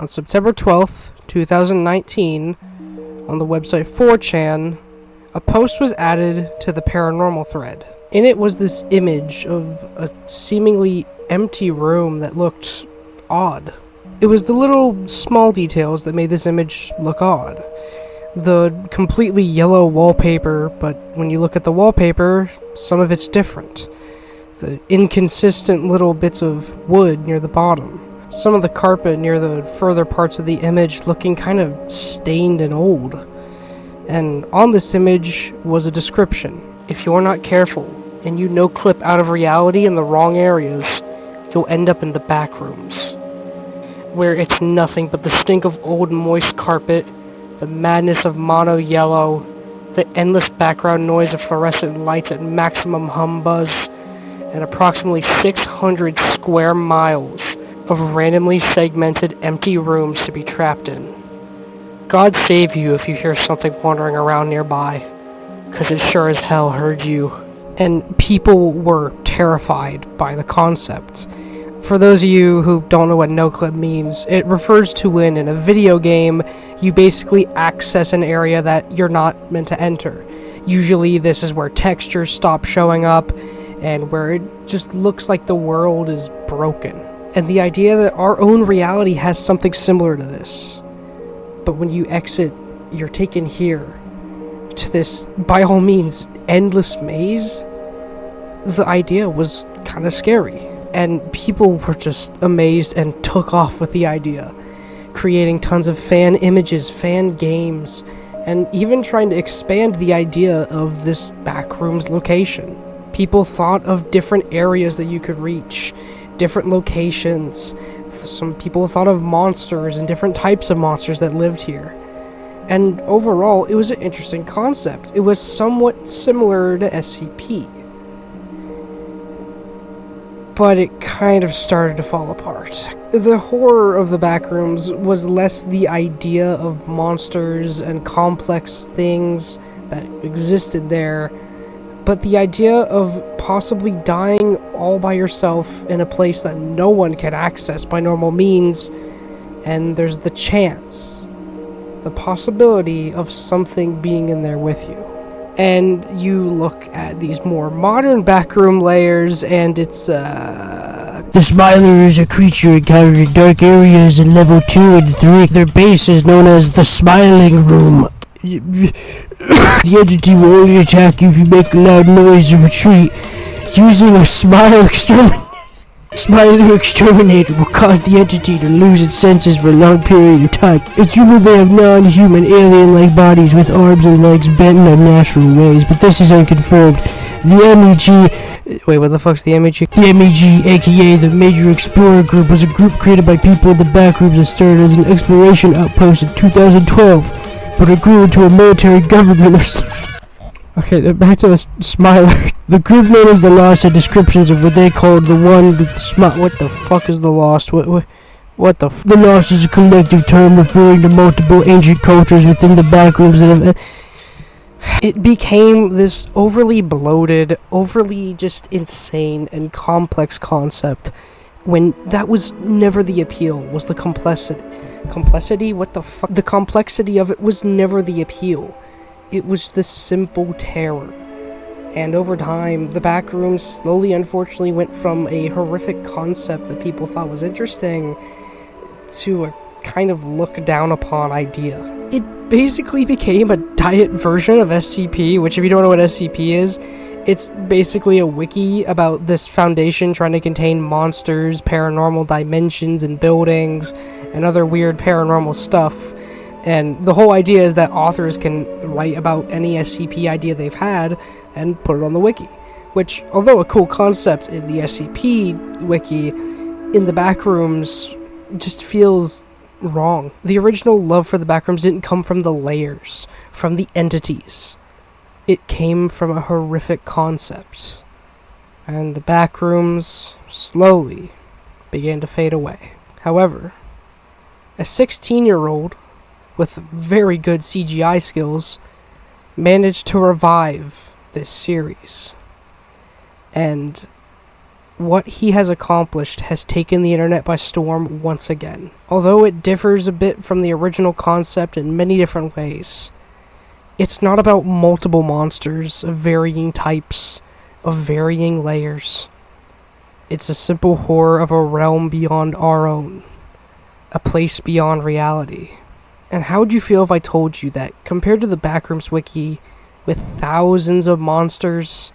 On September 12th, 2019, on the website 4chan, a post was added to the paranormal thread. In it was this image of a seemingly empty room that looked odd. It was the little small details that made this image look odd. The completely yellow wallpaper, but when you look at the wallpaper, some of it's different. The inconsistent little bits of wood near the bottom. Some of the carpet near the further parts of the image looking kind of stained and old. And on this image was a description. If you're not careful, and you no-clip out of reality in the wrong areas, you'll end up in the backrooms, where it's nothing but the stink of old moist carpet, the madness of mono yellow, the endless background noise of fluorescent lights at maximum hum buzz, and approximately 600 square miles of randomly segmented empty rooms to be trapped in. God save you if you hear something wandering around nearby, 'cause it sure as hell heard you. And people were terrified by the concept. For those of you who don't know what no-clip means, it refers to when in a video game you basically access an area that you're not meant to enter. Usually this is where textures stop showing up and where it just looks like the world is broken. And the idea that our own reality has something similar to this. But when you exit, you're taken here to this, by all means, endless maze. The idea was kind of scary. And people were just amazed and took off with the idea, creating tons of fan images, fan games, and even trying to expand the idea of this backrooms location. People thought of different areas that you could reach, different locations. Some people thought of monsters and different types of monsters that lived here. And overall, it was an interesting concept. It was somewhat similar to SCP. But it kind of started to fall apart. The horror of the backrooms was less the idea of monsters and complex things that existed there, but the idea of possibly dying all by yourself in a place that no one can access by normal means, and there's the chance, the possibility of something being in there with you. And you look at these more modern backroom layers, and it's, The Smiler is a creature encountered in dark areas in level 2 and 3. Their base is known as the Smiling Room. The entity will only attack you if you make a loud noise or retreat. Using a Smiler Exterminator will cause the entity to lose its senses for a long period of time. It's rumored they have non-human, alien-like bodies with arms and legs bent in unnatural ways, but this is unconfirmed. The MEG... Wait, what the fuck's the MEG? The MEG, aka the Major Explorer Group, was a group created by people in the backrooms that started as an exploration outpost in 2012, but it grew into a military government or something. Okay, back to the Smiler. The group known as the Lost had descriptions of what they called the one with the What the fuck is the Lost? What the The Lost is a collective term referring to multiple ancient cultures within the backrooms that have... It became this overly bloated, overly just insane and complex concept when that was never the appeal, was the complexity. Complexity? What the fuck? The complexity of it was never the appeal. It was the simple terror. And over time, the backrooms slowly, unfortunately, went from a horrific concept that people thought was interesting to a kind of look down upon idea. It basically became a diet version of SCP, which if you don't know what SCP is, it's basically a wiki about this foundation trying to contain monsters, paranormal dimensions and buildings, and other weird paranormal stuff. And the whole idea is that authors can write about any SCP idea they've had and put it on the wiki. Which, although a cool concept in the SCP wiki, in the backrooms just feels wrong. The original love for the backrooms didn't come from the layers, from the entities. It came from a horrific concept. And the backrooms slowly began to fade away. However, a 16-year-old with very good CGI skills managed to revive this series. And what he has accomplished has taken the internet by storm once again. Although it differs a bit from the original concept in many different ways, it's not about multiple monsters of varying types, of varying layers. It's a simple horror of a realm beyond our own, a place beyond reality. And how would you feel if I told you that, compared to the Backrooms wiki, with thousands of monsters,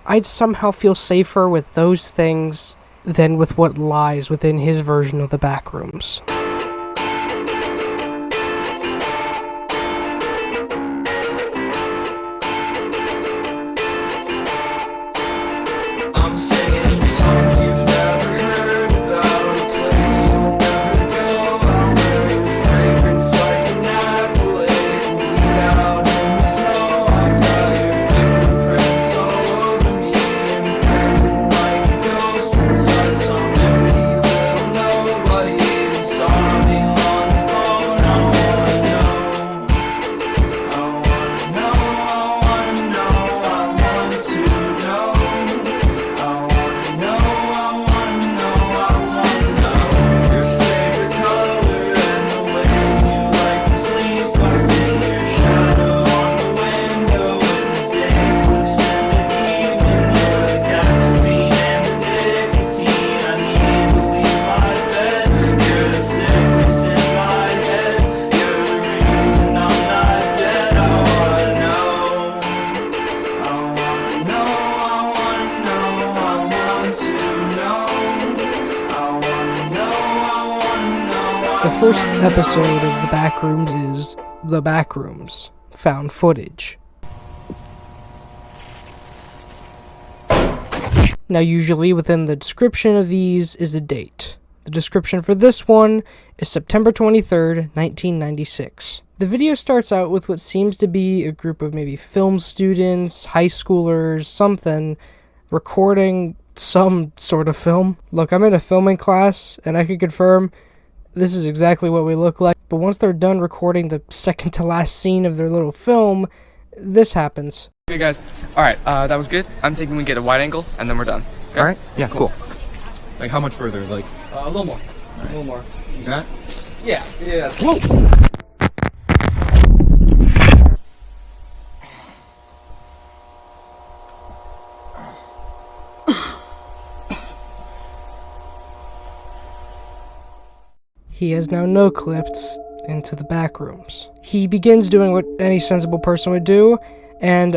I'd somehow feel safer with those things than with what lies within his version of the Backrooms? I'm singing songs you've never heard about, a place you'll never go. I'll wear your fragrance like an apple, laying me out in the snow. I've got your fingerprints all over me, imprisoned like a ghost inside some empty little nobody. Even saw me on the phone. I wanna know, I wanna know, I wanna know, I want to know. Your favorite color and the ways you like to sleep. I see your shadow on the window when the day slips into evening. You're the caffeine and the nicotine. I need to leave my bed. You're the sickness in my head. You're the reason I'm not dead. I wanna know, I wanna know, I wanna know, I want to know. I wanna know, I wanna know. The first episode of The Backrooms is The Backrooms, found footage. Now usually within the description of these is the date. The description for this one is September 23rd, 1996. The video starts out with what seems to be a group of maybe film students, high schoolers, something, recording some sort of film. Look, I'm in a filming class, and I can confirm this is exactly what we look like. But once they're done recording the second to last scene of their little film, this happens. Okay guys, alright, that was good. I'm thinking we get a wide angle, and then we're done. Okay? Alright, yeah, cool. Like how much further? Like A little more. A little more. that? Yeah, yeah. Whoa! He has now no-clipped into the Backrooms. He begins doing what any sensible person would do, and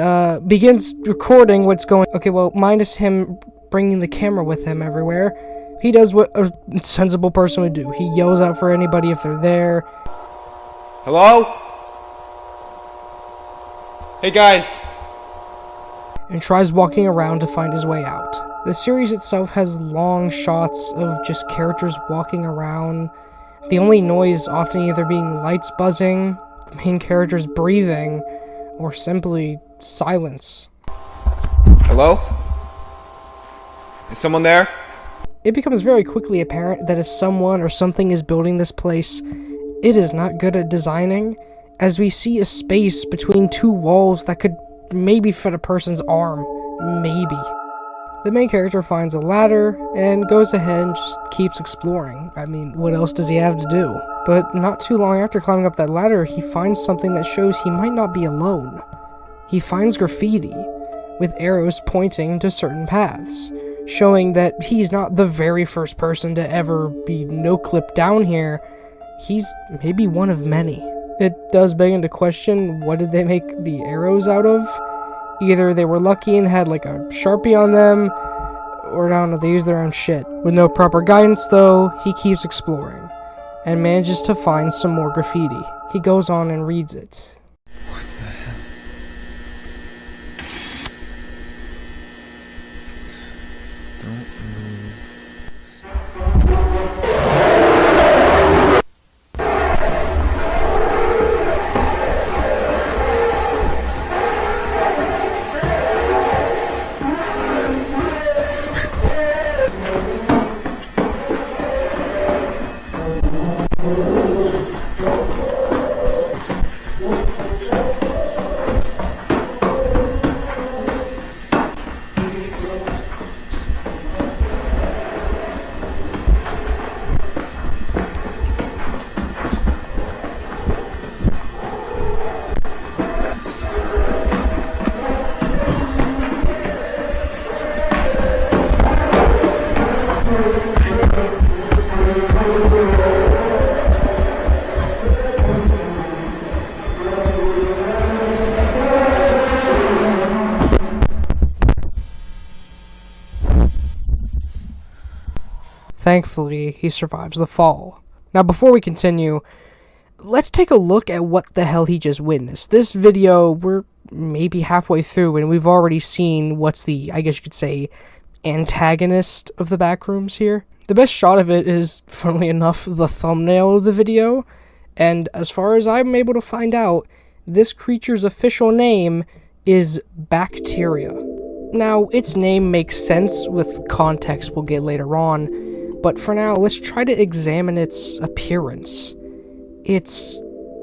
begins recording what's going. Okay, well, minus him bringing the camera with him everywhere, he does what a sensible person would do. He yells out for anybody if they're there. Hello? Hey guys! And tries walking around to find his way out. The series itself has long shots of just characters walking around, the only noise often either being lights buzzing, the main characters breathing, or simply silence. Hello? Is someone there? It becomes very quickly apparent that if someone or something is building this place, it is not good at designing, as we see a space between two walls that could maybe fit a person's arm. Maybe. The main character finds a ladder and goes ahead and just keeps exploring. I mean, what else does he have to do? But not too long after climbing up that ladder, he finds something that shows he might not be alone. He finds graffiti, with arrows pointing to certain paths, showing that he's not the very first person to ever be no-clipped down here. He's maybe one of many. It does beg into question, what did they make the arrows out of? Either they were lucky and had like a Sharpie on them, or I don't know, they used their own shit. With no proper guidance though, he keeps exploring, and manages to find some more graffiti. He goes on and reads it. What the hell? Don't move. Thankfully, he survives the fall. Now, before we continue, let's take a look at what the hell he just witnessed. This video, we're maybe halfway through, and we've already seen what's the, I guess you could say, antagonist of the Backrooms here. The best shot of it is, funnily enough, the thumbnail of the video, and as far as I'm able to find out, this creature's official name is Bacteria. Now, its name makes sense with context we'll get later on, but for now, let's try to examine its appearance. It's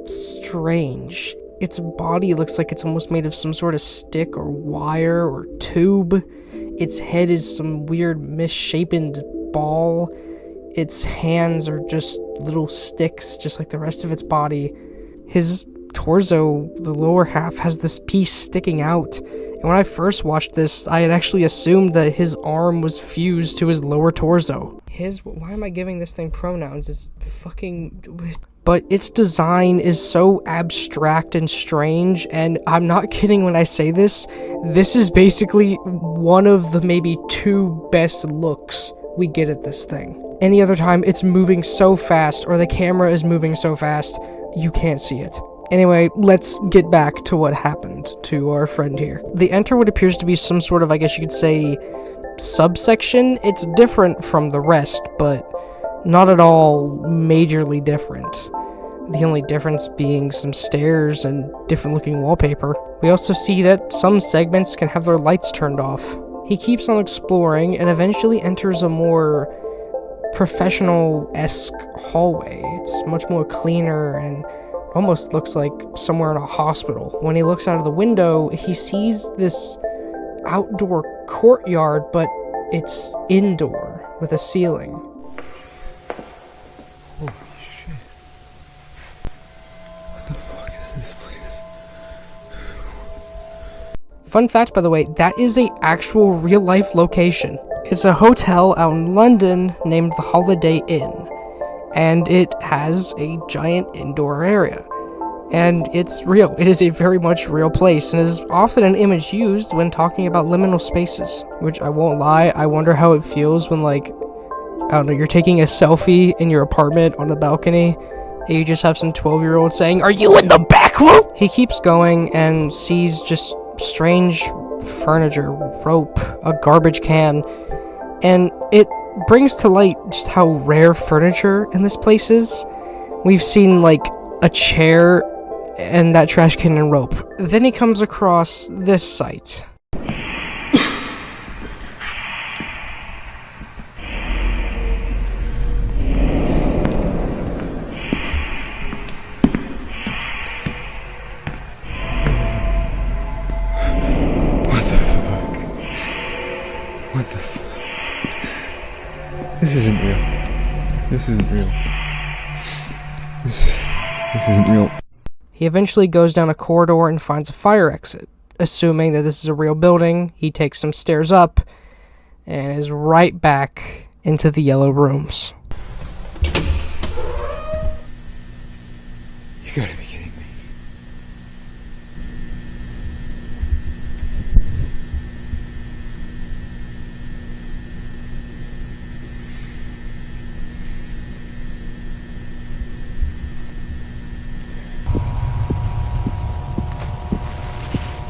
strange. Its body looks like it's almost made of some sort of stick or wire or tube. Its head is some weird misshapen ball. Its hands are just little sticks, just like the rest of its body. His torso, the lower half, has this piece sticking out. And when I first watched this, I had actually assumed that his arm was fused to his lower torso. Why am I giving this thing pronouns? It's fucking... But its design is so abstract and strange, and I'm not kidding when I say this. This is basically one of the maybe 2 best looks we get at this thing. Any other time, it's moving so fast, or the camera is moving so fast, you can't see it. Anyway, let's get back to what happened to our friend here. They enter what appears to be some sort of, I guess you could say, subsection. It's different from the rest, but not at all majorly different. The only difference being some stairs and different looking wallpaper. We also see that some segments can have their lights turned off. He keeps on exploring and eventually enters a more professional-esque hallway. It's much more cleaner and almost looks like somewhere in a hospital. When he looks out of the window, he sees this outdoor courtyard, but it's indoor with a ceiling. Holy shit. What the fuck is this place? Fun fact, by the way, that is a actual real-life location. It's a hotel out in London named the Holiday Inn, and it has a giant indoor area. And it's real. It is a very much real place, and is often an image used when talking about liminal spaces, which I won't lie, I wonder how it feels when, like, I don't know, you're taking a selfie in your apartment on the balcony, and you just have some 12-year-old saying, "Are you in the back room?" He keeps going and sees just strange furniture, rope, a garbage can, and it brings to light just how rare furniture in this place is. We've seen, like, a chair and that trash can and rope. Then he comes across this site. What the fuck? This isn't real. This isn't real. This isn't real. He eventually goes down a corridor and finds a fire exit. Assuming that this is a real building, he takes some stairs up and is right back into the yellow rooms. You gotta be kidding me.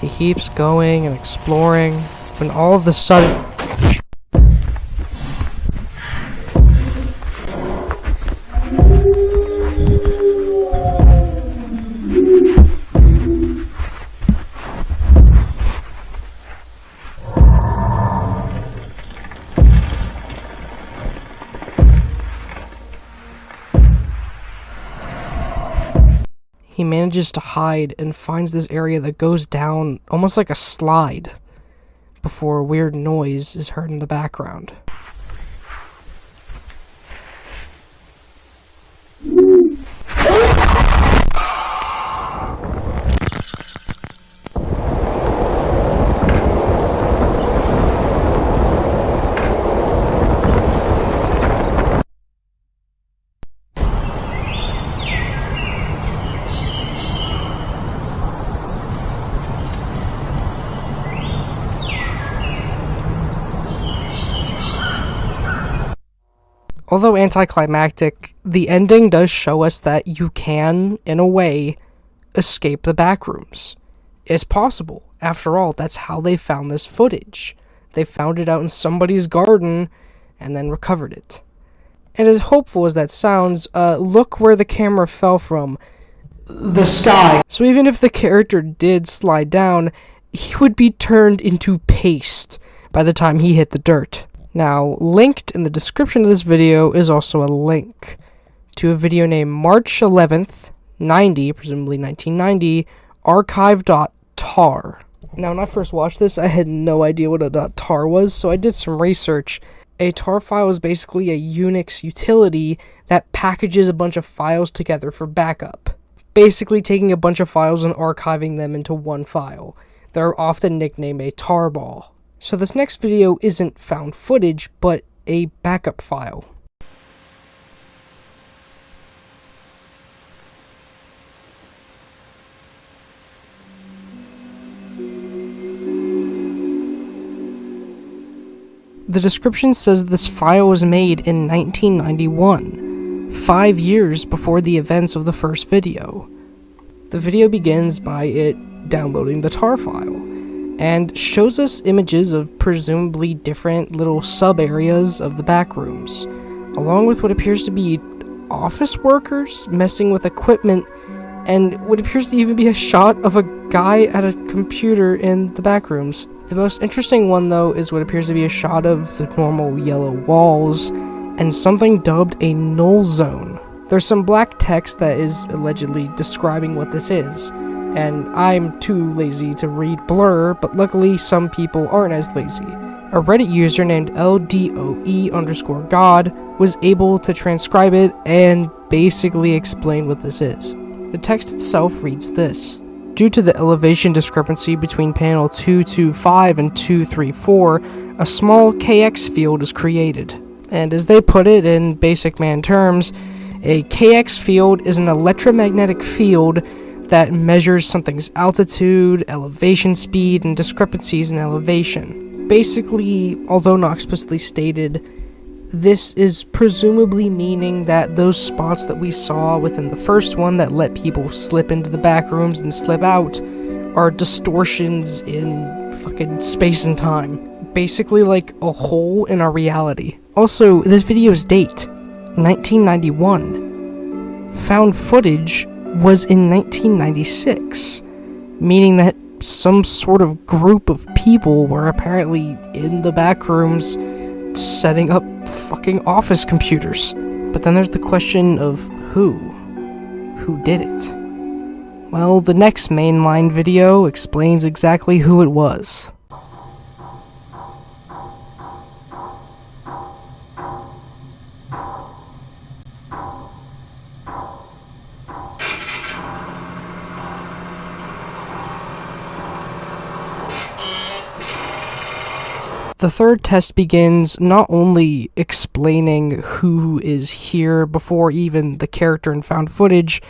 He keeps going and exploring, when all of a sudden... he manages to hide and finds this area that goes down almost like a slide before a weird noise is heard in the background. Although anticlimactic, the ending does show us that you can, in a way, escape the backrooms. It's possible. After all, that's how they found this footage. They found it out in somebody's garden and then recovered it. And as hopeful as that sounds, look where the camera fell from. The sky. So even if the character did slide down, he would be turned into paste by the time he hit the dirt. Now, linked in the description of this video is also a link to a video named March 11th, 90, presumably 1990, archive.tar. Now, when I first watched this, I had no idea what a .tar was, so I did some research. A tar file is basically a Unix utility that packages a bunch of files together for backup. Basically taking a bunch of files and archiving them into one file. They're often nicknamed a tarball. So this next video isn't found footage, but a backup file. The description says this file was made in 1991, 5 years before the events of the first video. The video begins by it downloading the tar file, and shows us images of presumably different little sub-areas of the backrooms, along with what appears to be office workers messing with equipment, and what appears to even be a shot of a guy at a computer in the backrooms. The most interesting one, though, is what appears to be a shot of the normal yellow walls, and something dubbed a null zone. There's some black text that is allegedly describing what this is, and I'm too lazy to read blur, but luckily some people aren't as lazy. A Reddit user named LDOE_God was able to transcribe it and basically explain what this is. The text itself reads this. Due to the elevation discrepancy between panel 225 and 234, a small KX field is created. And as they put it in basic man terms, a KX field is an electromagnetic field that measures something's altitude, elevation speed, and discrepancies in elevation. Basically, although not explicitly stated, this is presumably meaning that those spots that we saw within the first one that let people slip into the back rooms and slip out are distortions in fucking space and time. Basically like a hole in our reality. Also, this video's date, 1991. Found footage was in 1996, meaning that some sort of group of people were apparently in the back rooms setting up fucking office computers. But then there's the question of who did it? Well, the next mainline video explains exactly who it was. The third test begins not only explaining who is here before even the character in found footage,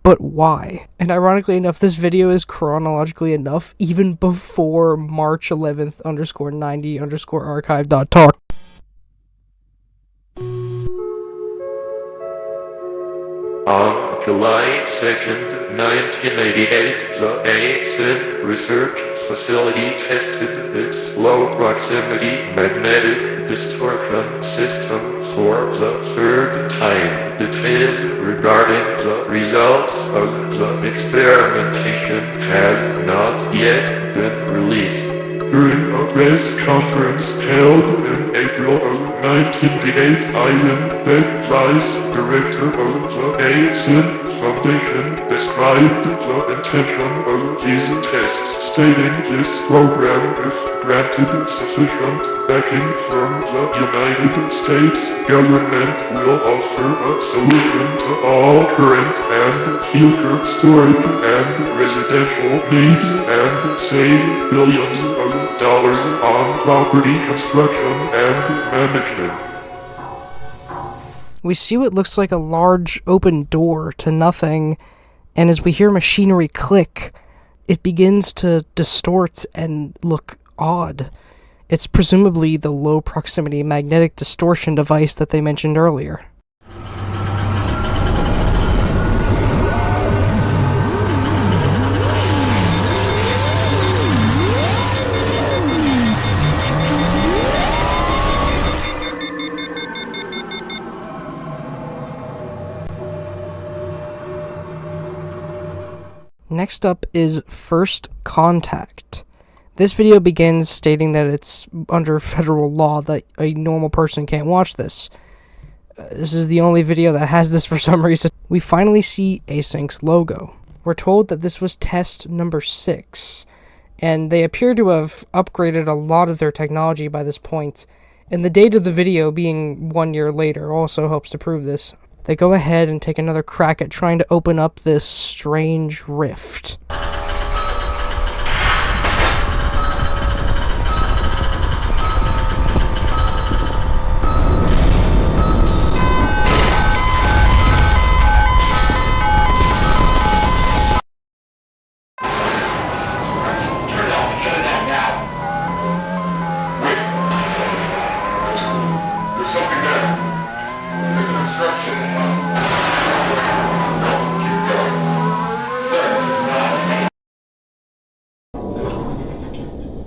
but why. And ironically enough, this video is chronologically enough even before March 11th _90 _archive.talk. On July 2nd, 1988, the ASIN research facility tested its low-proximity magnetic distortion system for the third time. Details regarding the results of the experimentation have not yet been released. During a press conference held in April of 1988, Ivan Beck, vice director of the ASIN Foundation, described the intention of these tests, stating this program, if granted sufficient backing from the United States government, will offer a solution to all current and future storage and residential needs and save billions of dollars on property construction and management. We see what looks like a large open door to nothing, and as we hear machinery click, it begins to distort and look odd. It's presumably the low proximity magnetic distortion device that they mentioned earlier. Next up is First Contact. This video begins stating that it's under federal law that a normal person can't watch this. This is the only video that has this for some reason. We finally see Async's logo. We're told that this was test number 6, and they appear to have upgraded a lot of their technology by this point, and the date of the video being 1 year later also helps to prove this. They go ahead and take another crack at trying to open up this strange rift.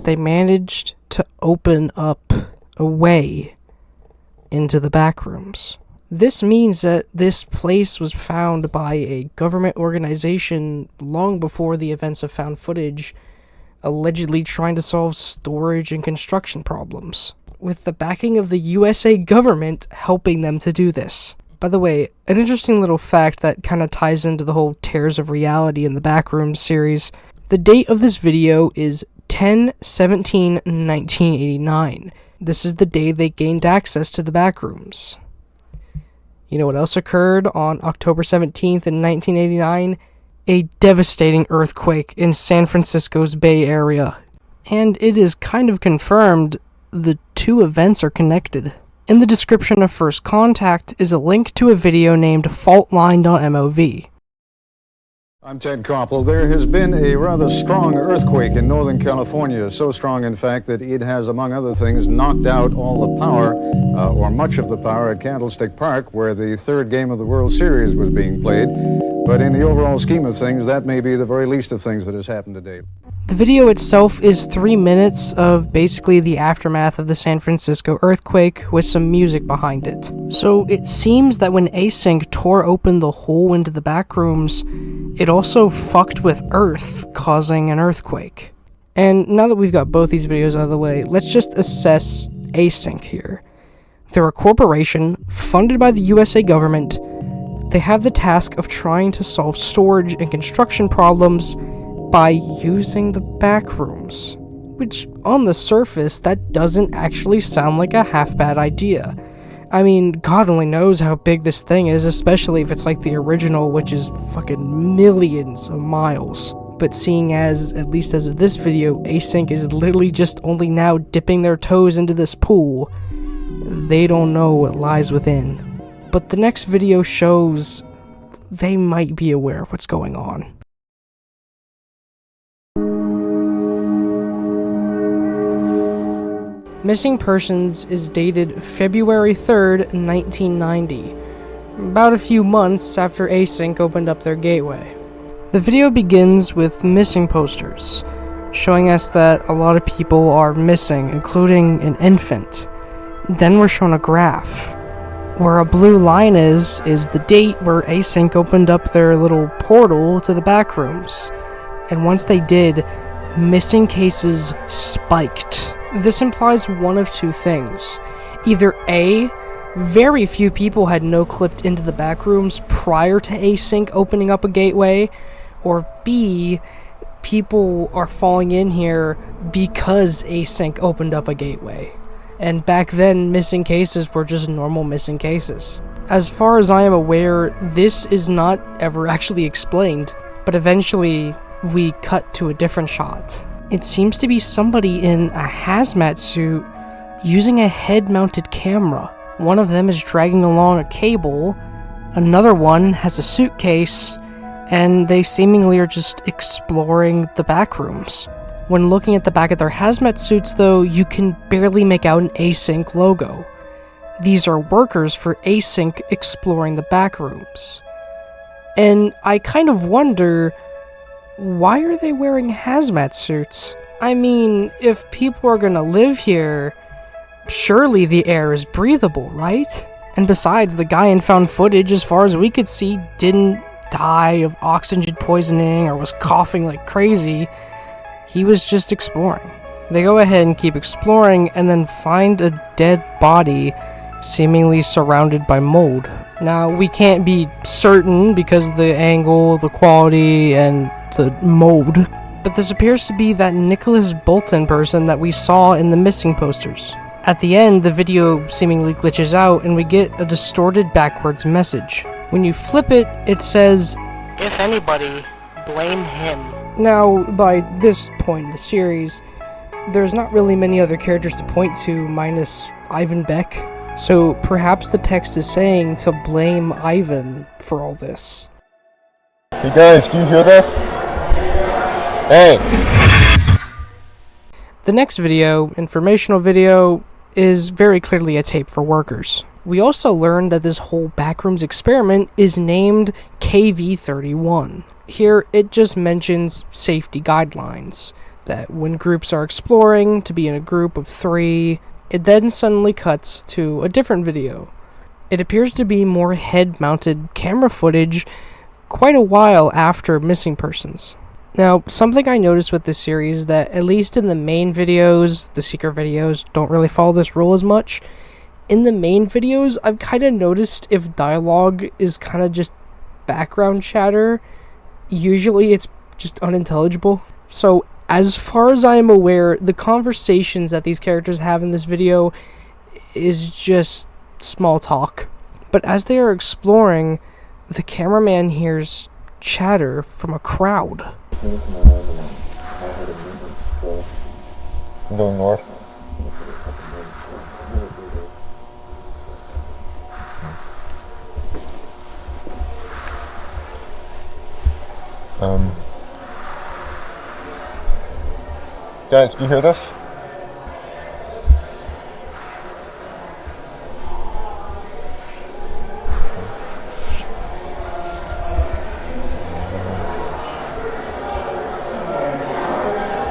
They managed to open up a way into the Backrooms. This means that this place was found by a government organization long before the events of found footage, allegedly trying to solve storage and construction problems, with the backing of the USA government helping them to do this. By the way, an interesting little fact that kind of ties into the whole Tears of Reality in the Backrooms series. The date of this video is 10/17/1989. This is the day they gained access to the Backrooms. You know what else occurred on October 17th in 1989? A devastating earthquake in San Francisco's Bay Area. And it is kind of confirmed the two events are connected. In the description of First Contact is a link to a video named faultline.mov. I'm Ted Koppel. There has been a rather strong earthquake in Northern California, so strong, in fact, that it has, among other things, knocked out all the power, or much of the power, at Candlestick Park, where the third game of the World Series was being played. But in the overall scheme of things, that may be the very least of things that has happened today. The video itself is 3 minutes of basically the aftermath of the San Francisco earthquake with some music behind it. So it seems that when Async tore open the hole into the Backrooms, it also fucked with Earth, causing an earthquake. And now that we've got both these videos out of the way, let's just assess Async here. They're a corporation funded by the USA government. They have the task of trying to solve storage and construction problems by using the Backrooms, which on the surface that doesn't actually sound like a half bad idea. I mean, God only knows how big this thing is, especially if it's like the original, which is fucking millions of miles. But seeing as, at least as of this video, Async is literally just only now dipping their toes into this pool, they don't know what lies within. But the next video shows they might be aware of what's going on. Missing Persons is dated February 3rd, 1990, about a few months after Async opened up their gateway. The video begins with missing posters, showing us that a lot of people are missing, including an infant. Then we're shown a graph. Where a blue line is the date where Async opened up their little portal to the Backrooms. And once they did, missing cases spiked. This implies one of two things. Either A, very few people had no-clipped into the Backrooms prior to Async opening up a gateway, or B, people are falling in here because Async opened up a gateway. And back then, missing cases were just normal missing cases. As far as I am aware, this is not ever actually explained, but eventually we cut to a different shot. It seems to be somebody in a hazmat suit using a head-mounted camera. One of them is dragging along a cable, another one has a suitcase, and they seemingly are just exploring the Backrooms. When looking at the back of their hazmat suits, though, you can barely make out an async logo. These are workers for async exploring the backrooms. And I kind of wonder, why are they wearing hazmat suits? I mean, if people are gonna live here, surely the air is breathable, right? And besides, the guy in found footage, as far as we could see, didn't die of oxygen poisoning or was coughing like crazy. He was just exploring. They go ahead and keep exploring and then find a dead body seemingly surrounded by mold. Now, we can't be certain because of the angle, the quality, and the mold, but this appears to be that Nicholas Bolton person that we saw in the missing posters. At the end, the video seemingly glitches out and we get a distorted backwards message. When you flip it, it says, "If anybody, blame him." Now, by this point in the series, there's not really many other characters to point to minus Ivan Beck. So perhaps the text is saying to blame Ivan for all this. Hey guys, do you hear this? Hey! The next video, informational video, is very clearly a tape for workers. We also learned that this whole Backrooms experiment is named KV-31. Here, it just mentions safety guidelines, that when groups are exploring, to be in a group of 3. It then suddenly cuts to a different video. It appears to be more head-mounted camera footage quite a while after missing persons. Now, something I noticed with this series that, at least in the main videos, the secret videos don't really follow this rule as much. In the main videos, I've kind of noticed if dialogue is kind of just background chatter, usually it's just unintelligible. So, as far as I am aware, the conversations that these characters have in this video is just small talk. But as they are exploring, the cameraman hears chatter from a crowd. I'm going north. Guys, do you hear this?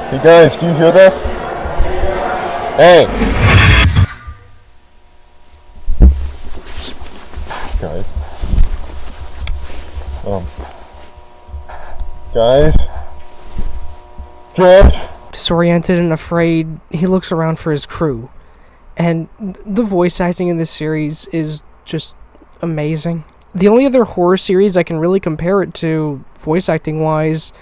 Hey guys, do you hear this? Hey! Guys. Guys? George? Disoriented and afraid, he looks around for his crew. And the voice acting in this series is just amazing. The only other horror series I can really compare it to, voice acting wise,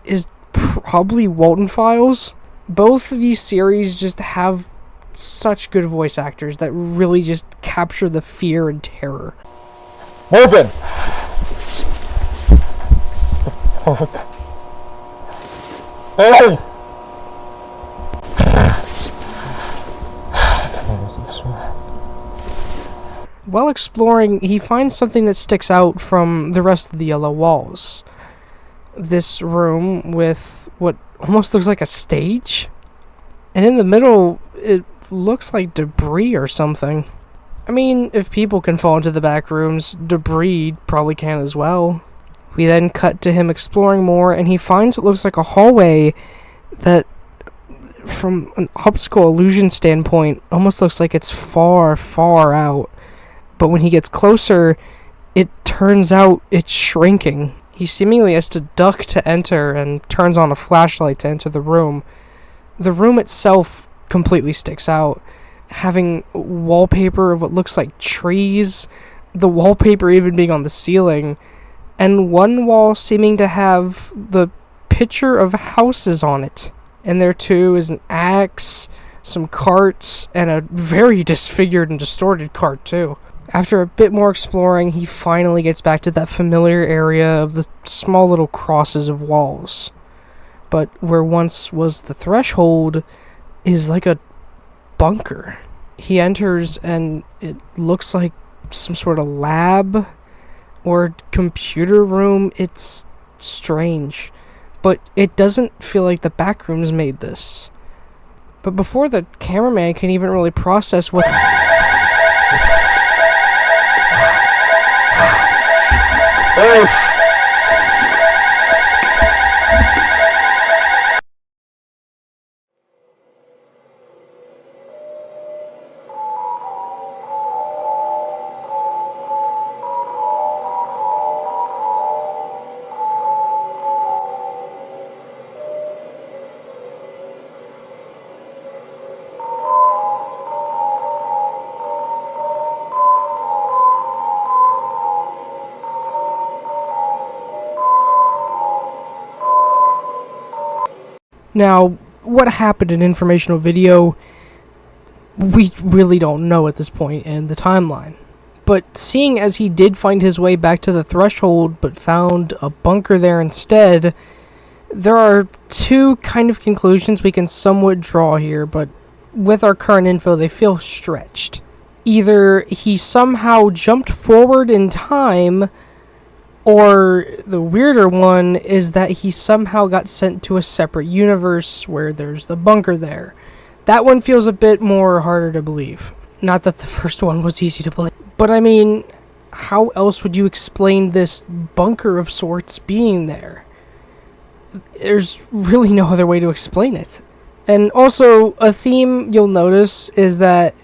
is probably Walton Files. Both of these series just have such good voice actors that really just capture the fear and terror. Open! Hey! While exploring, he finds something that sticks out from the rest of the yellow walls. This room with what almost looks like a stage, and in the middle it looks like debris or something. I mean, if people can fall into the back rooms, debris probably can as well. We then cut to him exploring more, and he finds what looks like a hallway that, from an optical illusion standpoint, almost looks like it's far, far out. But when he gets closer, it turns out it's shrinking. He seemingly has to duck to enter and turns on a flashlight to enter the room. The room itself completely sticks out, having wallpaper of what looks like trees, the wallpaper even being on the ceiling, and one wall seeming to have the picture of houses on it. And there too is an axe, some carts, and a very disfigured and distorted cart too. After a bit more exploring, he finally gets back to that familiar area of the small little crosses of walls. But where once was the threshold is like a bunker. He enters and it looks like some sort of lab or computer room. It's strange. but it doesn't feel like the Backrooms made this. But before the cameraman can even really process what's... Now, what happened in Informational video, we really don't know at this point in the timeline. But seeing as he did find his way back to the threshold, but found a bunker there instead, there are two kind of conclusions we can somewhat draw here, but with our current info, they feel stretched. Either he somehow jumped forward in time, or the weirder one is that he somehow got sent to a separate universe where there's the bunker there. That one feels a bit more harder to believe. Not that the first one was easy to believe. But I mean, how else would you explain this bunker of sorts being there? There's really no other way to explain it. And also, a theme you'll notice is that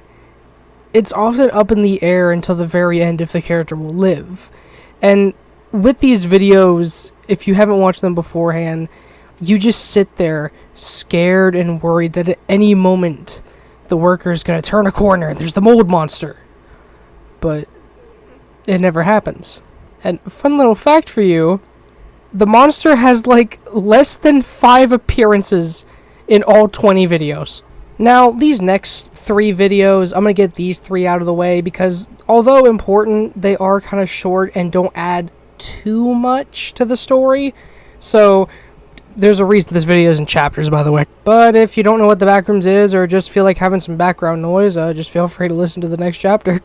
it's often up in the air until the very end if the character will live. And with these videos, if you haven't watched them beforehand, you just sit there scared and worried that at any moment the worker's gonna turn a corner and there's the mold monster. But it never happens. And fun little fact for you, the monster has like less than 5 appearances in all 20 videos. Now, these next 3 videos, I'm going to get these 3 out of the way because although important, they are kind of short and don't add too much to the story. So there's a reason this video is in chapters, by the way. But if you don't know what the Backrooms is or just feel like having some background noise, just feel free to listen to the next chapter.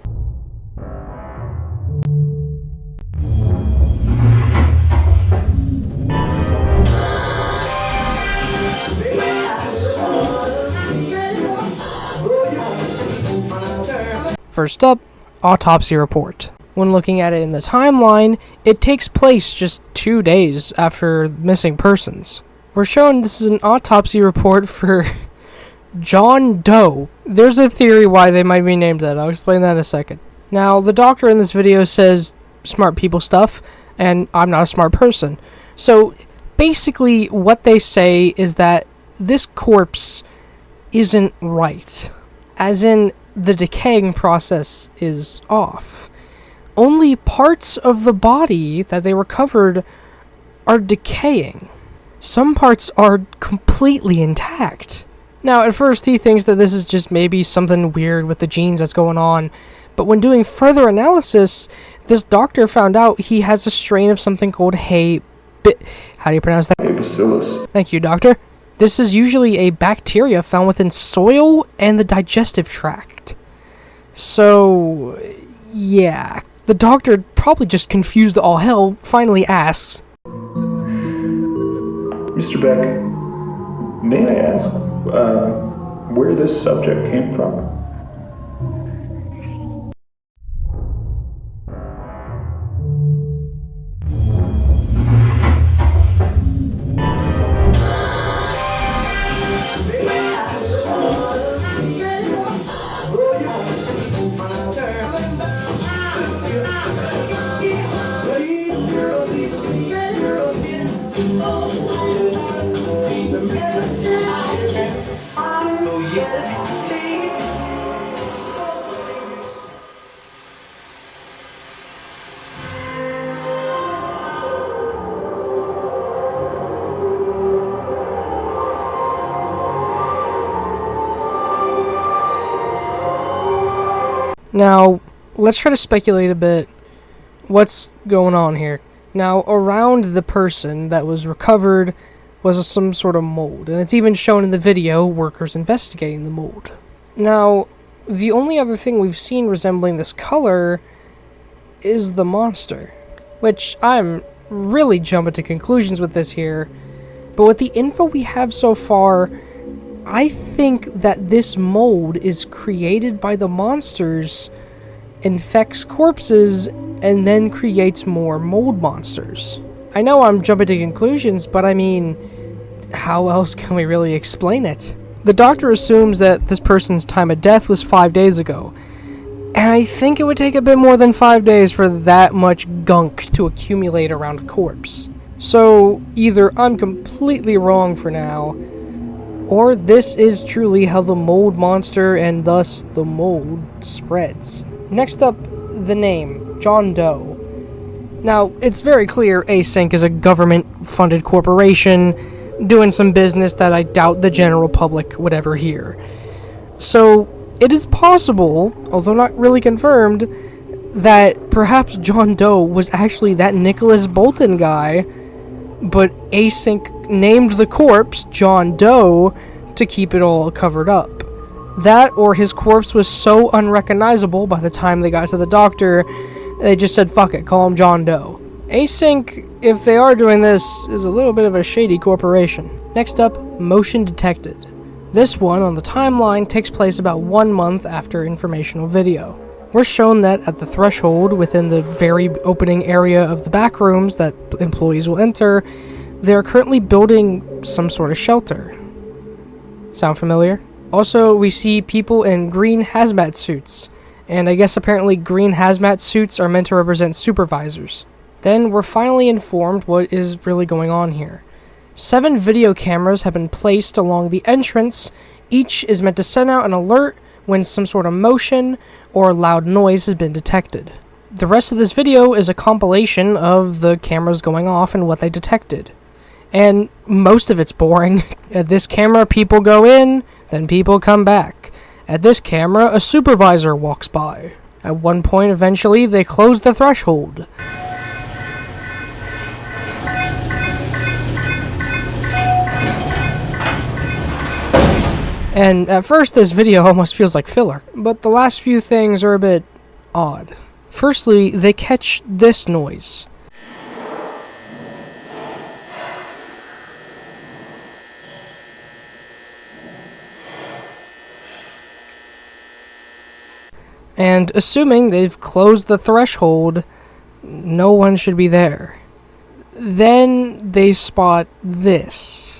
First up, Autopsy report. When looking at it in the timeline, it takes place just 2 days after missing persons. We're shown this is an autopsy report for John Doe. There's a theory why they might be named that. I'll explain that in a second. Now, the doctor in this video says smart people stuff, and I'm not a smart person. So, basically, what they say is that this corpse isn't right. As in, the decaying process is off. Only parts of the body that they recovered are decaying. Some parts are completely intact. Now, at first he thinks that this is just maybe something weird with the genes that's going on, but when doing further analysis, this doctor found out he has a strain of something called how do you pronounce that? Bacillus. Thank you, doctor. This is usually a bacteria found within soil and the digestive tract. So, yeah. The doctor, probably just confused all hell, finally asks, Mr. Beck, may I ask where this subject came from? Now, let's try to speculate a bit what's going on here. Now, around the person that was recovered was some sort of mold, and it's even shown in the video, workers investigating the mold. Now, the only other thing we've seen resembling this color is the monster, which I'm really jumping to conclusions with this here, But with the info we have so far, I think that this mold is created by the monsters, infects corpses, and then creates more mold monsters. I know I'm jumping to conclusions, but I mean, how else can we really explain it? The doctor assumes that this person's time of death was 5 days ago, and I think it would take a bit more than 5 days for that much gunk to accumulate around a corpse. So, either I'm completely wrong for now, or this is truly how the mold monster and thus the mold spreads. Next up, the name, John Doe. Now, it's very clear Async is a government-funded corporation doing some business that I doubt the general public would ever hear. So, it is possible, although not really confirmed, that perhaps John Doe was actually that Nicholas Bolton guy, but Async named the corpse John Doe to keep it all covered up. That, or his corpse was so unrecognizable by the time they got to the doctor, they just said, fuck it, call him John Doe. Async, if they are doing this, is a little bit of a shady corporation. Next up, motion detected. This one on the timeline takes place about 1 month after informational video. We're shown that at the threshold within the very opening area of the backrooms that employees will enter, they are currently building some sort of shelter. Sound familiar? Also, we see people in green hazmat suits, and I guess apparently green hazmat suits are meant to represent supervisors. Then we're finally informed what is really going on here. 7 video cameras have been placed along the entrance. Each is meant to send out an alert when some sort of motion or loud noise has been detected. The rest of this video is a compilation of the cameras going off and what they detected. And most of it's boring. At this camera, people go in, then people come back. At this camera, a supervisor walks by. At one point, eventually, they close the threshold. And at first, this video almost feels like filler, but the last few things are a bit odd. Firstly, they catch this noise. And assuming they've closed the threshold, no one should be there. Then they spot this.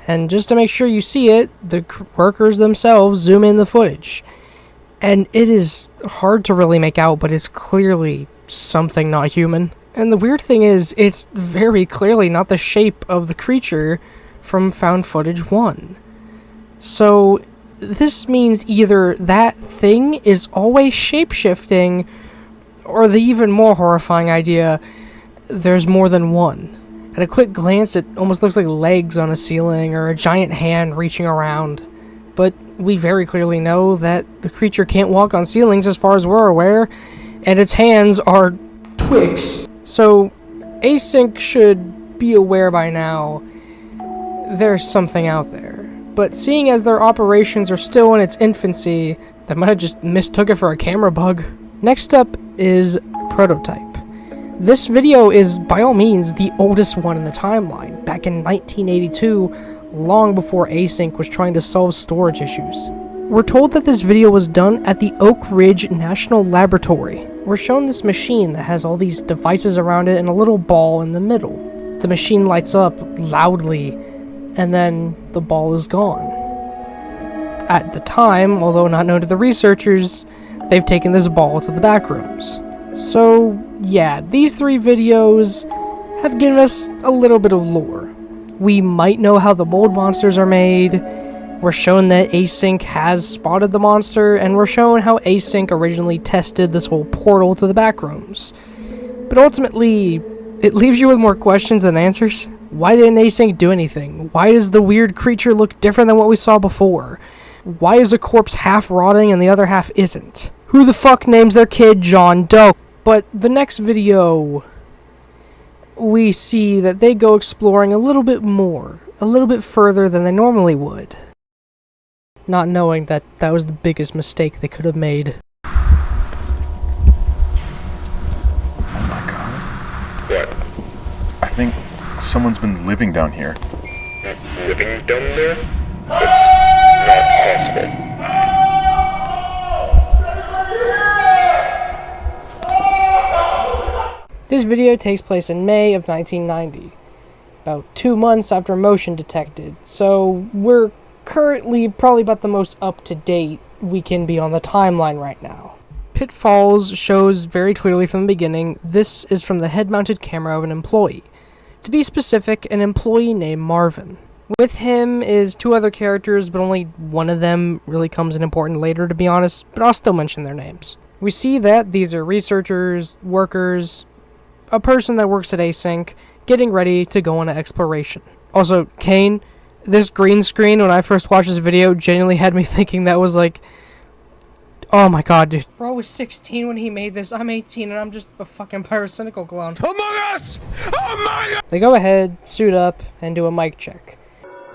And just to make sure you see it, the workers themselves zoom in the footage. And it is hard to really make out, but it's clearly something not human. And the weird thing is, it's very clearly not the shape of the creature from Found Footage 1. So, this means either that thing is always shape-shifting, or the even more horrifying idea, there's more than one. At a quick glance, it almost looks like legs on a ceiling or a giant hand reaching around. But we very clearly know that the creature can't walk on ceilings as far as we're aware, and its hands are twigs. So, Async should be aware by now there's something out there. But seeing as their operations are still in its infancy, they might have just mistook it for a camera bug. Next up is Prototype. This video is, by all means, the oldest one in the timeline, back in 1982, long before Async was trying to solve storage issues. We're told that this video was done at the Oak Ridge National Laboratory. We're shown this machine that has all these devices around it and a little ball in the middle. The machine lights up loudly, and then the ball is gone. At the time, although not known to the researchers, they've taken this ball to the backrooms. So, yeah, these 3 videos have given us a little bit of lore. We might know how the mold monsters are made, We're shown that Async has spotted the monster, and we're shown how Async originally tested this whole portal to the Backrooms. But ultimately, it leaves you with more questions than answers. Why didn't Async do anything? Why does the weird creature look different than what we saw before? Why is a corpse half rotting and the other half isn't? Who the fuck names their kid John Doe? But the next video, we see that they go exploring a little bit more, a little bit further than they normally would. Not knowing that that was the biggest mistake they could have made. What? I think someone's been living down here. Living down there? That's not possible. This video takes place in May of 1990, about 2 months after motion detected, so we're currently probably about the most up-to-date we can be on the timeline right now. Pitfalls shows very clearly from the beginning this is from the head-mounted camera of an employee. To be specific, an employee named Marvin. With him is 2 other characters, but only one of them really comes in important later, to be honest, but I'll still mention their names. We see that these are researchers, workers, a person that works at Async, getting ready to go on an exploration. Also, Kane, this green screen, when I first watched this video, genuinely had me thinking that was like, oh my god, dude. Bro was 16 when he made this, I'm 18, and I'm just a fucking pyrocynical clone. Among Us! Oh my god! They go ahead, suit up, and do a mic check.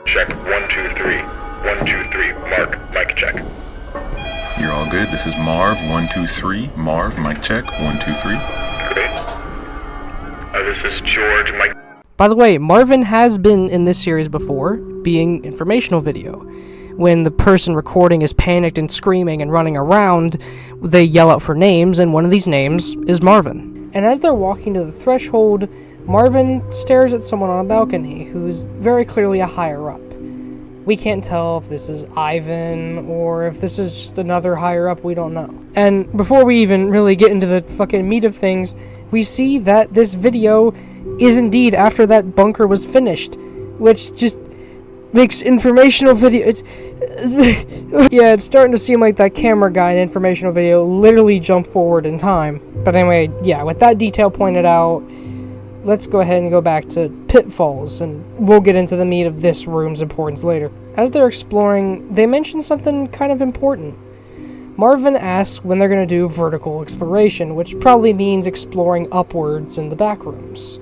Check 1, 2, 3. 1, 2, 3. Mark, mic check. You're all good. This is Marv, 1, 2, 3. Marv, mic check, 1, 2, 3. Great. This is George, mic. By the way, Marvin has been in this series before, being informational video. When the person recording is panicked and screaming and running around, they yell out for names, and one of these names is Marvin. And as they're walking to the threshold, Marvin stares at someone on a balcony who's very clearly a higher up. We can't tell if this is Ivan or if this is just another higher up, we don't know. And before we even really get into the fucking meat of things, we see that this video is indeed after that bunker was finished, which just makes informational video. Yeah, it's starting to seem like that camera guy in informational video literally jumped forward in time. But anyway, yeah, with that detail pointed out, let's go ahead and go back to Pitfalls, and we'll get into the meat of this room's importance later. As they're exploring, they mention something kind of important. Marvin asks when they're going to do vertical exploration, which probably means exploring upwards in the Backrooms.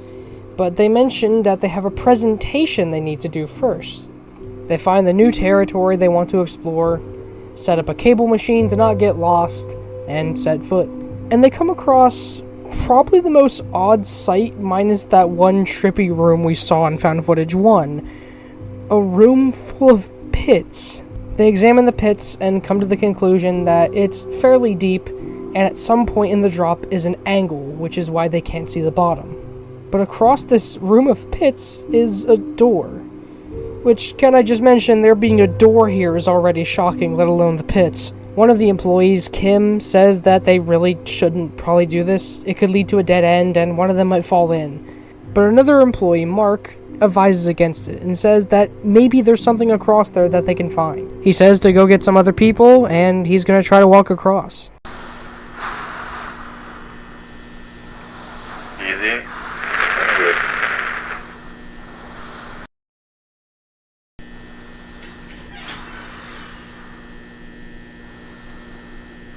But they mention that they have a presentation they need to do first. They find the new territory they want to explore, set up a cable machine to not get lost, and set foot. And they come across probably the most odd sight, minus that one trippy room we saw in Found Footage 1. A room full of pits. They examine the pits and come to the conclusion that it's fairly deep, and at some point in the drop is an angle, which is why they can't see the bottom. But across this room of pits is a door. Which, can I just mention, there being a door here is already shocking, let alone the pits. One of the employees, Kim, says that they really shouldn't probably do this. It could lead to a dead end, and one of them might fall in. But another employee, Mark, advises against it and says that maybe there's something across there that they can find. He says to go get some other people, and he's going to try to walk across. Easy. Good.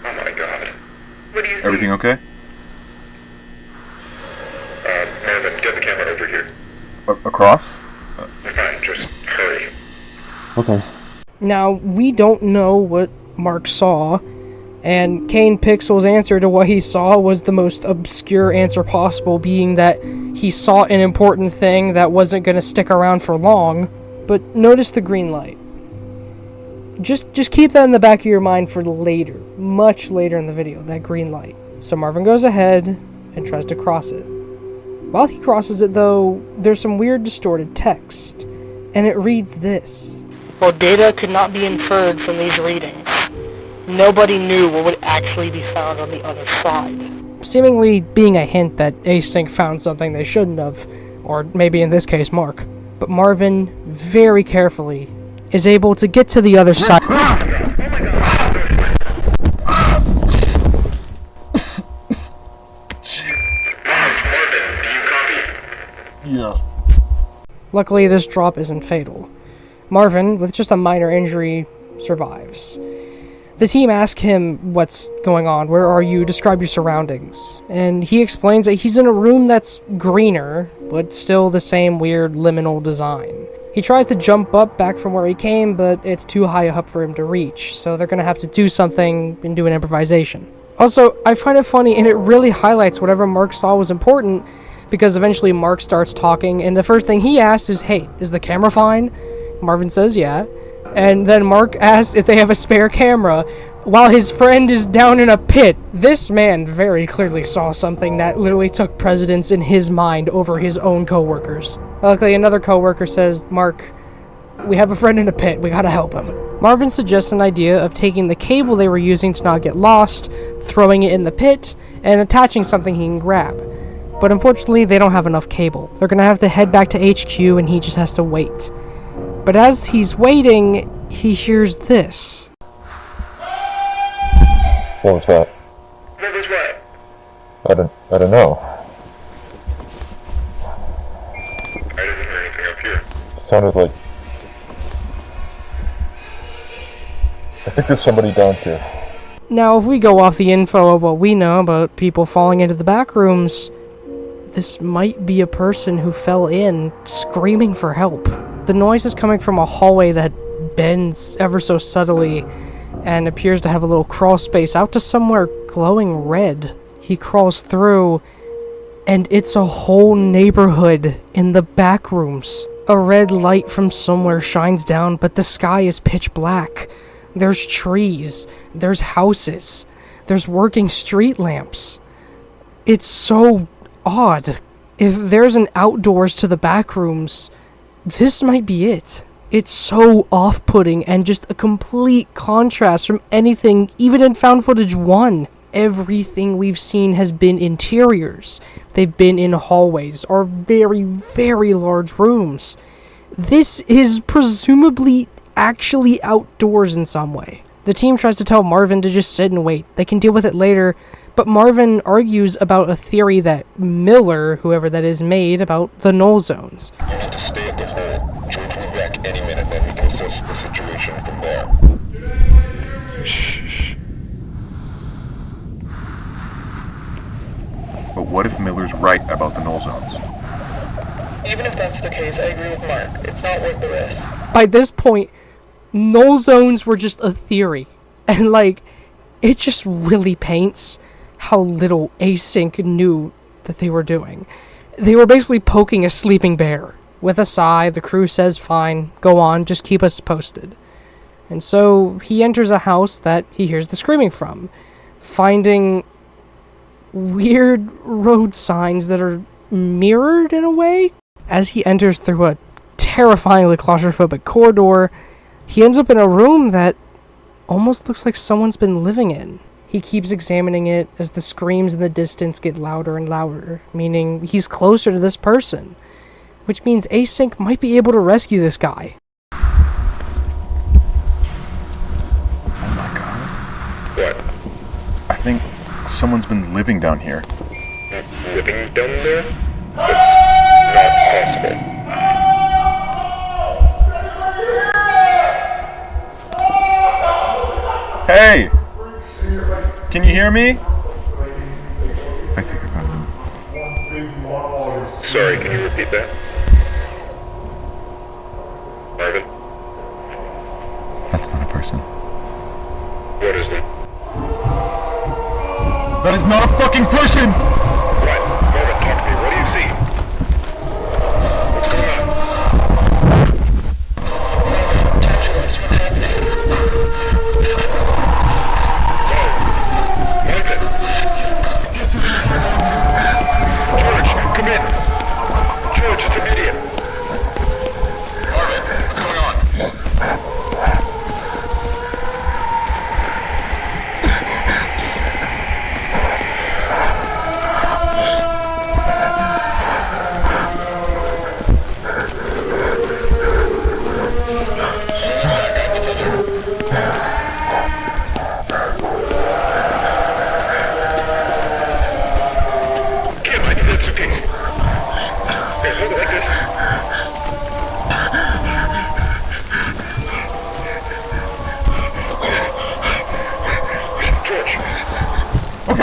Oh my god. What do you see? Everything okay? Marvin, get the camera over here. Across? Fine, just hurry. Okay. Now, we don't know what Mark saw, and Kane Pixel's answer to what he saw was the most obscure answer possible, being that he saw an important thing that wasn't going to stick around for long. But notice the green light. Just keep that in the back of your mind for later, much later in the video, that green light. So Marvin goes ahead and tries to cross it. While he crosses it, though, there's some weird distorted text, and it reads this. While data could not be inferred from these readings, nobody knew what would actually be found on the other side. Seemingly being a hint that Async found something they shouldn't have, or maybe in this case Mark. But Marvin very carefully is able to get to the other side. Yeah. Luckily, this drop isn't fatal. Marvin, with just a minor injury, survives. The team ask him what's going on, where are you, describe your surroundings. And he explains that he's in a room that's greener, but still the same weird liminal design. He tries to jump up back from where he came, but it's too high up for him to reach, so they're gonna have to do something and do an improvisation. Also, I find it funny, and it really highlights whatever Mark saw was important, because eventually Mark starts talking, and the first thing he asks is, hey, is the camera fine? Marvin says yeah. And then Mark asks if they have a spare camera, while his friend is down in a pit. This man very clearly saw something that literally took precedence in his mind over his own coworkers. Luckily, another coworker says, Mark, we have a friend in a pit, we gotta help him. Marvin suggests an idea of taking the cable they were using to not get lost, throwing it in the pit, and attaching something he can grab. But unfortunately, they don't have enough cable. They're gonna have to head back to HQ, and he just has to wait. But as he's waiting, he hears this. What was that? What was what? I don't know. I didn't hear anything up here. It sounded like... I think there's somebody down here. Now, if we go off the info of what we know about people falling into the back rooms, this might be a person who fell in, screaming for help. The noise is coming from a hallway that bends ever so subtly and appears to have a little crawl space out to somewhere glowing red. He crawls through, and it's a whole neighborhood in the back rooms. A red light from somewhere shines down, but the sky is pitch black. There's trees, there's houses, there's working street lamps. It's so odd. If there's an outdoors to the back rooms, this might be it. It's so off-putting and just a complete contrast from anything, even in Found Footage 1. Everything we've seen has been interiors. They've been in hallways or very, very large rooms. This is presumably actually outdoors in some way. The team tries to tell Marvin to just sit and wait. They can deal with it later, but Marvin argues about a theory that Miller, whoever that is, made about the null zones. You need to stay at the hole. George will be back any minute, then we can assess the situation from there. Shh. But what if Miller's right about the null zones? Even if that's the case, I agree with Mark. It's not worth the risk. By this point, null zones were just a theory. And, it just really paints how little Async knew that they were doing. They were basically poking a sleeping bear. With a sigh, the crew says, fine, go on, just keep us posted. And so he enters a house that he hears the screaming from, finding weird road signs that are mirrored in a way. As he enters through a terrifyingly claustrophobic corridor, he ends up in a room that almost looks like someone's been living in. He keeps examining it as the screams in the distance get louder and louder, meaning he's closer to this person, which means Async might be able to rescue this guy. Oh my god. What? I think someone's been living down here. Living down there? That's not possible. Hey! Can you hear me? I think I got him. Sorry, can you repeat that? Marvin? That's not a person. What is it? That is not a fucking person! What? Marvin, talk to me. What do you see? What's going on? Talk to us. What's happening? George, come in. George, it's immediate. Marvin, what's going on?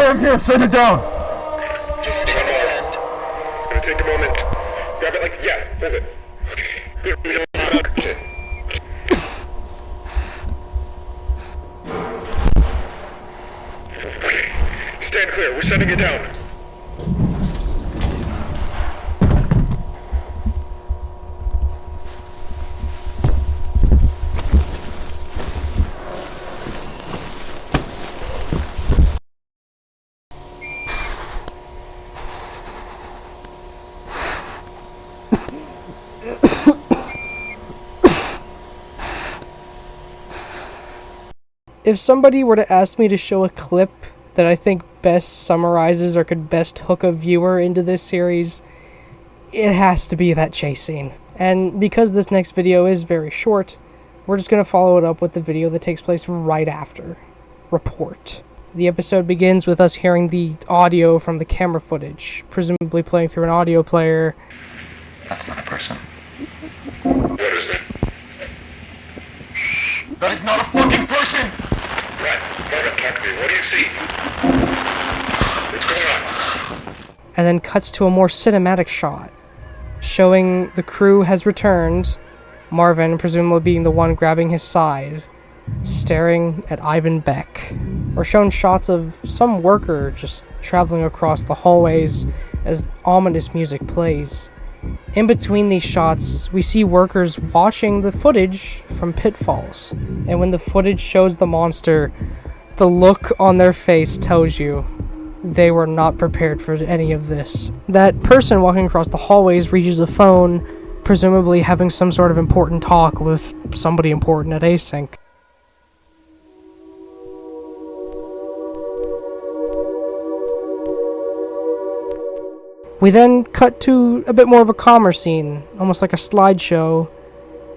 I'm here. Send it down. Just turn around. It's gonna take a moment. Grab it like, yeah, hold it. Okay. Okay. Stand clear, we're sending it down. If somebody were to ask me to show a clip that I think best summarizes or could best hook a viewer into this series, it has to be that chase scene. And because this next video is very short, we're just going to follow it up with the video that takes place right after. Report. The episode begins with us hearing the audio from the camera footage, presumably playing through an audio player. That's not a person. What is it? That is not a fucking person! Right, talk to me. What do you see? What's going on? And then cuts to a more cinematic shot, showing the crew has returned, Marvin presumably being the one grabbing his side, staring at Ivan Beck. We're shown shots of some worker just traveling across the hallways as ominous music plays. In between these shots, we see workers watching the footage from Pitfalls. And when the footage shows the monster, the look on their face tells you they were not prepared for any of this. That person walking across the hallways reaches a phone, presumably having some sort of important talk with somebody important at Async. We then cut to a bit more of a calmer scene, almost like a slideshow,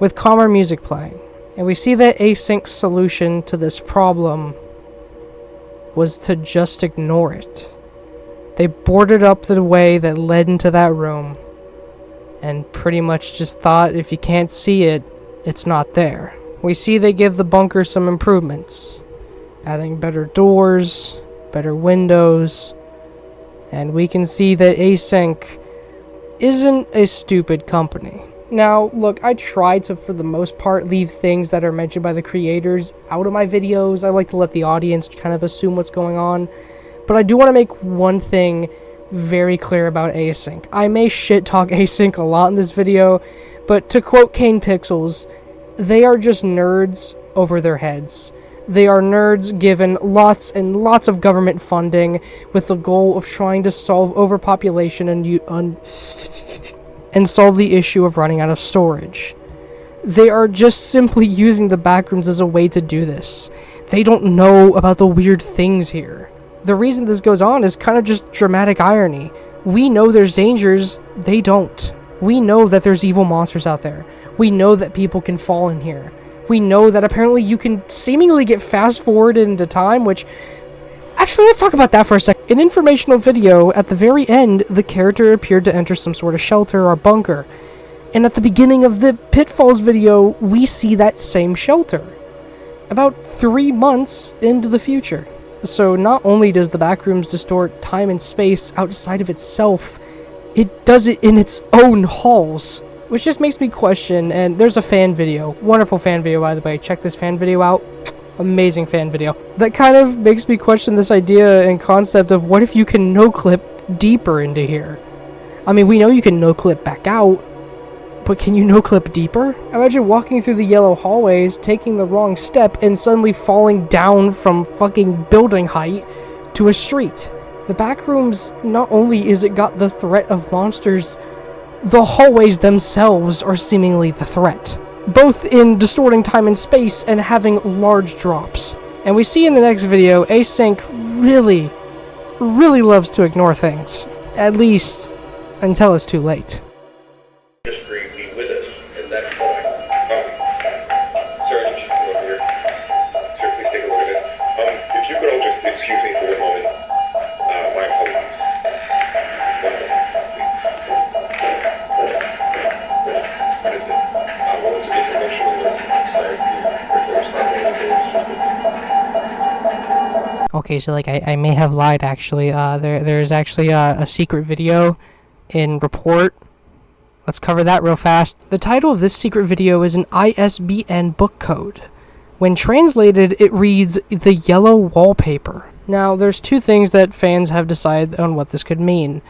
with calmer music playing. And we see that Async's solution to this problem was to just ignore it. They boarded up the way that led into that room, and pretty much just thought if you can't see it, it's not there. We see they give the bunker some improvements, adding better doors, better windows, and we can see that Async isn't a stupid company. Now, look, I try to, for the most part, leave things that are mentioned by the creators out of my videos. I like to let the audience kind of assume what's going on. But I do want to make one thing very clear about Async. I may shit-talk Async a lot in this video, but to quote Kane Pixels, they are just nerds over their heads. They are nerds given lots and lots of government funding with the goal of trying to solve overpopulation and solve the issue of running out of storage. They are just simply using the Backrooms as a way to do this. They don't know about the weird things here. The reason this goes on is kind of just dramatic irony. We know there's dangers, they don't. We know that there's evil monsters out there. We know that people can fall in here. We know that apparently you can seemingly get fast-forwarded into time, which... Actually, let's talk about that for a second. In Informational video, at the very end, the character appeared to enter some sort of shelter or bunker. And at the beginning of the Pitfalls video, we see that same shelter. About 3 months into the future. So not only does the Backrooms distort time and space outside of itself, it does it in its own halls. Which just makes me question, and there's a fan video. Wonderful fan video, by the way. Check this fan video out. Amazing fan video. That kind of makes me question this idea and concept of what if you can no-clip deeper into here? I mean, we know you can no-clip back out, but can you no-clip deeper? Imagine walking through the yellow hallways, taking the wrong step, and suddenly falling down from fucking building height to a street. The Backrooms, not only is it got the threat of monsters, the hallways themselves are seemingly the threat, both in distorting time and space and having large drops. And we see in the next video, Async really loves to ignore things, at least until it's too late. Just bring me with us, and that's fine. Sergeant, come over here. Sir, please take a look at this. If you could all just excuse me for a moment. My apologies. One moment. What is it? Well, it's emotional. Sorry. Okay, so like I may have lied actually. There's actually a secret video in Report. Let's cover that real fast. The title of this secret video is an ISBN book code. When translated, it reads the yellow wallpaper. Now, there's two things that fans have decided on what this could mean.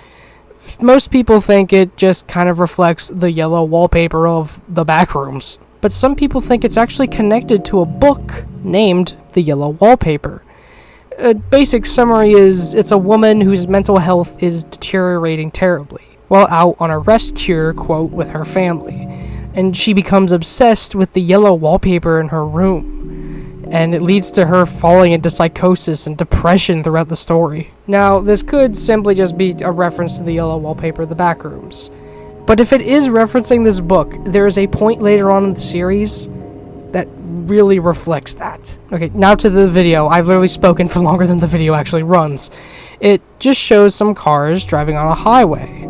Most people think it just kind of reflects the yellow wallpaper of the Backrooms. But some people think it's actually connected to a book named The Yellow Wallpaper. A basic summary is it's a woman whose mental health is deteriorating terribly while out on a rest cure, quote, with her family. And she becomes obsessed with the yellow wallpaper in her room. And it leads to her falling into psychosis and depression throughout the story. Now, this could simply just be a reference to the yellow wallpaper of the Backrooms. But if it is referencing this book, there is a point later on in the series that really reflects that. Okay, now to the video. I've literally spoken for longer than the video actually runs. It just shows some cars driving on a highway.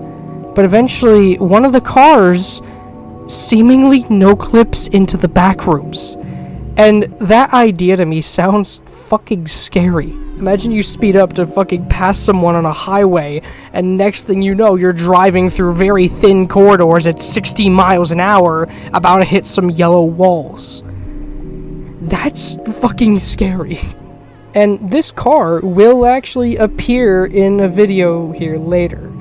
But eventually, one of the cars seemingly no-clips into the Backrooms. And that idea to me sounds fucking scary. Imagine you speed up to fucking pass someone on a highway, and next thing you know, you're driving through very thin corridors at 60 miles an hour, about to hit some yellow walls. That's fucking scary. And this car will actually appear in a video here later.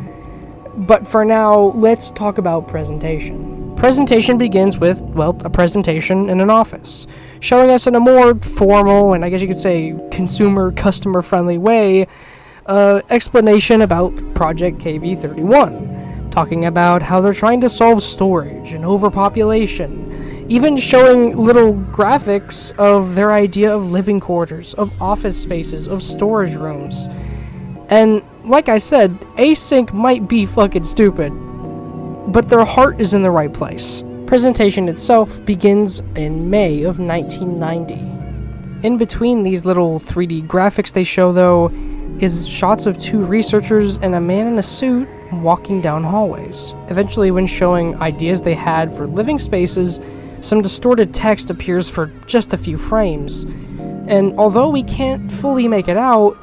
But for now, let's talk about presentation. Presentation begins with, well, a presentation in an office, showing us in a more formal, and I guess you could say consumer, customer-friendly way, explanation about Project KV-31, talking about how they're trying to solve storage and overpopulation, even showing little graphics of their idea of living quarters, of office spaces, of storage rooms. And like I said, async might be fucking stupid, but their heart is in the right place. Presentation itself begins in May of 1990. In between these little 3D graphics they show, though, is shots of two researchers and a man in a suit walking down hallways. Eventually, when showing ideas they had for living spaces, some distorted text appears for just a few frames. And although we can't fully make it out,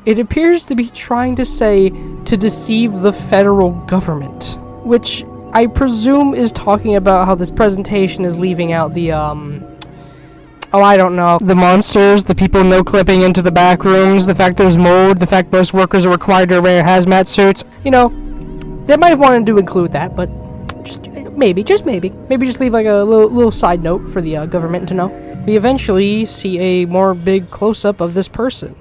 it appears to be trying to say to deceive the federal government, which I presume is talking about how this presentation is leaving out the, I don't know, the monsters, the people no-clipping into the back rooms, the fact there's mold, the fact most workers are required to wear hazmat suits. You know, they might have wanted to include that, but just maybe just leave like a little side note for the government to know. We eventually see a more big close-up of this person.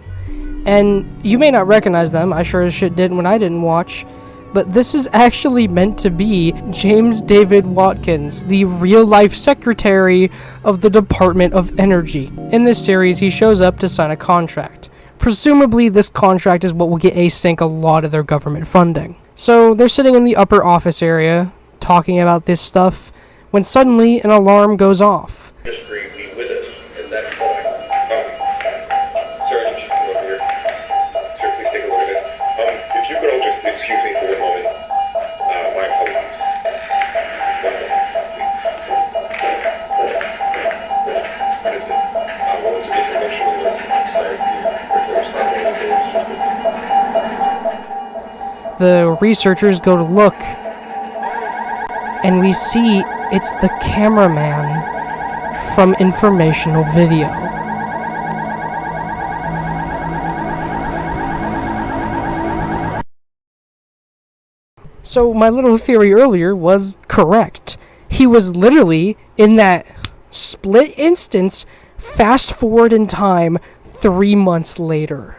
And you may not recognize them, I sure as shit didn't when I didn't watch, but this is actually meant to be James David Watkins, the real-life secretary of the Department of Energy. In this series, he shows up to sign a contract. Presumably, this contract is what will get Async a lot of their government funding. So, they're sitting in the upper office area, talking about this stuff, when suddenly an alarm goes off. History be with us at that point. Sir, I need you to come over here. Sir, please take a look at this. If you could all just excuse me for one moment. My apologies. One moment, please. Listen, I wanted to get emotionally The researchers go to look, and we see it's the cameraman from Informational video. So my little theory earlier was correct. He was literally, in that split instance, fast forward in time 3 months later.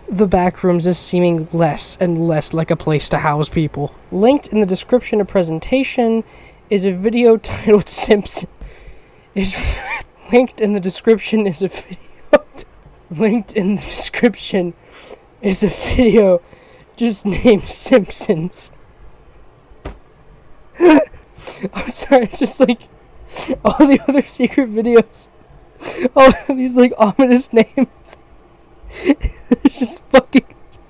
The Backrooms is seeming less and less like a place to house people. Linked in the description of presentation is a video titled Simpson. Linked in the description is a video just named Simpsons. I'm sorry, just like all the other secret videos, all of these like ominous names. It's just fucking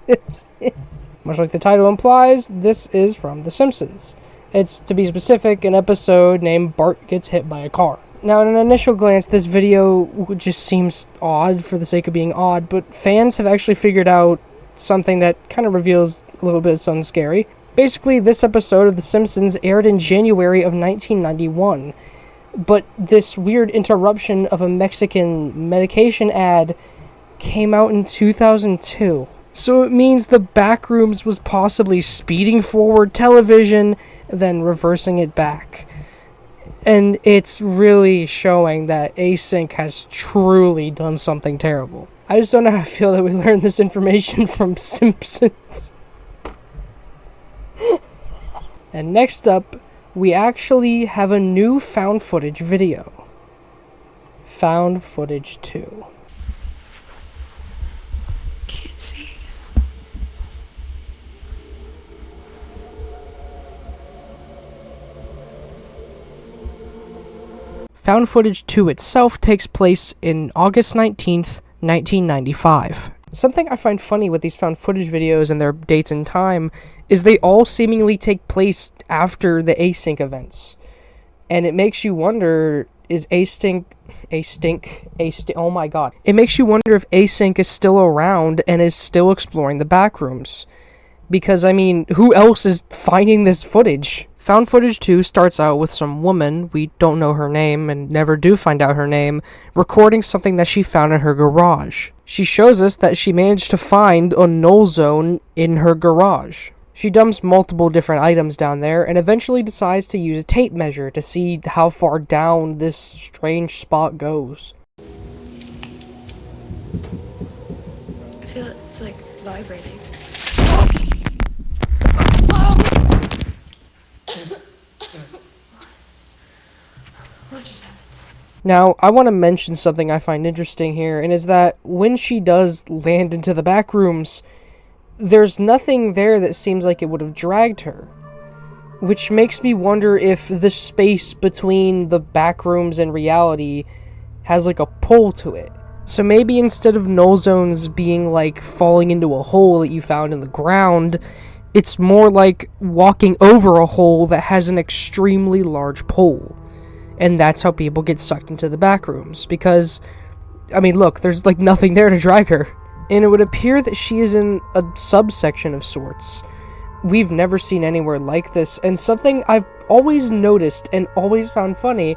Simpsons. Much like the title implies, this is from The Simpsons. It's, to be specific, an episode named Bart Gets Hit by a Car. Now, at an initial glance, this video just seems odd for the sake of being odd, but fans have actually figured out something that kind of reveals a little bit of something scary. Basically, this episode of The Simpsons aired in January of 1991, but this weird interruption of a Mexican medication ad came out in 2002. So it means the Backrooms was possibly speeding forward television, then reversing it back. And it's really showing that Async has truly done something terrible. I just don't know how I feel that we learned this information from Simpsons. And next up, we actually have a new found footage video. Found footage 2. Can't see. Found footage 2 itself takes place in August 19th, 1995. Something I find funny with these found footage videos and their dates and time is they all seemingly take place after the Async events. And it makes you wonder, is oh my god. It makes you wonder if Async is still around and is still exploring the Backrooms. Because, I mean, who else is finding this footage? Found footage 2 starts out with some woman, we don't know her name and never do find out her name, recording something that she found in her garage. She shows us that she managed to find a null zone in her garage. She dumps multiple different items down there and eventually decides to use a tape measure to see how far down this strange spot goes. I feel it's like vibrating. Now, I want to mention something I find interesting here, and is that when she does land into the Backrooms, there's nothing there that seems like it would have dragged her. Which makes me wonder if the space between the Backrooms and reality has like a pull to it. So maybe instead of null zones being like falling into a hole that you found in the ground, it's more like walking over a hole that has an extremely large pull. And that's how people get sucked into the Backrooms. Because, I mean, look, there's like nothing there to drag her. And it would appear that she is in a subsection of sorts. We've never seen anywhere like this. And something I've always noticed and always found funny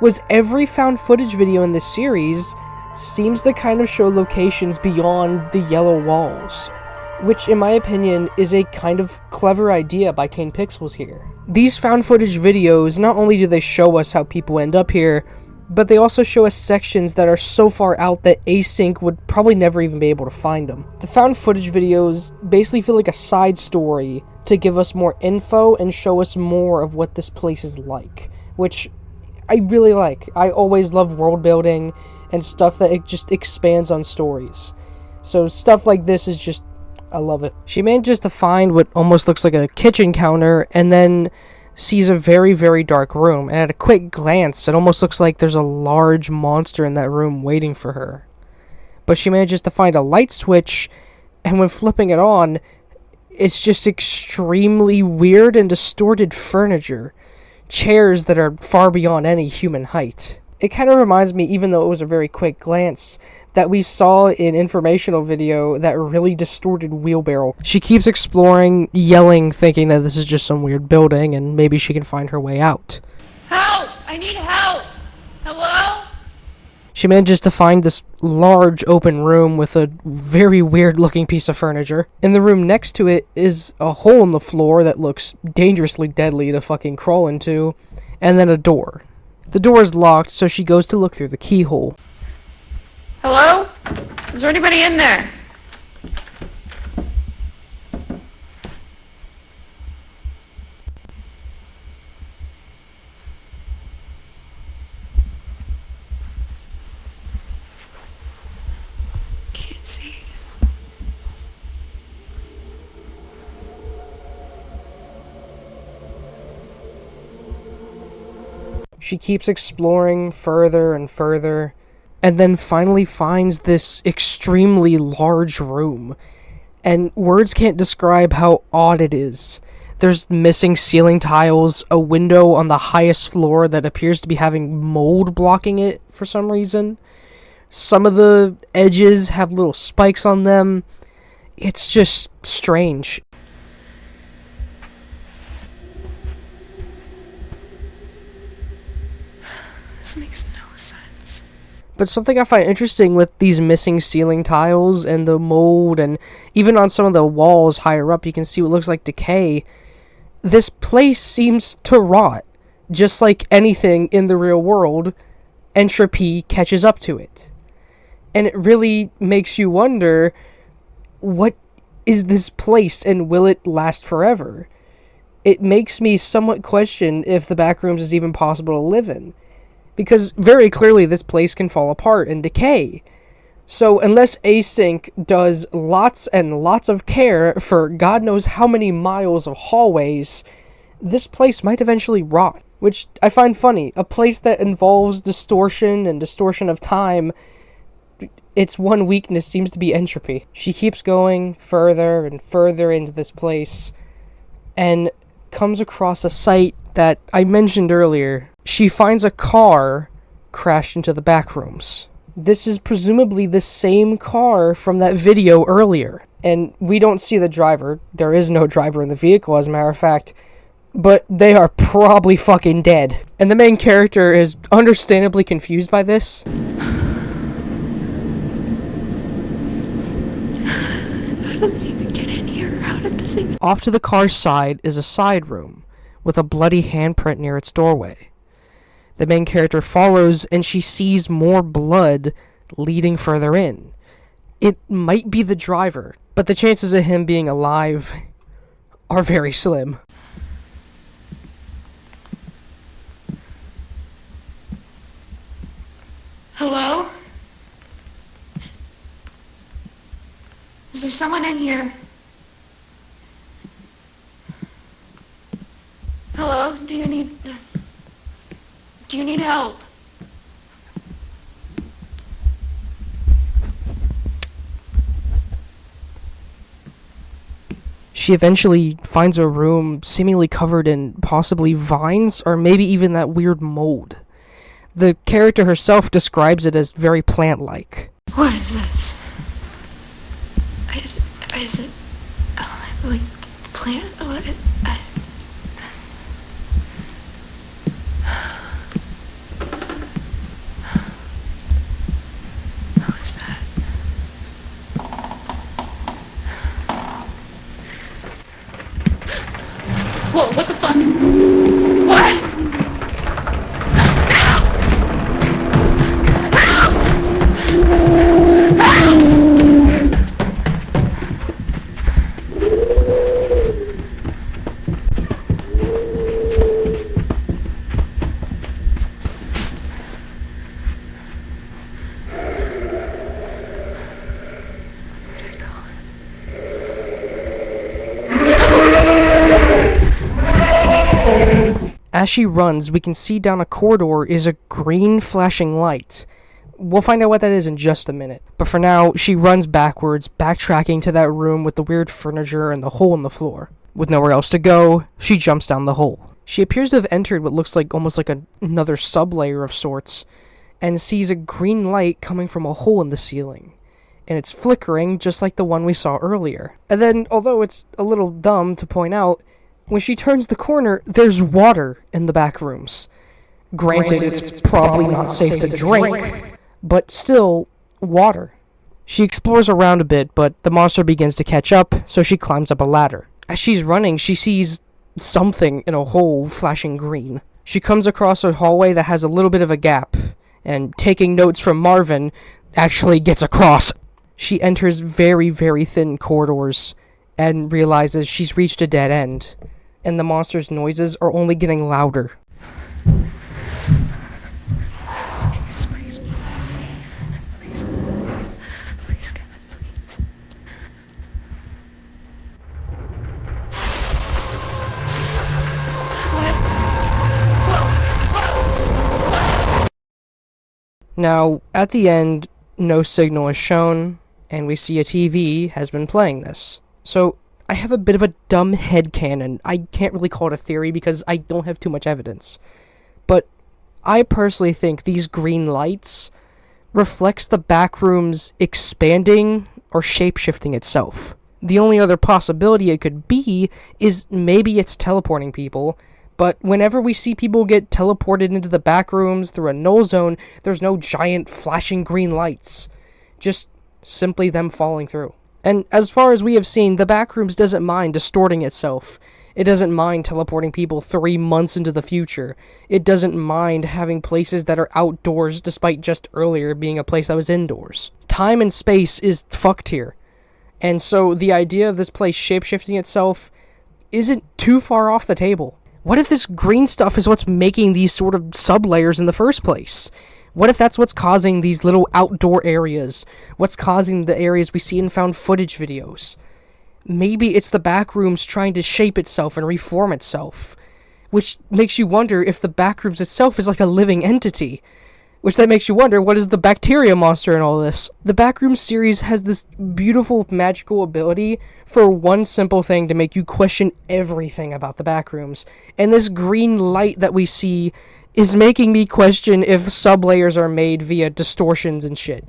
was every found footage video in this series seems to kind of show locations beyond the yellow walls. Which, in my opinion, is a kind of clever idea by Kane Pixels here. These found footage videos, not only do they show us how people end up here, but they also show us sections that are so far out that Async would probably never even be able to find them. The found footage videos basically feel like a side story to give us more info and show us more of what this place is like, which I really like. I always love world building and stuff that it just expands on stories. So stuff like this is just, I love it. She manages to find what almost looks like a kitchen counter and then sees a very, very dark room. And at a quick glance, it almost looks like there's a large monster in that room waiting for her. But she manages to find a light switch, and when flipping it on, it's just extremely weird and distorted furniture. Chairs that are far beyond any human height. It kind of reminds me, even though it was a very quick glance, that we saw in Informational video that really distorted wheelbarrow. She keeps exploring, yelling, thinking that this is just some weird building and maybe she can find her way out. Help! I need help! Hello? She manages to find this large open room with a very weird looking piece of furniture. In the room next to it is a hole in the floor that looks dangerously deadly to fucking crawl into, and then a door. The door is locked, so she goes to look through the keyhole. Hello? Is there anybody in there? Can't see. She keeps exploring further and further, and then finally finds this extremely large room. And words can't describe how odd it is. There's missing ceiling tiles, a window on the highest floor that appears to be having mold blocking it for some reason. Some of the edges have little spikes on them. It's just strange. This makes no sense. But something I find interesting with these missing ceiling tiles and the mold, and even on some of the walls higher up, you can see what looks like decay. This place seems to rot. Just like anything in the real world, entropy catches up to it. And it really makes you wonder, what is this place and will it last forever? It makes me somewhat question if the Backrooms is even possible to live in. Because very clearly this place can fall apart and decay. So unless Async does lots and lots of care for God knows how many miles of hallways, this place might eventually rot. Which I find funny. A place that involves distortion and distortion of time, its one weakness seems to be entropy. She keeps going further and further into this place and comes across a site that I mentioned earlier. She finds a car crashed into the Backrooms. This is presumably the same car from that video earlier. And we don't see the driver. There is no driver in the vehicle, as a matter of fact. But they are probably fucking dead. And the main character is understandably confused by this. Off to the car's side is a side room with a bloody handprint near its doorway. The main character follows and she sees more blood leading further in. It might be the driver, but the chances of him being alive are very slim. Hello? Is there someone in here? Hello? Do you need help? She eventually finds a room seemingly covered in possibly vines or maybe even that weird mold. The character herself describes it as very plant-like. What is this? Is it like plant? What? What is that? Whoa! What the fuck? What? As she runs, we can see down a corridor is a green flashing light. We'll find out what that is in just a minute. But for now, she runs backwards, backtracking to that room with the weird furniture and the hole in the floor. With nowhere else to go, she jumps down the hole. She appears to have entered what looks like almost like another sublayer of sorts, and sees a green light coming from a hole in the ceiling. And it's flickering just like the one we saw earlier. And then, although it's a little dumb to point out, when she turns the corner, there's water in the Backrooms. Granted, it's probably not safe to drink, but still, water. She explores around a bit, but the monster begins to catch up, so she climbs up a ladder. As she's running, she sees something in a hole flashing green. She comes across a hallway that has a little bit of a gap, and taking notes from Marvin, actually gets across. She enters very, very thin corridors, and realizes she's reached a dead end. And the monster's noises are only getting louder. Now, at the end, no signal is shown, and we see a TV has been playing this. So, I I have a bit of a dumb headcanon. I can't really call it a theory because I don't have too much evidence. But I personally think these green lights reflects the Backrooms expanding or shape-shifting itself. The only other possibility it could be is maybe it's teleporting people, but whenever we see people get teleported into the Backrooms through a null zone, there's no giant flashing green lights. Just simply them falling through. And as far as we have seen, the Backrooms doesn't mind distorting itself. It doesn't mind teleporting people 3 months into the future. It doesn't mind having places that are outdoors despite just earlier being a place that was indoors. Time and space is fucked here. And so the idea of this place shapeshifting itself isn't too far off the table. What if this green stuff is what's making these sort of sub-layers in the first place? What if that's what's causing these little outdoor areas? What's causing the areas we see in found footage videos? Maybe it's the Backrooms trying to shape itself and reform itself. Which makes you wonder if the Backrooms itself is like a living entity. Which then makes you wonder, what is the bacteria monster in all this? The Backrooms series has this beautiful magical ability for one simple thing to make you question everything about the Backrooms. And this green light that we see is making me question if sublayers are made via distortions and shit.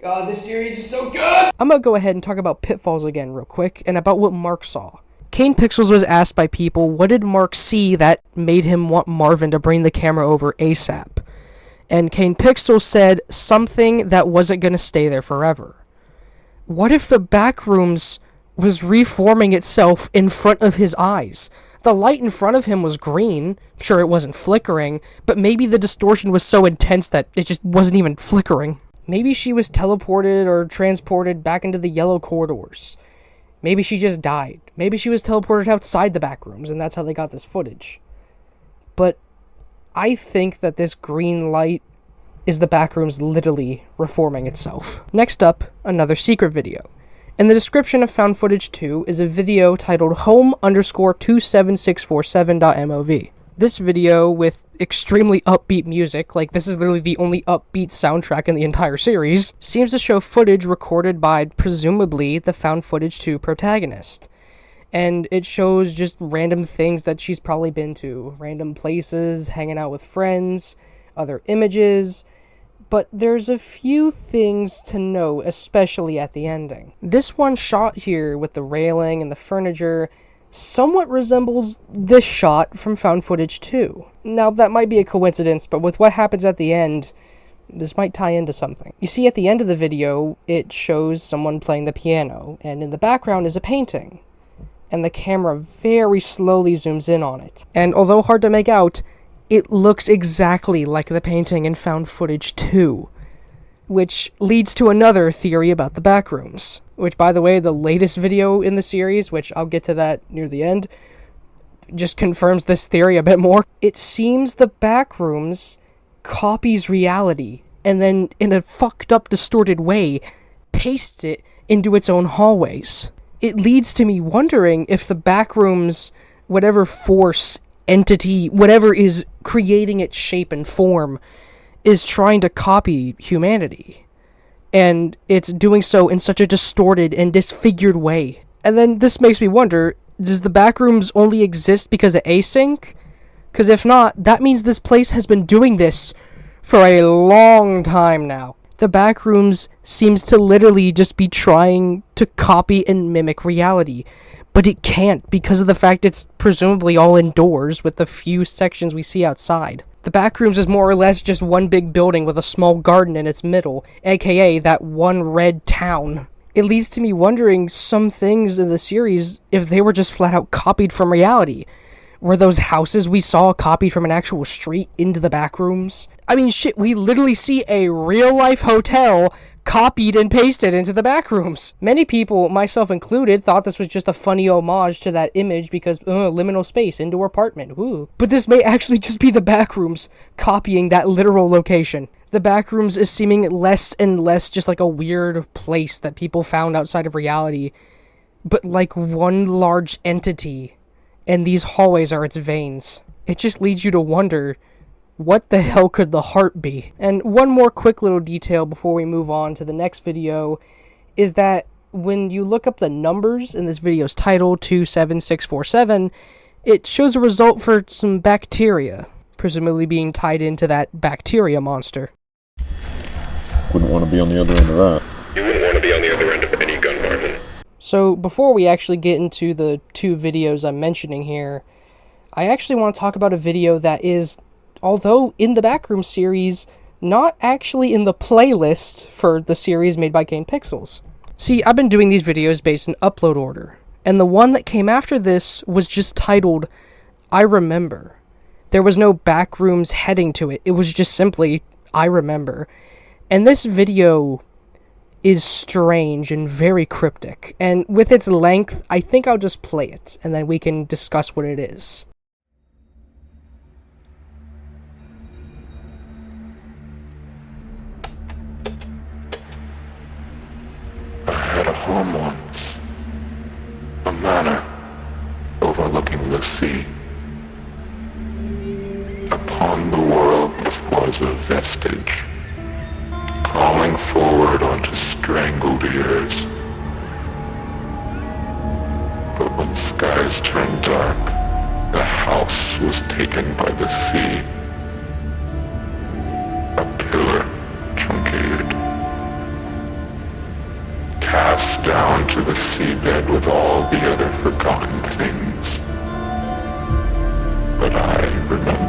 God, this series is so good! I'm gonna go ahead and talk about Pitfalls again real quick, and about what Mark saw. Kane Pixels was asked by people, what did Mark see that made him want Marvin to bring the camera over ASAP? And Kane Pixels said something that wasn't gonna stay there forever. What if the Backrooms was reforming itself in front of his eyes? The light in front of him was green. Sure, it wasn't flickering, but maybe the distortion was so intense that it just wasn't even flickering. Maybe she was teleported or transported back into the yellow corridors. Maybe she just died. Maybe she was teleported outside the Backrooms, and that's how they got this footage. But I think that this green light is the Backrooms literally reforming itself. Next up, another secret video. In the description of Found Footage 2 is a video titled home_27647.mov. This video, with extremely upbeat music, like this is literally the only upbeat soundtrack in the entire series, seems to show footage recorded by, presumably, the Found Footage 2 protagonist. And it shows just random things that she's probably been to. Random places, hanging out with friends, other images. But there's a few things to know, especially at the ending. This one shot here with the railing and the furniture somewhat resembles this shot from Found Footage 2. Now, that might be a coincidence, but with what happens at the end, this might tie into something. You see, at the end of the video, it shows someone playing the piano, and in the background is a painting. And the camera very slowly zooms in on it. And although hard to make out, it looks exactly like the painting in Found Footage 2. Which leads to another theory about the Backrooms. Which, by the way, the latest video in the series, which I'll get to that near the end, just confirms this theory a bit more. It seems the Backrooms copies reality, and then, in a fucked up, distorted way, pastes it into its own hallways. It leads to me wondering if the Backrooms, whatever force, entity, whatever is creating its shape and form, is trying to copy humanity. And it's doing so in such a distorted and disfigured way. And then this makes me wonder, does the Backrooms only exist because of async? Because if not, that means this place has been doing this for a long time now. The Backrooms seems to literally just be trying to copy and mimic reality. But it can't because of the fact it's presumably all indoors with the few sections we see outside. The Backrooms is more or less just one big building with a small garden in its middle, aka that one red town. It leads to me wondering some things in the series if they were just flat out copied from reality. Were those houses we saw copied from an actual street into the Backrooms? I mean, shit, we literally see a real-life hotel copied and pasted into the Backrooms. Many people, myself included, thought this was just a funny homage to that image because, liminal space, indoor apartment, woo. But this may actually just be the Backrooms copying that literal location. The Backrooms is seeming less and less just like a weird place that people found outside of reality, but like one large entity, and these hallways are its veins. It just leads you to wonder, what the hell could the heart be? And one more quick little detail before we move on to the next video is that when you look up the numbers in this video's title, 27647, it shows a result for some bacteria, presumably being tied into that bacteria monster. Wouldn't want to be on the other end of that. You wouldn't want to be on the other end of any gun bargain. So, before we actually get into the two videos I'm mentioning here, I actually want to talk about a video that is, although in the Backrooms series, not actually in the playlist for the series made by Kane Pixels. See, I've been doing these videos based in upload order, and the one that came after this was just titled, I Remember. There was no Backrooms heading to it, it was just simply, I Remember. And this video is strange and very cryptic, and with its length, I think I'll just play it, and then we can discuss what it is. I had a home once, a manor overlooking the sea. Upon the world was a vestige, crawling forward onto strangled ears. But when skies turned dark, the house was taken by the sea. A pillar truncated, cast down to the seabed with all the other forgotten things. But I remember.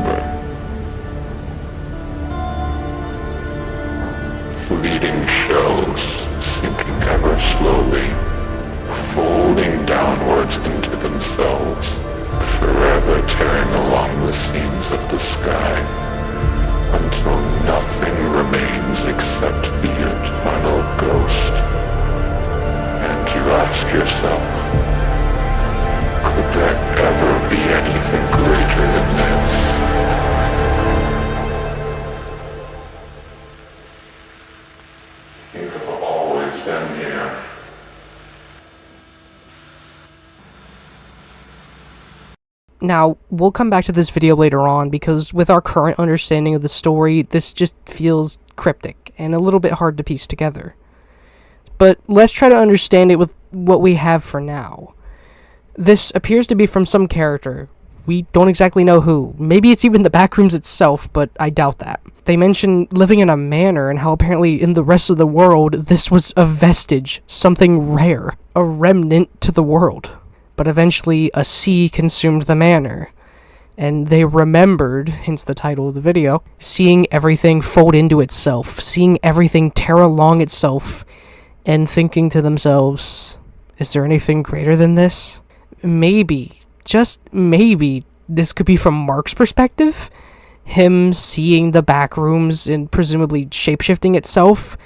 Fleeting shells sinking ever slowly, folding downwards into themselves, forever tearing along the seams of the sky, until nothing remains except the eternal ghost. And you ask yourself, could there ever be anything greater than this? You have always been here. Now, we'll come back to this video later on, because with our current understanding of the story, this just feels cryptic and a little bit hard to piece together. But let's try to understand it with what we have for now. This appears to be from some character. We don't exactly know who. Maybe it's even the Backrooms itself, but I doubt that. They mention living in a manor and how apparently in the rest of the world this was a vestige, something rare, a remnant to the world. But eventually a sea consumed the manor, and they remembered, hence the title of the video, seeing everything fold into itself, seeing everything tear along itself, and thinking to themselves, is there anything greater than this? Maybe, just maybe, this could be from Mark's perspective? Him seeing the Backrooms and presumably shapeshifting itself?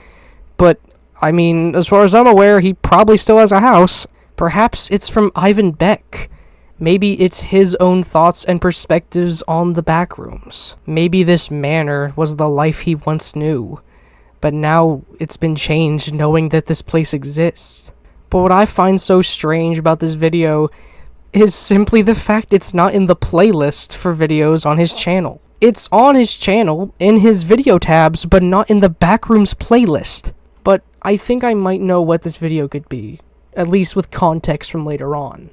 But, I mean, as far as I'm aware, he probably still has a house. Perhaps it's from Ivan Beck. Maybe it's his own thoughts and perspectives on the Backrooms. Maybe this manor was the life he once knew, but now it's been changed knowing that this place exists. But what I find so strange about this video is simply the fact it's not in the playlist for videos on his channel. It's on his channel, in his video tabs, but not in the Backrooms playlist. But I think I might know what this video could be, at least with context from later on.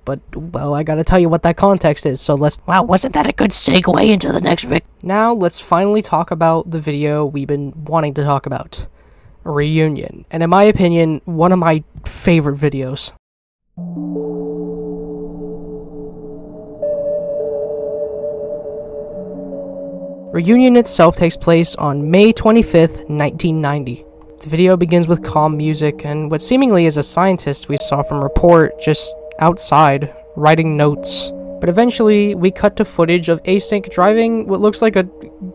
But, well, I gotta tell you what that context is, so let's... Wow, wasn't that a good segue into the next video? Now, let's finally talk about the video we've been wanting to talk about. Reunion. And in my opinion, one of my favorite videos. Reunion itself takes place on May 25th, 1990. The video begins with calm music and what seemingly is a scientist we saw from Report just outside, writing notes. But eventually, we cut to footage of Async driving what looks like a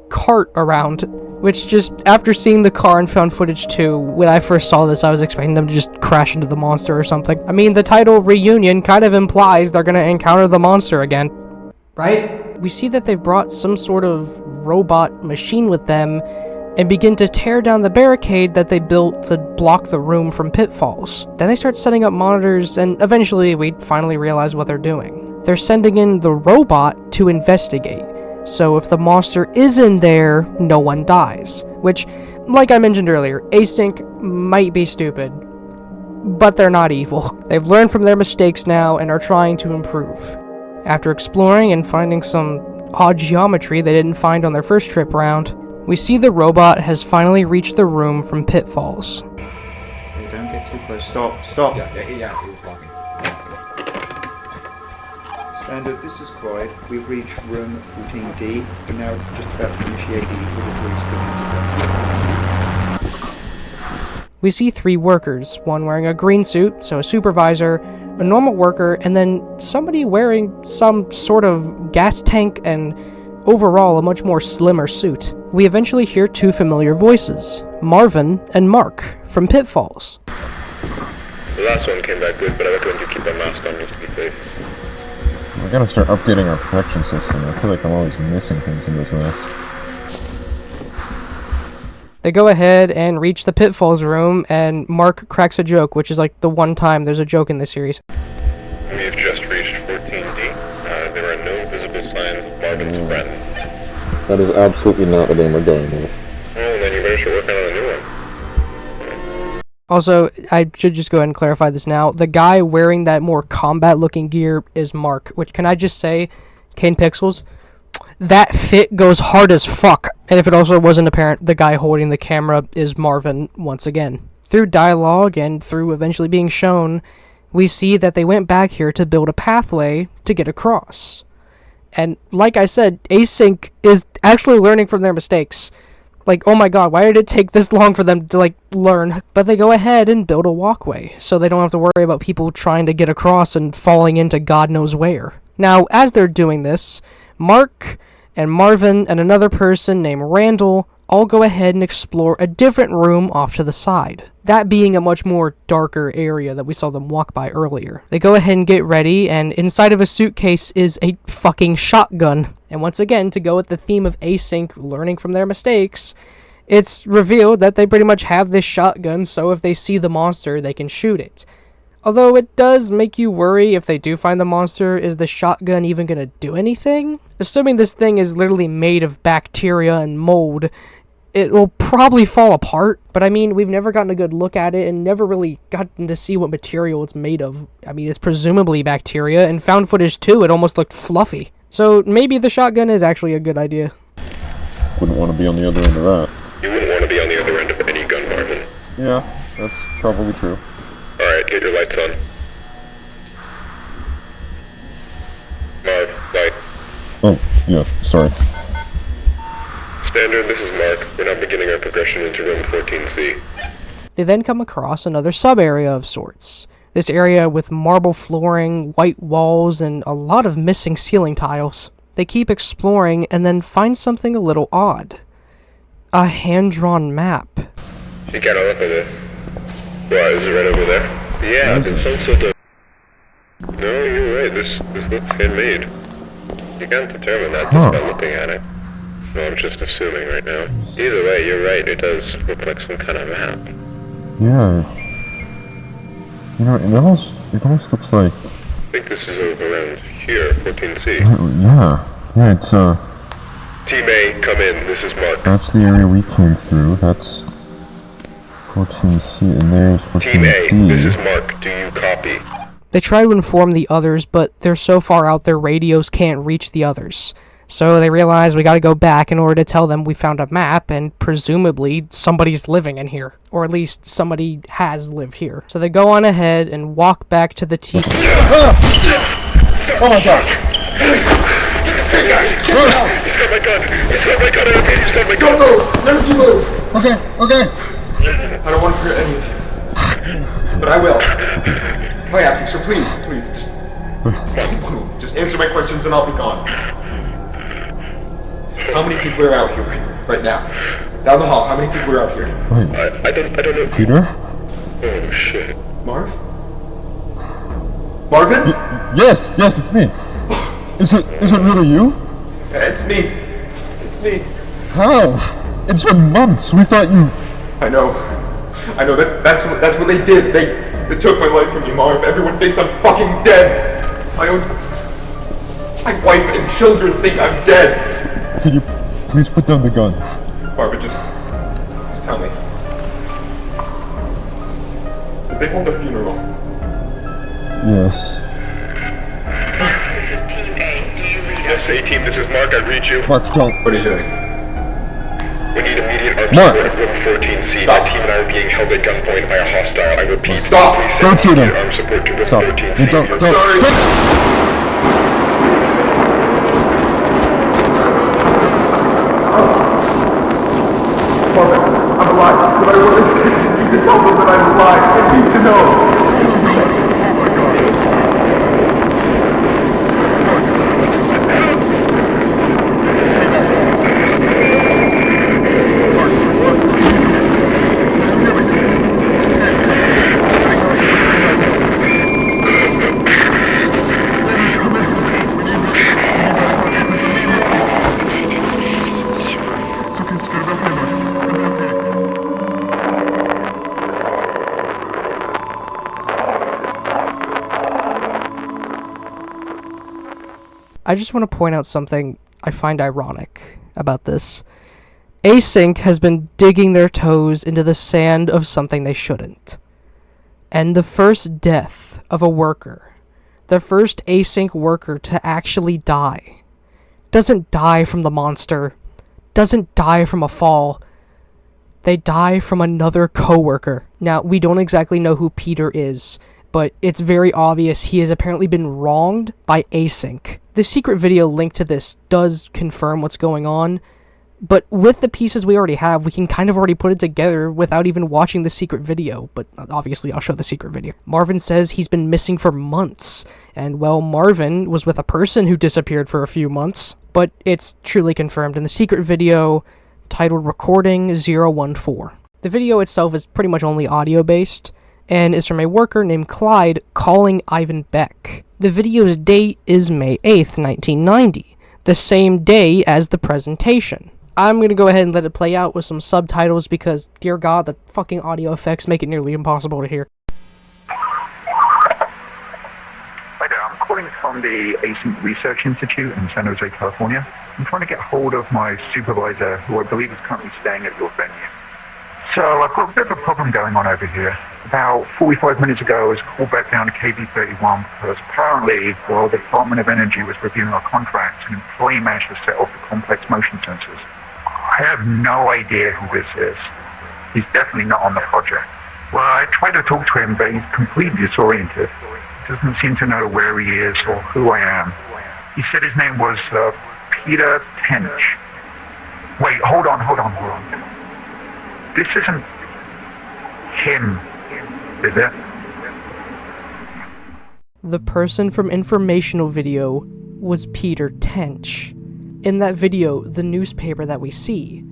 cart around, which just, after seeing the car and found footage too, when I first saw this, I was expecting them to just crash into the monster or something. I mean, the title Reunion kind of implies they're gonna encounter the monster again, right? We see that they've brought some sort of robot machine with them and begin to tear down the barricade that they built to block the room from Pitfalls. Then they start setting up monitors, and eventually we finally realize what they're doing. They're sending in the robot to investigate, so if the monster is in there, no one dies. Which, like I mentioned earlier, Async might be stupid, but they're not evil. They've learned from their mistakes now and are trying to improve. After exploring and finding some odd geometry they didn't find on their first trip round, we see the robot has finally reached the room from Pitfalls. Hey, don't get too close. Stop. Yeah, he was talking. Standard, this is Clyde. We've reached room 14D. We're now just about to initiate the equilibrium stimulus test. We see 3 workers, one wearing a green suit, so a supervisor, a normal worker, and then somebody wearing some sort of gas tank and overall a much more slimmer suit. We eventually hear 2 familiar voices, Marvin and Mark from Pitfalls. The last one came back good, but I recommend you keep my mask on just to be safe. We gotta start updating our protection system. I feel like I'm always missing things in this mess. They go ahead and reach the Pitfalls room, and Mark cracks a joke, which is like the one time there's a joke in this series. We've just reached 14D. There are no visible signs of Marvin's friend. That is absolutely not the name we're going with. Well, then you better start working on a new one. Also, I should just go ahead and clarify this now. The guy wearing that more combat-looking gear is Mark, which, can I just say, Kane Pixels, that fit goes hard as fuck. And if it also wasn't apparent, the guy holding the camera is Marvin once again. Through dialogue and through eventually being shown, we see that they went back here to build a pathway to get across. And like I said, Async is actually learning from their mistakes. Like, oh my god, why did it take this long for them to, like, learn? But they go ahead and build a walkway, so they don't have to worry about people trying to get across and falling into God knows where. Now, as they're doing this, Mark and Marvin and another person named Randall all go ahead and explore a different room off to the side. That being a much more darker area that we saw them walk by earlier. They go ahead and get ready, and inside of a suitcase is a fucking shotgun. And once again, to go with the theme of Async learning from their mistakes, it's revealed that they pretty much have this shotgun, so if they see the monster, they can shoot it. Although it does make you worry if they do find the monster, is the shotgun even gonna do anything? Assuming this thing is literally made of bacteria and mold, it will probably fall apart, but I mean, we've never gotten a good look at it and never really gotten to see what material it's made of. I mean, it's presumably bacteria, and found footage too, it almost looked fluffy. So maybe the shotgun is actually a good idea. Wouldn't want to be on the other end of that. You wouldn't want to be on the other end of any gun, Marvin. Yeah, that's probably true. Alright, get your lights on. Marv, light. Oh, yeah, sorry. Standard, this is Mark. We're now beginning our progression into room 14C. They then come across another sub-area of sorts. This area with marble flooring, white walls, and a lot of missing ceiling tiles. They keep exploring and then find something a little odd. A hand-drawn map. You gotta look at this. What, is it right over there? Yeah, it's some sort of... No, you're right, this looks handmade. You can't determine that just by looking at it. No, I'm just assuming right now. Either way, you're right, it does look like some kind of map. Yeah. You know, it almost looks like... I think this is over around here, 14C. Yeah, it's, Team A, come in, this is Mark. That's the area we came through, that's 14C, and there's 14D. Team A, this is Mark, do you copy? They try to inform the others, but they're so far out their radios can't reach the others. So they realize we gotta go back in order to tell them we found a map, and presumably somebody's living in here. Or at least somebody has lived here. So they go on ahead and walk back to the team. Oh my god! He's got my gun! He's got my gun! He's got my gun! Don't move! Never you move! Okay. I don't want to hurt any of you. But I will. If I have to, so please, just answer my questions and I'll be gone. How many people are out here right now? Down the hall, how many people are out here? Wait. I don't know. Peter? Oh shit. Marv? Marvin? Yes, it's me. Is it really you? It's me. How? It's been months. We thought you... I know. That's what they did. They took my life from me, Marv. Everyone thinks I'm fucking dead. My wife and children think I'm dead. Can you please put down the gun? Barbara, just tell me. Did they hold a funeral? Yes. This is Team A. Do you read us? Yes, A-Team, this is Mark. I read you. Mark, don't. What are you doing? We need immediate armed Mark. support at room 14C. Stop. My team and I are being held at gunpoint by a hostile. I repeat, Stop. please Don't send shoot him. immediate armed support to room Stop. 13C. Don't. Sorry. I'm alive, but I want to you to tell them that I'm alive. I need to know. I just want to point out something I find ironic about this. Async has been digging their toes into the sand of something they shouldn't. And the first death of a worker, the first async worker to actually die, doesn't die from the monster, doesn't die from a fall. They die from another coworker. Now, we don't exactly know who Peter is, but it's very obvious he has apparently been wronged by async. The secret video linked to this does confirm what's going on, but with the pieces we already have, we can kind of already put it together without even watching the secret video, but obviously I'll show the secret video. Marvin says he's been missing for months, and well, Marvin was with a person who disappeared for a few months, but it's truly confirmed in the secret video titled Recording 014. The video itself is pretty much only audio-based, and is from a worker named Clyde calling Ivan Beck. The video's date is May 8th, 1990, the same day as the presentation. I'm gonna go ahead and let it play out with some subtitles because, dear God, the fucking audio effects make it nearly impossible to hear. Hi there, I'm calling from the Async Research Institute in San Jose, California. I'm trying to get hold of my supervisor, who I believe is currently staying at your venue. So I've got a bit of a problem going on over here. About 45 minutes ago, I was called back down to KB31 because apparently, while the Department of Energy was reviewing our contracts, an employee managed to set off the complex motion sensors. I have no idea who this is. He's definitely not on the project. Well, I tried to talk to him, but he's completely disoriented. He doesn't seem to know where he is or who I am. He said his name was Peter Tench. Wait, hold on. This isn't him, is it? The person from Informational video was Peter Tench. In that video, the newspaper that we see,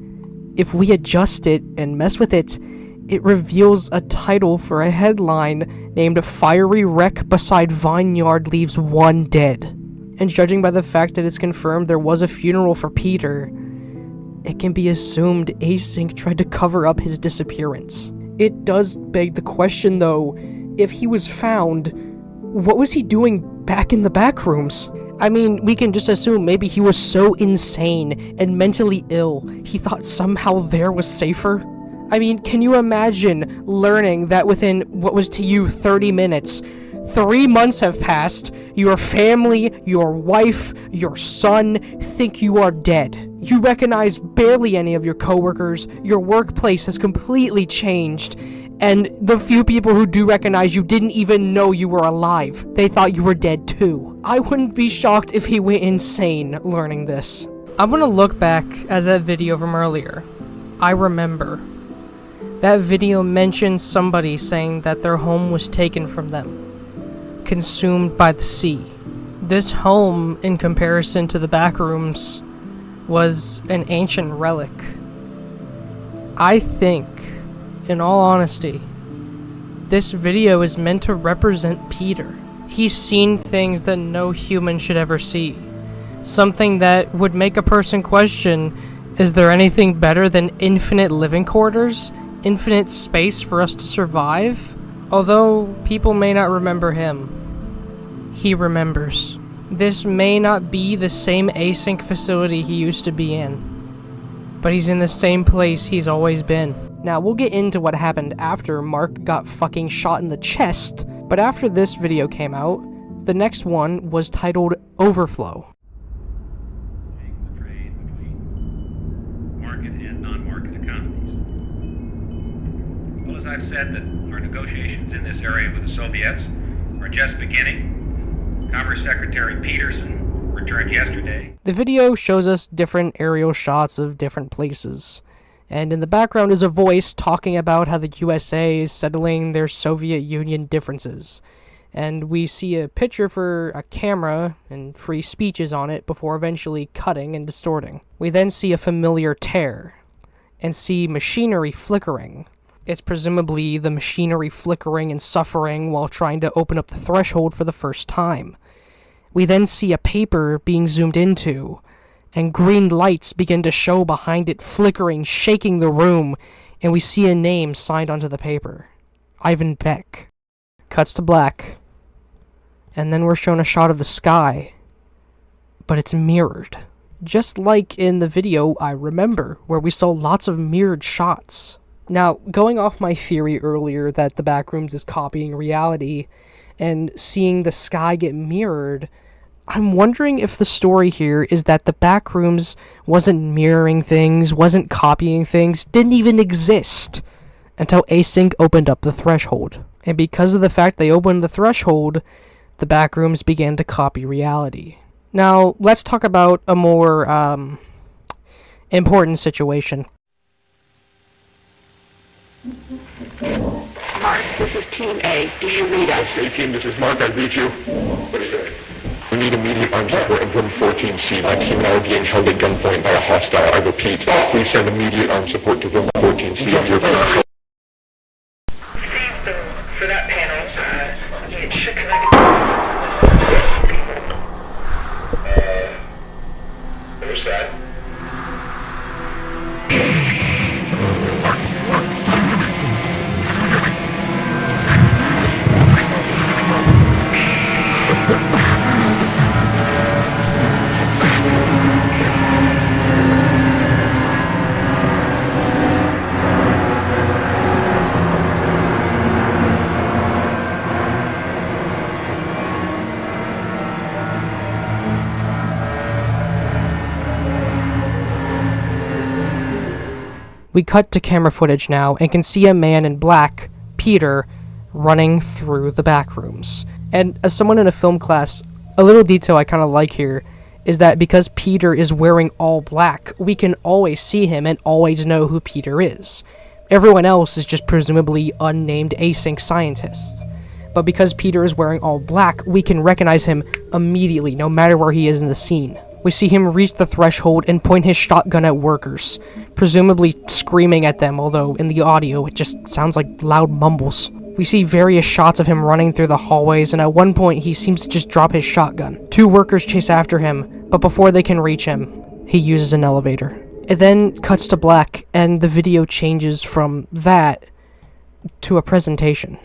if we adjust it and mess with it, it reveals a title for a headline named Fiery Wreck Beside Vineyard Leaves One Dead. And judging by the fact that it's confirmed there was a funeral for Peter, it can be assumed Async tried to cover up his disappearance. It does beg the question, though, if he was found, what was he doing back in the Backrooms? I mean, we can just assume maybe he was so insane and mentally ill, he thought somehow there was safer. I mean, can you imagine learning that within what was to you 30 minutes, 3 months have passed, your family, your wife, your son think you are dead. You recognize barely any of your coworkers, your workplace has completely changed, and the few people who do recognize you didn't even know you were alive. They thought you were dead too. I wouldn't be shocked if he went insane learning this. I'm gonna look back at that video from earlier. I remember. That video mentioned somebody saying that their home was taken from them, consumed by the sea. This home, in comparison to the Backrooms, was an ancient relic. I think, in all honesty, this video is meant to represent Peter. He's seen things that no human should ever see. Something that would make a person question, is there anything better than infinite living quarters? Infinite space for us to survive? Although people may not remember him, he remembers. This may not be the same async facility he used to be in, but he's in the same place he's always been. Now, we'll get into what happened after Mark got fucking shot in the chest, but after this video came out, the next one was titled Overflow. Market and non-market economies. Well, as I've said, that our negotiations in this area with the Soviets are just beginning. Commerce Secretary Peterson returned yesterday. The video shows us different aerial shots of different places, and in the background is a voice talking about how the USA is settling their Soviet Union differences. And we see a picture for a camera and free speeches on it before eventually cutting and distorting. We then see a familiar tear and see machinery flickering. It's presumably the machinery flickering and suffering while trying to open up the threshold for the first time. We then see a paper being zoomed into, and green lights begin to show behind it, flickering, shaking the room, and we see a name signed onto the paper. Ivan Beck. Cuts to black. And then we're shown a shot of the sky, but it's mirrored. Just like in the video I remember, where we saw lots of mirrored shots. Now, going off my theory earlier that the Backrooms is copying reality, and seeing the sky get mirrored, I'm wondering if the story here is that the Backrooms wasn't mirroring things, wasn't copying things, didn't even exist until Async opened up the threshold. And because of the fact they opened the threshold, the Backrooms began to copy reality. Now, let's talk about a more important situation. Mark, this is Team A. Do you read us? Hey, team, this is Mark. I read you. What is it? We need immediate armed support of room 14C. My team and I are being held at gunpoint by a hostile. I repeat, please send immediate armed support to room 14C. Your For that panel, it should connect. Who's that? We cut to camera footage now and can see a man in black, Peter, running through the Backrooms. And as someone in a film class, a little detail I kind of like here is that because Peter is wearing all black, we can always see him and always know who Peter is. Everyone else is just presumably unnamed async scientists. But because Peter is wearing all black, we can recognize him immediately, no matter where he is in the scene. We see him reach the threshold and point his shotgun at workers, presumably screaming at them, although in the audio it just sounds like loud mumbles. We see various shots of him running through the hallways, and at one point he seems to just drop his shotgun. Two workers chase after him, but before they can reach him, he uses an elevator. It then cuts to black, and the video changes from that to a presentation.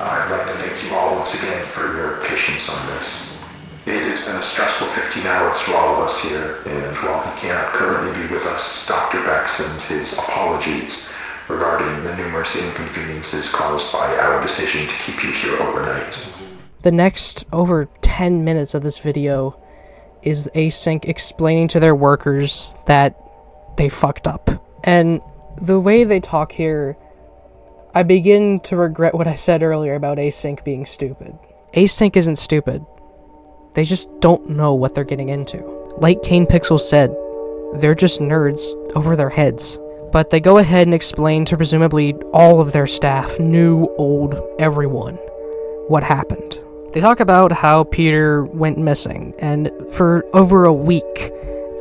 I'd like to thank you all once again for your patience on this. It has been a stressful 15 hours for all of us here, and while he cannot currently be with us, Dr. Beck sends his apologies regarding the numerous inconveniences caused by our decision to keep you here overnight. The next over 10 minutes of this video is Async explaining to their workers that they fucked up. And the way they talk here, I begin to regret what I said earlier about Async being stupid. Async isn't stupid. They just don't know what they're getting into. Like Kane Pixel said, they're just nerds over their heads. But they go ahead and explain to presumably all of their staff, new, old, everyone, what happened. They talk about how Peter went missing, and for over a week,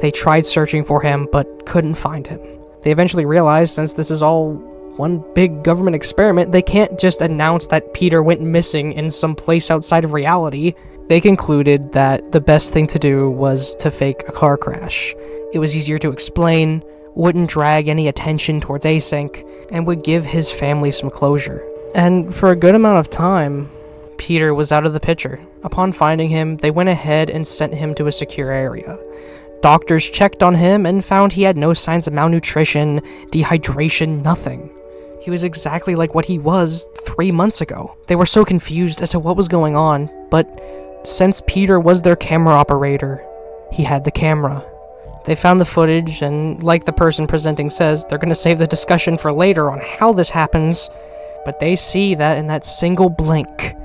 they tried searching for him, but couldn't find him. They eventually realized, since this is all one big government experiment, they can't just announce that Peter went missing in some place outside of reality. They concluded that the best thing to do was to fake a car crash. It was easier to explain, wouldn't drag any attention towards Async, and would give his family some closure. And for a good amount of time, Peter was out of the picture. Upon finding him, they went ahead and sent him to a secure area. Doctors checked on him and found he had no signs of malnutrition, dehydration, nothing. He was exactly like what he was 3 months ago. They were so confused as to what was going on, but since Peter was their camera operator, he had the camera. They found the footage, and like the person presenting says, they're going to save the discussion for later on how this happens, but they see that in that single blink,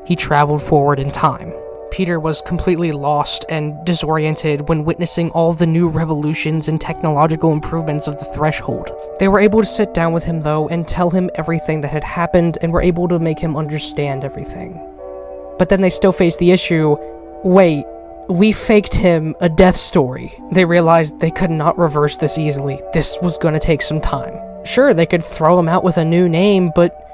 he traveled forward in time. Peter was completely lost and disoriented when witnessing all the new revolutions and technological improvements of the Threshold. They were able to sit down with him though and tell him everything that had happened and were able to make him understand everything. But then they still faced the issue, wait, we faked him a death story. They realized they could not reverse this easily. This was gonna take some time. Sure, they could throw him out with a new name, but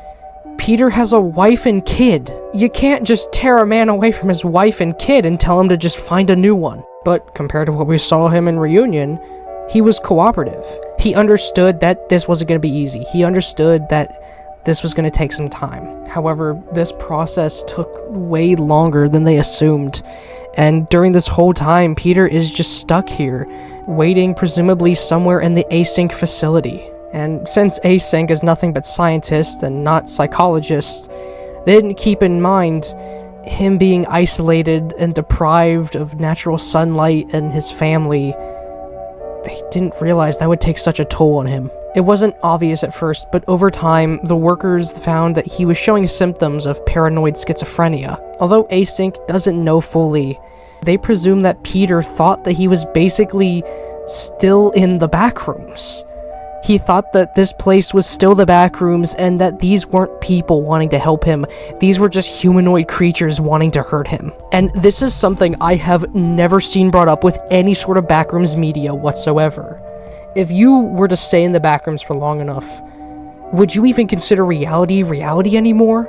Peter has a wife and kid. You can't just tear a man away from his wife and kid and tell him to just find a new one. But compared to what we saw him in Reunion, he was cooperative. He understood that this wasn't going to be easy. He understood that this was going to take some time. However, this process took way longer than they assumed. And during this whole time, Peter is just stuck here, waiting presumably somewhere in the async facility. And since async is nothing but scientists and not psychologists, they didn't keep in mind him being isolated and deprived of natural sunlight and his family. They didn't realize that would take such a toll on him. It wasn't obvious at first, but over time, the workers found that he was showing symptoms of paranoid schizophrenia. Although async doesn't know fully, they presume that Peter thought that he was basically still in the Backrooms. He thought that this place was still the Backrooms and that these weren't people wanting to help him. These were just humanoid creatures wanting to hurt him. And this is something I have never seen brought up with any sort of Backrooms media whatsoever. If you were to stay in the Backrooms for long enough, would you even consider reality anymore?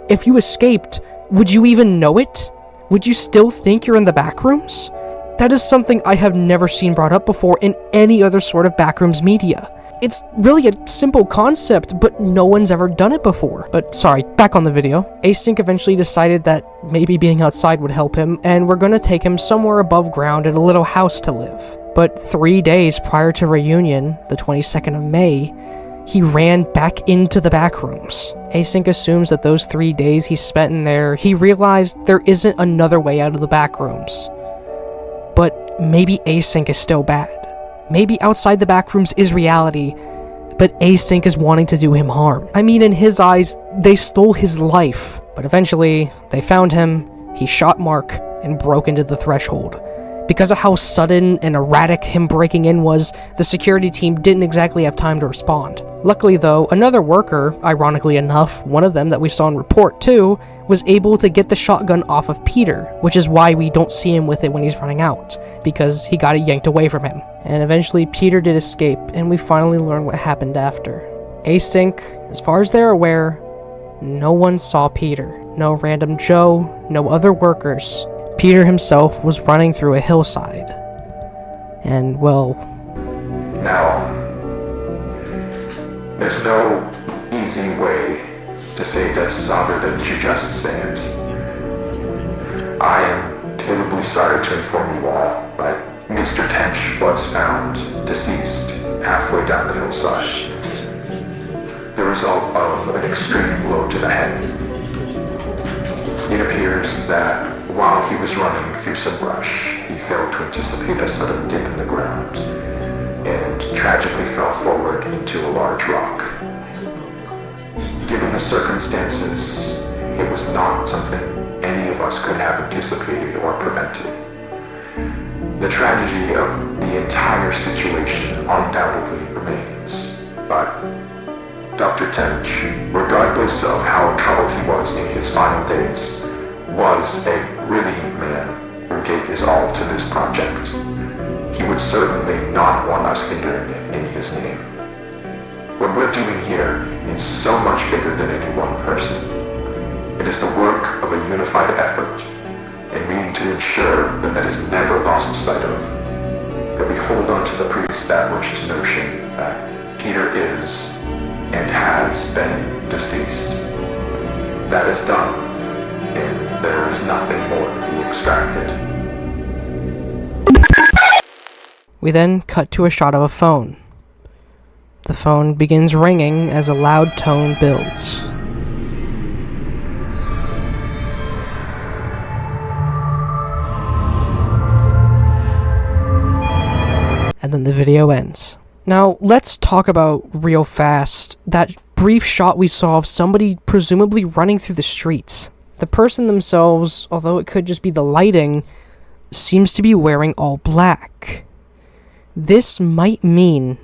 If you escaped, would you even know it? Would you still think you're in the Backrooms? That is something I have never seen brought up before in any other sort of Backrooms media. It's really a simple concept, but no one's ever done it before. But sorry, back on the video. Async eventually decided that maybe being outside would help him, and we're gonna take him somewhere above ground in a little house to live. But 3 days prior to Reunion, the 22nd of May, he ran back into the Backrooms. Async assumes that those 3 days he spent in there, he realized there isn't another way out of the Backrooms. But maybe Async is still bad. Maybe outside the Backrooms is reality, but Async is wanting to do him harm. I mean, in his eyes, they stole his life. But eventually, they found him, he shot Mark, and broke into the Threshold. Because of how sudden and erratic him breaking in was, the security team didn't exactly have time to respond. Luckily though, another worker, ironically enough, one of them that we saw in Report 2, was able to get the shotgun off of Peter, which is why we don't see him with it when he's running out, because he got it yanked away from him. And eventually Peter did escape, and we finally learn what happened after. Async, as far as they're aware, no one saw Peter. No random Joe, no other workers. Peter himself was running through a hillside. And, well... Now, there's no easy way to say this other than to just say it. I am terribly sorry to inform you all, but Mr. Tench was found deceased halfway down the hillside. The result of an extreme blow to the head. It appears that while he was running through some brush, he failed to anticipate a sudden dip in the ground and tragically fell forward into a large rock. Given the circumstances, it was not something any of us could have anticipated or prevented. The tragedy of the entire situation undoubtedly remains, but Dr. Tench, regardless of how troubled he was in his final days, was a brilliant man who gave his all to this project. He would certainly not want us hindering it in his name. What we're doing here is so much bigger than any one person. It is the work of a unified effort, and we need to ensure that that is never lost sight of. That we hold on to the pre-established notion that Peter is and has been deceased. That is done, and there is nothing more to be extracted. We then cut to a shot of a phone. The phone begins ringing as a loud tone builds. And then the video ends. Now, let's talk about real fast that brief shot we saw of somebody presumably running through the streets. The person themselves, although it could just be the lighting, seems to be wearing all black. This might mean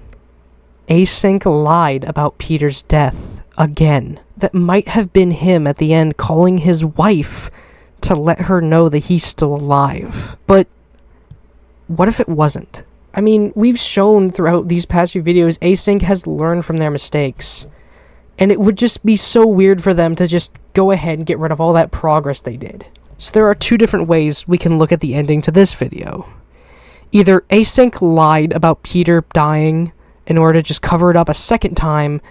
Async lied about Peter's death again. That might have been him at the end calling his wife to let her know that he's still alive. But what if it wasn't? I mean, we've shown throughout these past few videos Async has learned from their mistakes. And it would just be so weird for them to just go ahead and get rid of all that progress they did. So there are two different ways we can look at the ending to this video. Either Async lied about Peter dying in order to just cover it up a second time,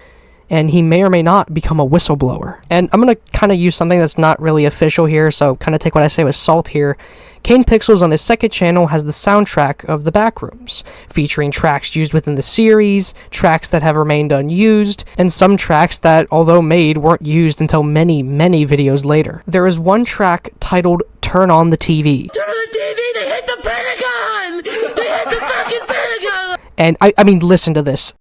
and he may or may not become a whistleblower. And I'm going to kind of use something that's not really official here, so kind of take what I say with salt here. Kane Pixels on his second channel has the soundtrack of the Backrooms, featuring tracks used within the series, tracks that have remained unused, and some tracks that, although made, weren't used until many, many videos later. There is one track titled Turn on the TV. Turn on the TV, they hit the Pentagon! They hit the fucking Pentagon! And I mean, listen to this.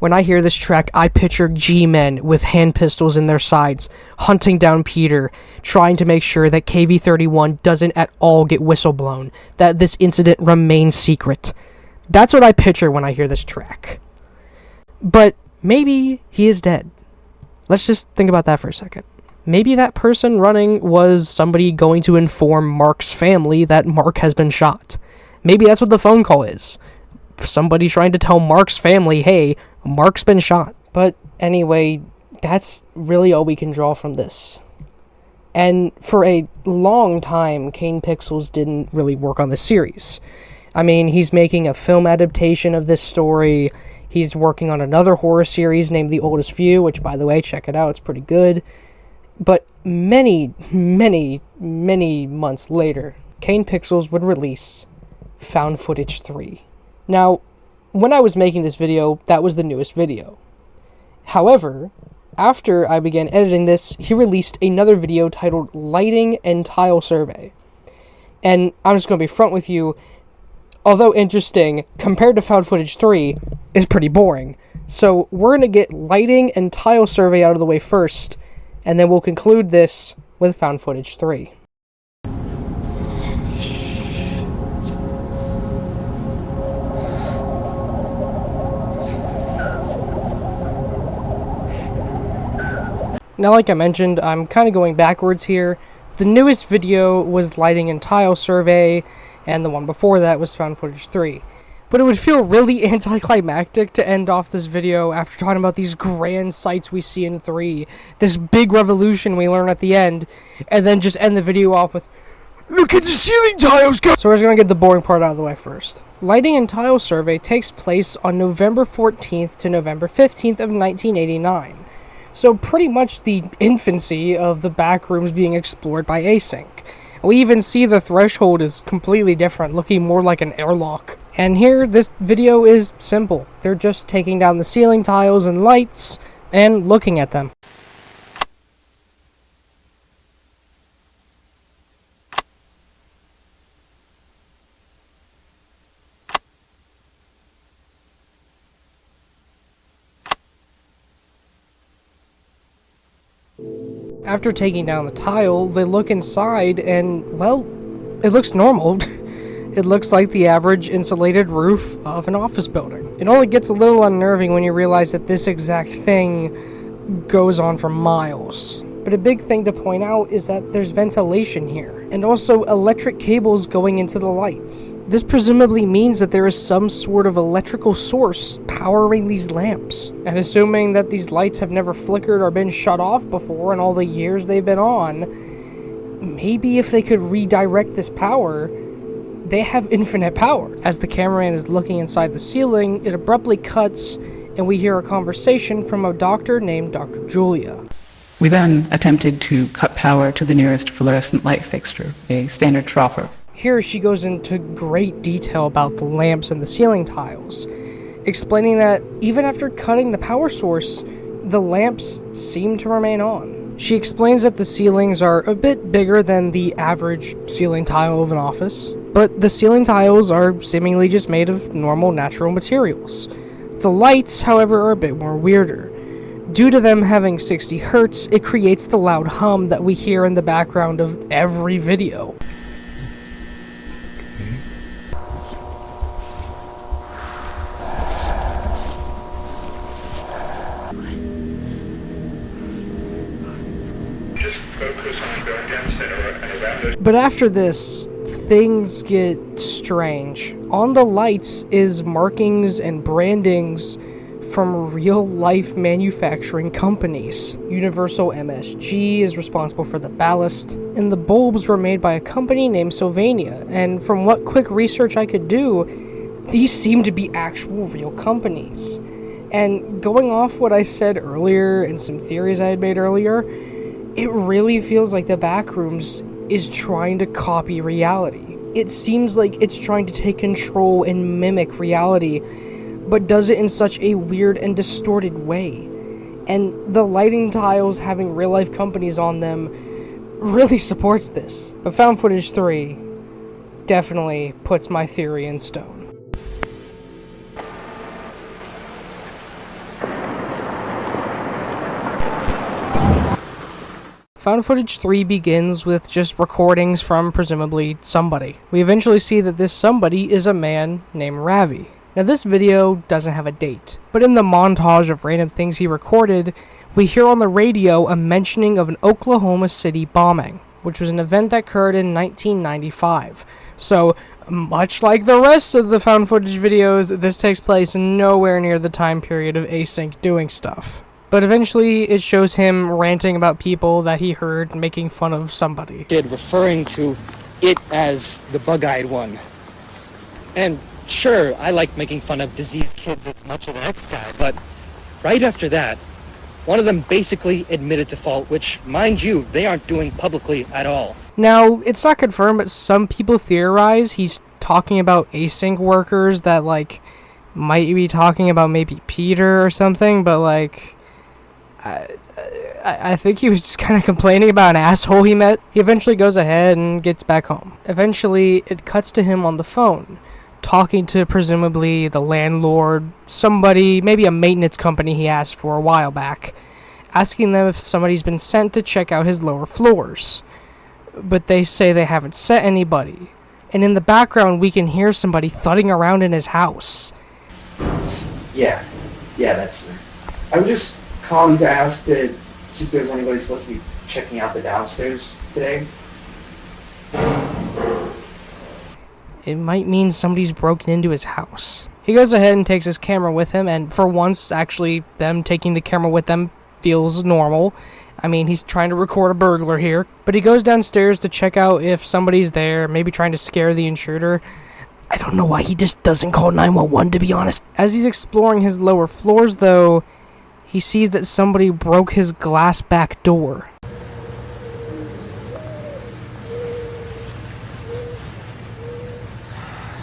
When I hear this track, I picture G-men with hand pistols in their sides, hunting down Peter, trying to make sure that KV-31 doesn't at all get whistleblown, that this incident remains secret. That's what I picture when I hear this track. But maybe he is dead. Let's just think about that for a second. Maybe that person running was somebody going to inform Mark's family that Mark has been shot. Maybe that's what the phone call is. Somebody trying to tell Mark's family, hey, Mark's been shot. But anyway, that's really all we can draw from this. And for a long time, Kane Pixels didn't really work on the series. I mean, he's making a film adaptation of this story. He's working on another horror series named The Oldest View, which, by the way, check it out, it's pretty good. But many, many, many months later, Kane Pixels would release Found Footage 3. Now, when I was making this video, that was the newest video. However, after I began editing this, he released another video titled Lighting and Tile Survey. And I'm just going to be front with you, although interesting, compared to Found Footage 3, is pretty boring. So we're going to get Lighting and Tile Survey out of the way first, and then we'll conclude this with Found Footage 3. Now, like I mentioned, I'm kind of going backwards here. The newest video was Lighting and Tile Survey, and the one before that was Found Footage 3. But it would feel really anticlimactic to end off this video after talking about these grand sights we see in 3, this big revolution we learn at the end, and then just end the video off with, look at the ceiling tiles, guys! So we're just going to get the boring part out of the way first. Lighting and Tile Survey takes place on November 14th to November 15th of 1989. So pretty much the infancy of the Backrooms being explored by Async. We even see the threshold is completely different, looking more like an airlock. And here, this video is simple. They're just taking down the ceiling tiles and lights, and looking at them. After taking down the tile, they look inside and, well, it looks normal. It looks like the average insulated roof of an office building. It only gets a little unnerving when you realize that this exact thing goes on for miles. But a big thing to point out is that there's ventilation here, and also electric cables going into the lights. This presumably means that there is some sort of electrical source powering these lamps. And assuming that these lights have never flickered or been shut off before in all the years they've been on, maybe if they could redirect this power, they have infinite power. As the cameraman is looking inside the ceiling, it abruptly cuts, and we hear a conversation from a doctor named Dr. Julia. We then attempted to cut power to the nearest fluorescent light fixture, a standard troffer. Here she goes into great detail about the lamps and the ceiling tiles, explaining that even after cutting the power source, the lamps seem to remain on. She explains that the ceilings are a bit bigger than the average ceiling tile of an office, but the ceiling tiles are seemingly just made of normal natural materials. The lights, however, are a bit more weirder. Due to them having 60 hertz, it creates the loud hum that we hear in the background of every video. Just focus on going down center and around it. But after this, things get strange. On the lights is markings and brandings from real-life manufacturing companies. Universal MSG is responsible for the ballast, and the bulbs were made by a company named Sylvania, and from what quick research I could do, these seem to be actual real companies. And going off what I said earlier and some theories I had made earlier, it really feels like the Backrooms is trying to copy reality. It seems like it's trying to take control and mimic reality, but does it in such a weird and distorted way. And the lighting tiles having real-life companies on them really supports this. But Found Footage 3 definitely puts my theory in stone. Found Footage 3 begins with just recordings from presumably somebody. We eventually see that this somebody is a man named Ravi. Now this video doesn't have a date, but in the montage of random things he recorded, we hear on the radio a mentioning of an Oklahoma City bombing, which was an event that occurred in 1995. So, much like the rest of the Found Footage videos, this takes place nowhere near the time period of Async doing stuff. But eventually, it shows him ranting about people that he heard making fun of somebody. Referring to it as the bug-eyed one. And sure, I like making fun of diseased kids as much as the next guy, but right after that, one of them basically admitted to fault, which, mind you, they aren't doing publicly at all. Now, it's not confirmed, but some people theorize he's talking about Async workers that, like, might be talking about maybe Peter or something, but, like, I think he was just kind of complaining about an asshole he met. He eventually goes ahead and gets back home. Eventually, it cuts to him on the phone, talking to presumably the landlord, somebody, maybe a maintenance company he asked for a while back, asking them if somebody's been sent to check out his lower floors. But they say they haven't sent anybody. And in the background, we can hear somebody thudding around in his house. Yeah, that's it. I was just calling to ask to see if there's anybody supposed to be checking out the downstairs today. It might mean somebody's broken into his house. He goes ahead and takes his camera with him, and for once, actually, them taking the camera with them feels normal. I mean, he's trying to record a burglar here, but he goes downstairs to check out if somebody's there, maybe trying to scare the intruder. I don't know why he just doesn't call 911, to be honest. As he's exploring his lower floors, though, he sees that somebody broke his glass back door.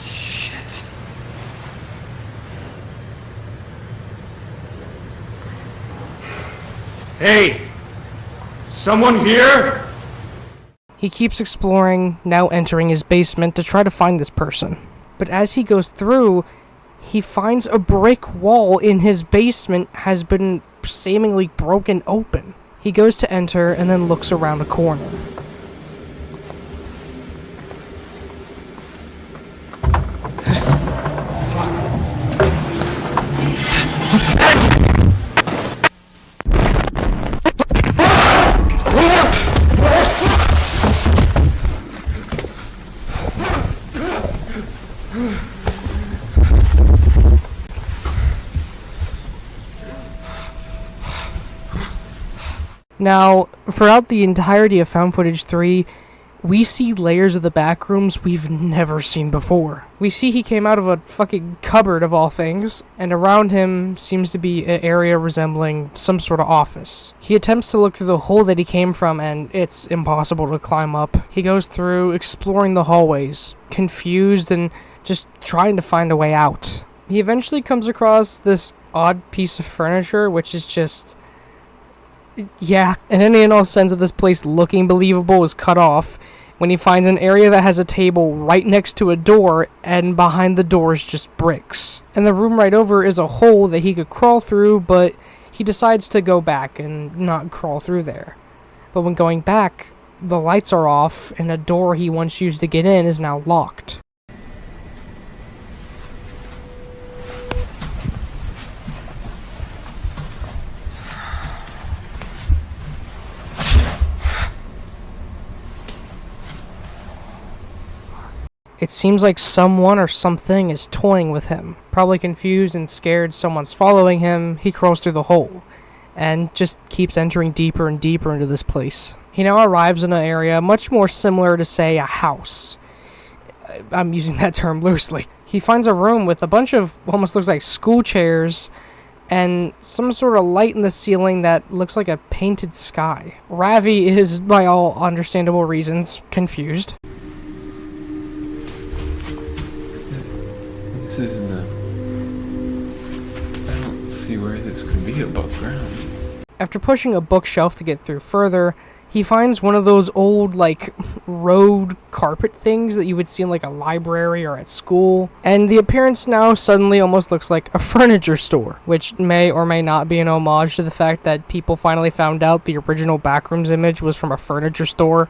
Shit. Hey! Someone here? He keeps exploring, now entering his basement to try to find this person. But as he goes through, he finds a brick wall in his basement has been seemingly broken open. He goes to enter and then looks around a corner. Now, throughout the entirety of Found Footage 3, we see layers of the Backrooms we've never seen before. We see he came out of a fucking cupboard of all things, and around him seems to be an area resembling some sort of office. He attempts to look through the hole that he came from, and it's impossible to climb up. He goes through exploring the hallways, confused and just trying to find a way out. He eventually comes across this odd piece of furniture, which is just... yeah, and any and all sense of this place looking believable is cut off when he finds an area that has a table right next to a door, and behind the door is just bricks. And the room right over is a hole that he could crawl through, but he decides to go back and not crawl through there. But when going back, the lights are off, and a door he once used to get in is now locked. It seems like someone or something is toying with him. Probably confused and scared someone's following him, he crawls through the hole, and just keeps entering deeper and deeper into this place. He now arrives in an area much more similar to, say, a house. I'm using that term loosely. He finds a room with a bunch of almost looks like school chairs, and some sort of light in the ceiling that looks like a painted sky. Ravi is, by all understandable reasons, confused. This isn't I don't see where this could be above ground. After pushing a bookshelf to get through further, he finds one of those old, like, road carpet things that you would see in, like, a library or at school. And the appearance now suddenly almost looks like a furniture store, which may or may not be an homage to the fact that people finally found out the original Backrooms image was from a furniture store.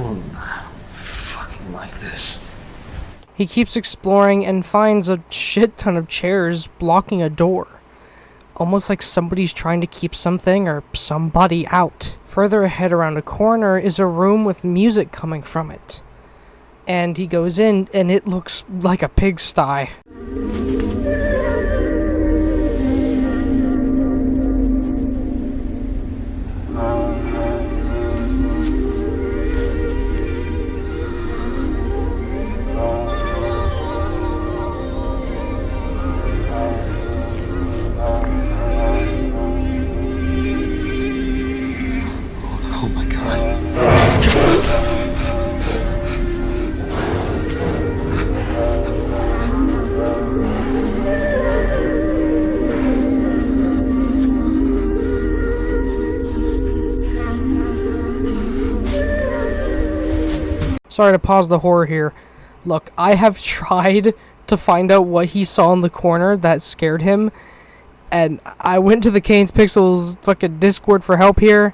I don't fucking like this. He keeps exploring and finds a shit ton of chairs blocking a door. Almost like somebody's trying to keep something or somebody out. Further ahead around a corner is a room with music coming from it. And he goes in and it looks like a pigsty. Sorry to pause the horror here. Look, I have tried to find out what he saw in the corner that scared him, and I went to the Canes Pixels fucking Discord for help here,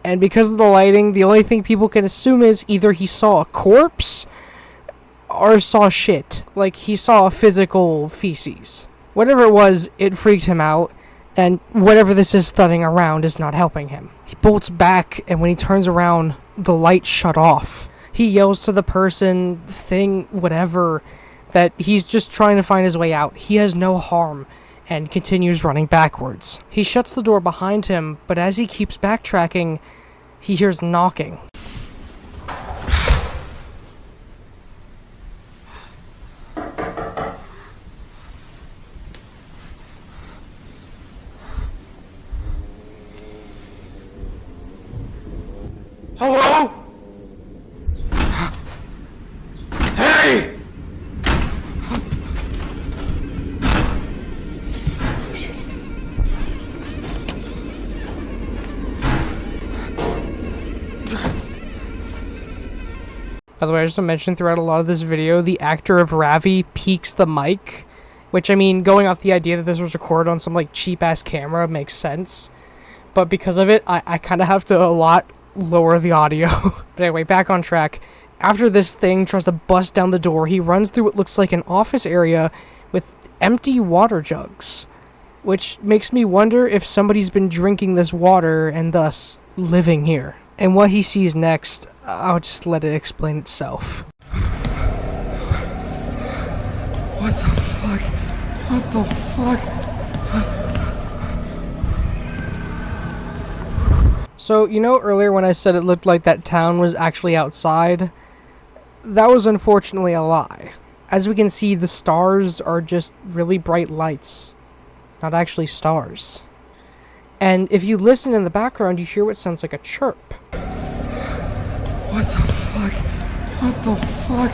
and because of the lighting, the only thing people can assume is either he saw a corpse or saw shit. Like, he saw a physical feces. Whatever it was, it freaked him out, and whatever this is thudding around is not helping him. He bolts back, and when he turns around, the light shut off. He yells to the person, thing, whatever, that he's just trying to find his way out. He has no harm, and continues running backwards. He shuts the door behind him, but as he keeps backtracking, he hears knocking. Hello? Hey! By the way, I just want to mention throughout a lot of this video, the actor of Ravi peeks the mic, which, I mean, going off the idea that this was recorded on some, like, cheap-ass camera makes sense. But because of it, I kind of have to a lot lower the audio. But anyway, back on track. After this thing tries to bust down the door, he runs through what looks like an office area with empty water jugs, which makes me wonder if somebody's been drinking this water and thus living here. And what he sees next, I'll just let it explain itself. What the fuck? What the fuck? So, you know earlier when I said it looked like that town was actually outside? That was unfortunately a lie. As we can see, the stars are just really bright lights, not actually stars. And if you listen in the background, you hear what sounds like a chirp. What the fuck? What the fuck?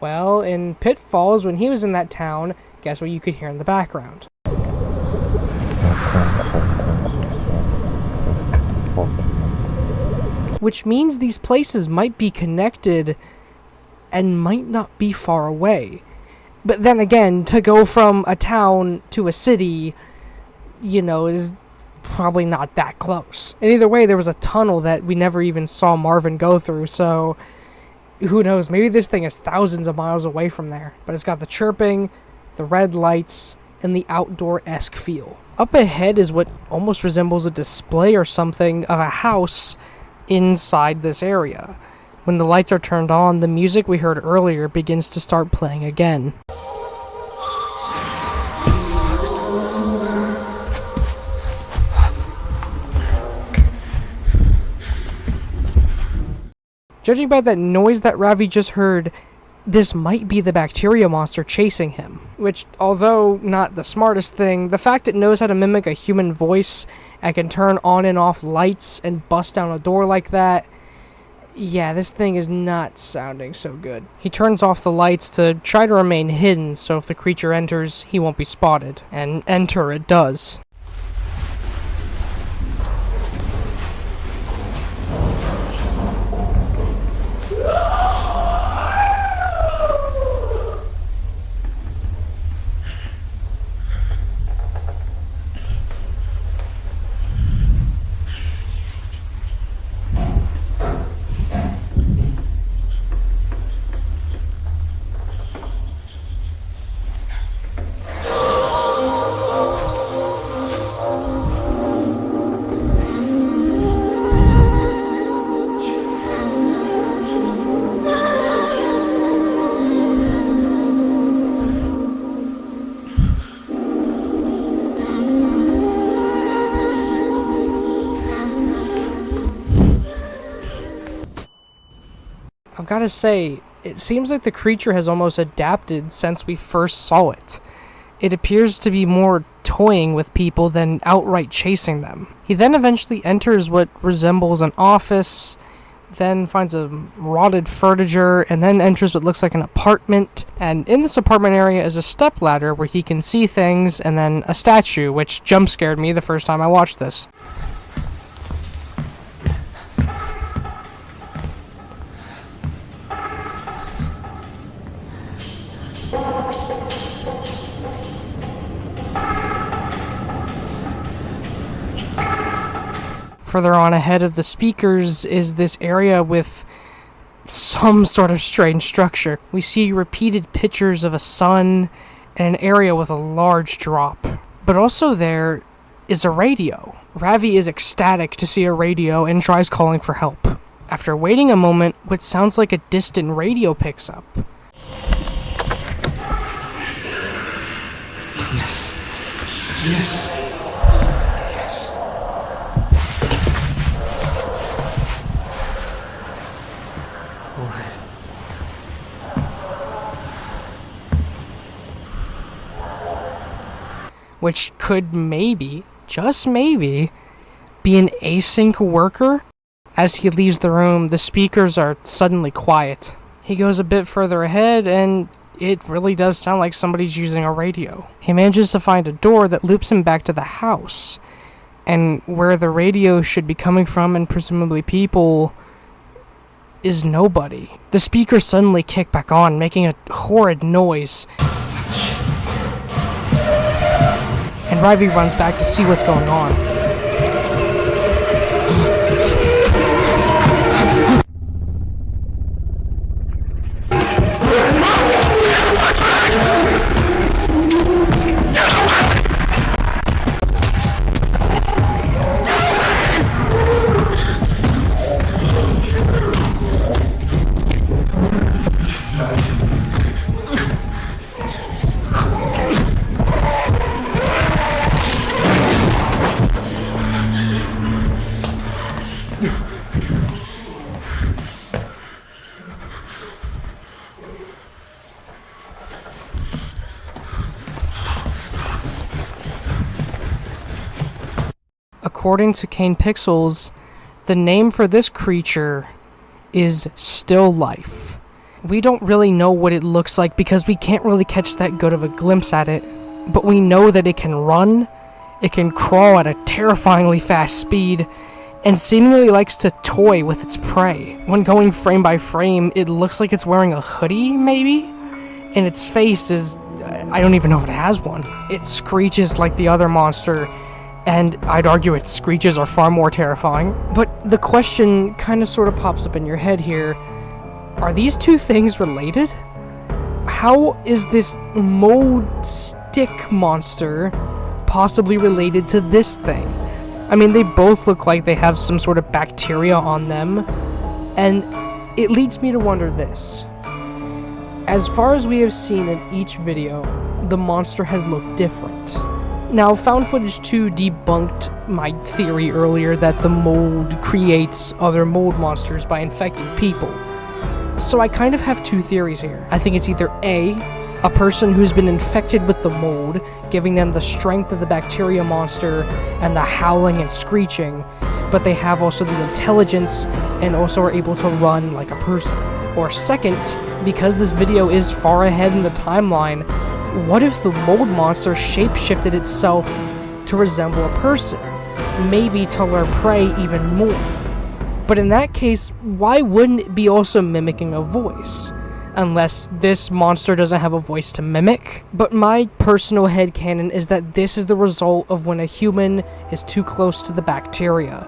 Well, in Pitfalls, when he was in that town, guess what you could hear in the background? Which means these places might be connected and might not be far away. But then again, to go from a town to a city, you know, is probably not that close. And either way, there was a tunnel that we never even saw Marvin go through, so who knows, maybe this thing is thousands of miles away from there. But it's got the chirping, the red lights, and the outdoor-esque feel. Up ahead is what almost resembles a display or something of a house inside this area. When the lights are turned on, the music we heard earlier begins to start playing again. Judging by that noise that Ravi just heard, this might be the bacteria monster chasing him. Which, although not the smartest thing, the fact it knows how to mimic a human voice and can turn on and off lights and bust down a door like that, yeah, this thing is not sounding so good. He turns off the lights to try to remain hidden, so if the creature enters, he won't be spotted. And enter it does. I've gotta say, it seems like the creature has almost adapted since we first saw it. It appears to be more toying with people than outright chasing them. He then eventually enters what resembles an office, then finds a rotted furniture, and then enters what looks like an apartment. And in this apartment area is a stepladder where he can see things, and then a statue, which jump scared me the first time I watched this. Further on ahead of the speakers is this area with some sort of strange structure. We see repeated pictures of a sun and an area with a large drop. But also there is a radio. Ravi is ecstatic to see a radio and tries calling for help. After waiting a moment, what sounds like a distant radio picks up. Yes. Yes. Which could maybe, just maybe, be an async worker. As he leaves the room, the speakers are suddenly quiet. He goes a bit further ahead, and it really does sound like somebody's using a radio. He manages to find a door that loops him back to the house, and where the radio should be coming from, and presumably people, is nobody. The speakers suddenly kick back on, making a horrid noise. And Ravi runs back to see what's going on. according to Kane Pixels, the name for this creature is Still Life. We don't really know what it looks like because we can't really catch that good of a glimpse at it, but we know that it can run, it can crawl at a terrifyingly fast speed, and seemingly likes to toy with its prey. When going frame by frame, it looks like it's wearing a hoodie, maybe? And its face is... I don't even know if it has one. It screeches like the other monster, and I'd argue its screeches are far more terrifying. But the question kind of sort of pops up in your head here. Are these two things related? How is this mold stick monster possibly related to this thing? I mean, they both look like they have some sort of bacteria on them, and it leads me to wonder this. As far as we have seen in each video, the monster has looked different. Now, Found Footage 2 debunked my theory earlier that the mold creates other mold monsters by infecting people. So I kind of have two theories here. I think it's either a person who's been infected with the mold, giving them the strength of the bacteria monster and the howling and screeching, but they have also the intelligence and also are able to run like a person. Or second, because this video is far ahead in the timeline, what if the mold monster shapeshifted itself to resemble a person? Maybe to lure prey even more. But in that case, why wouldn't it be also mimicking a voice? Unless this monster doesn't have a voice to mimic. But my personal headcanon is that this is the result of when a human is too close to the bacteria.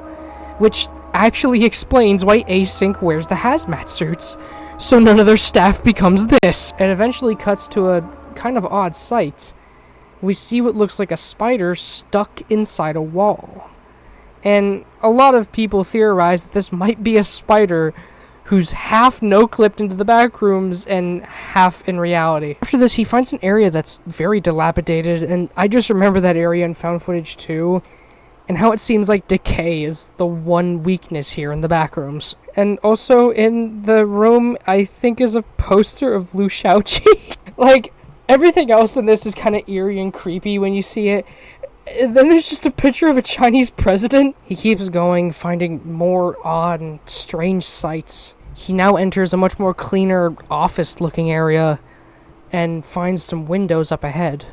Which actually explains why Async wears the hazmat suits, so none of their staff becomes this. It eventually cuts to a kind of odd sight. We see what looks like a spider stuck inside a wall. And a lot of people theorize that this might be a spider who's half no-clipped into the Backrooms and half in reality. After this, he finds an area that's very dilapidated, and I just remember that area in Found Footage 2, and how it seems like decay is the one weakness here in the Backrooms. And also in the room, I think, is a poster of Liu Shaoqi. Like, everything else in this is kind of eerie and creepy when you see it. And then there's just a picture of a Chinese president. He keeps going, finding more odd and strange sights. He now enters a much more cleaner office-looking area and finds some windows up ahead.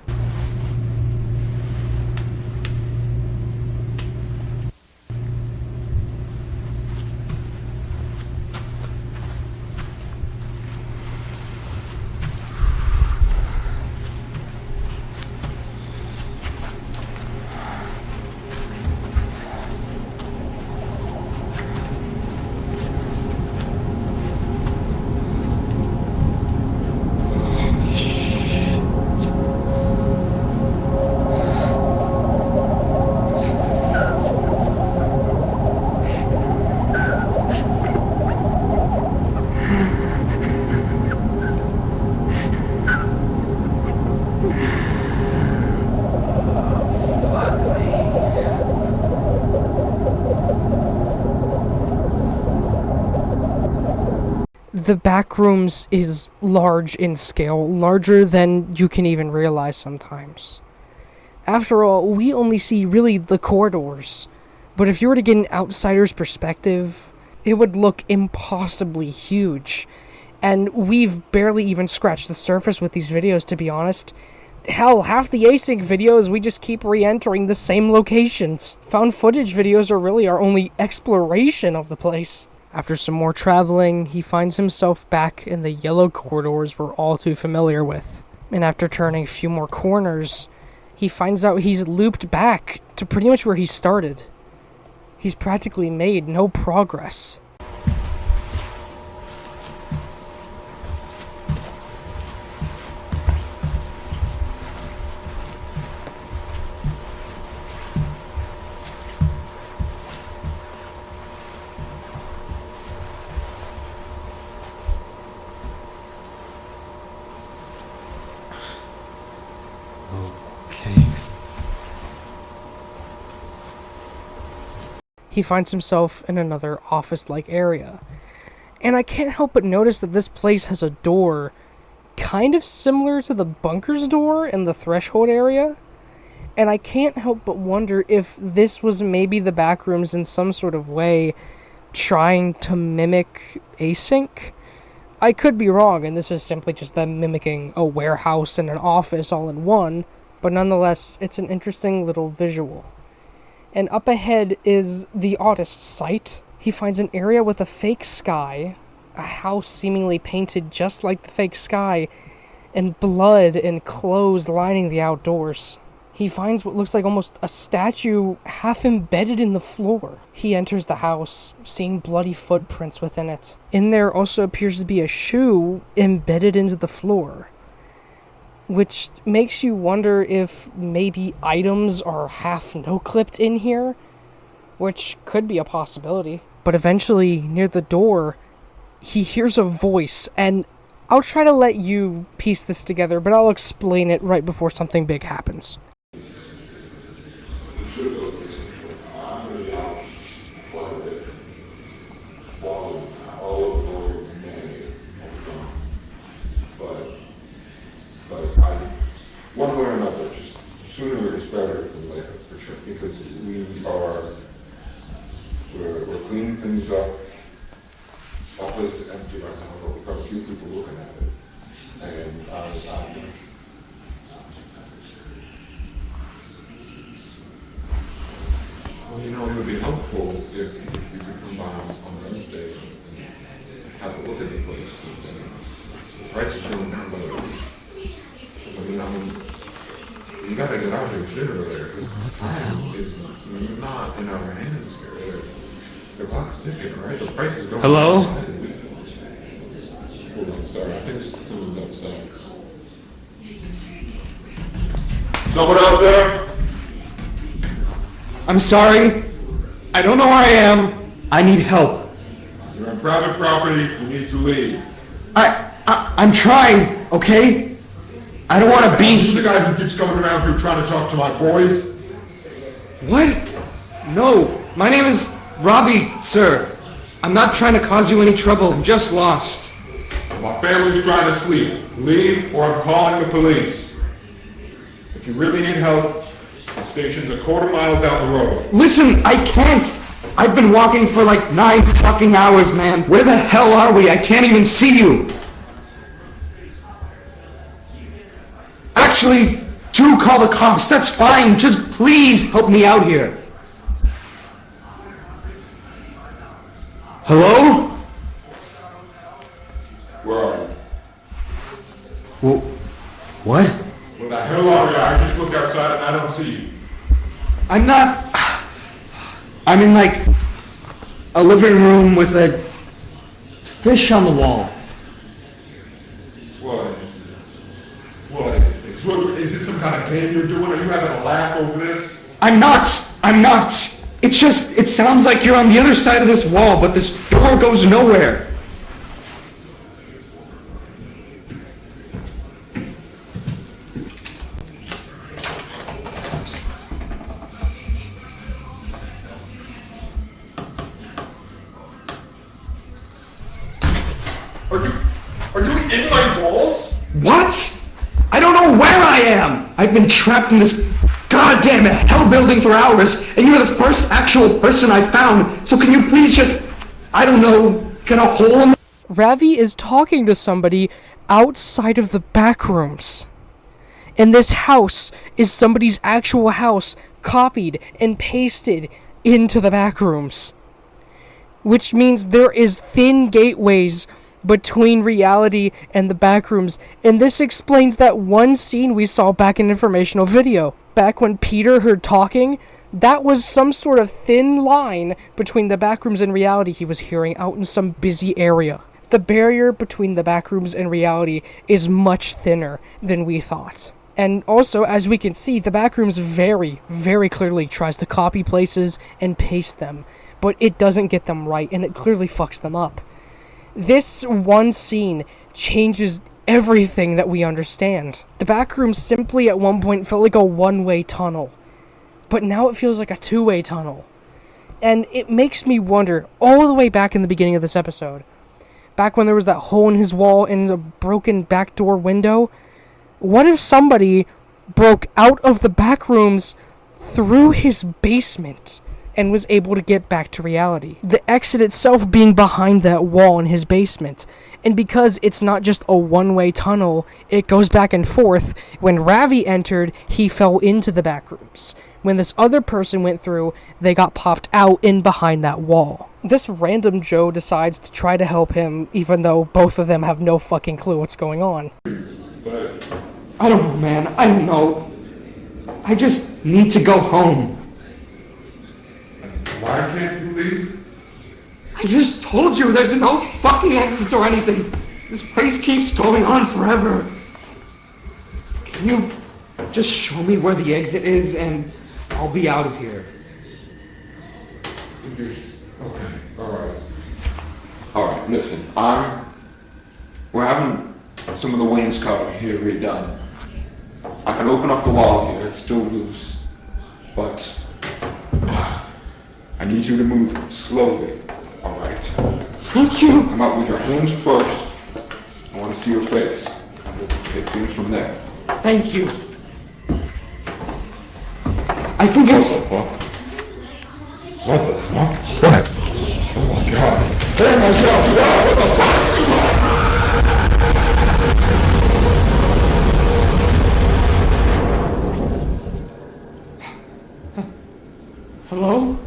The Backrooms is large in scale, larger than you can even realize sometimes. After all, we only see really the corridors, but if you were to get an outsider's perspective, it would look impossibly huge. And we've barely even scratched the surface with these videos, to be honest. Hell, half the async videos, we just keep re-entering the same locations. Found footage videos are really our only exploration of the place. After some more traveling, he finds himself back in the yellow corridors we're all too familiar with. And after turning a few more corners, he finds out he's looped back to pretty much where he started. He's practically made no progress. He finds himself in another office-like area. And I can't help but notice that this place has a door kind of similar to the bunker's door in the threshold area. And I can't help but wonder if this was maybe the Backrooms in some sort of way trying to mimic async. I could be wrong, and this is simply just them mimicking a warehouse and an office all in one, but nonetheless, it's an interesting little visual. And up ahead is the artist's site. He finds an area with a fake sky, a house seemingly painted just like the fake sky, and blood and clothes lining the outdoors. He finds what looks like almost a statue half embedded in the floor. He enters the house, seeing bloody footprints within it. In there also appears to be a shoe embedded into the floor, which makes you wonder if maybe items are half no-clipped in here, which could be a possibility. But eventually, near the door, he hears a voice, and I'll try to let you piece this together, but I'll explain it right before something big happens. One way or another, just sooner is better than later, for sure, because we're cleaning things up. Our place is empty right now, but we've got a few people looking at it. And well, you know, it would be helpful if you could come by on Wednesday and have a look at the place. The price is going down by the way. I mean, you gotta get out here sooner or later, because time is not in our hands here. The clock's ticking, right? The price is going Hello? down. Hold on, sorry, I think someone's upstairs. Someone out there? I'm sorry. I don't know where I am. I need help. You're on private property, you need to leave. I'm trying, okay? I don't want to be... This is the guy who keeps coming around here trying to talk to my boys? What? No, my name is Robbie, sir. I'm not trying to cause you any trouble. I'm just lost. My family's trying to sleep. Leave or I'm calling the police. If you really need help, the station's a quarter-mile down the road. Listen, I can't. I've been walking for like 9 fucking hours, man. Where the hell are we? I can't even see you. Actually, do call the cops. That's fine. Just please help me out here. Hello? Where are you? What? Where the hell are you? I just looked outside and I don't see you. I'm not... I'm in like a living room with a fish on the wall. What is this? What is this? Is this some kind of game you're doing? Are you having a laugh over this? I'm not! It's just, it sounds like you're on the other side of this wall, but this door goes nowhere. Are you in my walls? What? I don't know where I am! I've been trapped in this goddamn hell building for hours, and you're the first actual person I've found, so can you please just, I don't know, get a hole in the... Ravi is talking to somebody outside of the Backrooms. And this house is somebody's actual house, copied and pasted into the Backrooms. Which means there is thin gateways between reality and the Backrooms, and this explains that one scene we saw back in Informational video. Back when Peter heard talking, that was some sort of thin line between the Backrooms and reality he was hearing out in some busy area. The barrier between the Backrooms and reality is much thinner than we thought. And also, as we can see, the Backrooms very, very clearly tries to copy places and paste them, but it doesn't get them right, and it clearly fucks them up. This one scene changes everything that we understand. The Backrooms simply at one point felt like a one-way tunnel, but now it feels like a two-way tunnel. And it makes me wonder, all the way back in the beginning of this episode, back when there was that hole in his wall and a broken back door window, what if somebody broke out of the back rooms through his basement and was able to get back to reality. The exit itself being behind that wall in his basement. And because it's not just a one-way tunnel, it goes back and forth. When Ravi entered, he fell into the back rooms. When this other person went through, they got popped out in behind that wall. This random Joe decides to try to help him, even though both of them have no fucking clue what's going on. I don't know, man. I don't know. I just need to go home. Why can't you leave? I just told you there's no fucking exit or anything. This place keeps going on forever. Can you just show me where the exit is and I'll be out of here? Okay, alright. Alright, listen, we're having some of the wainscoting here redone. I can open up the wall here, it's still loose, but I need you to move slowly, alright? Thank you! Come out with your hands first. I want to see your face, and we'll take things from there. Thank you. I think it's... What the fuck? What? Oh my god. Oh my god, what the fuck? Hello?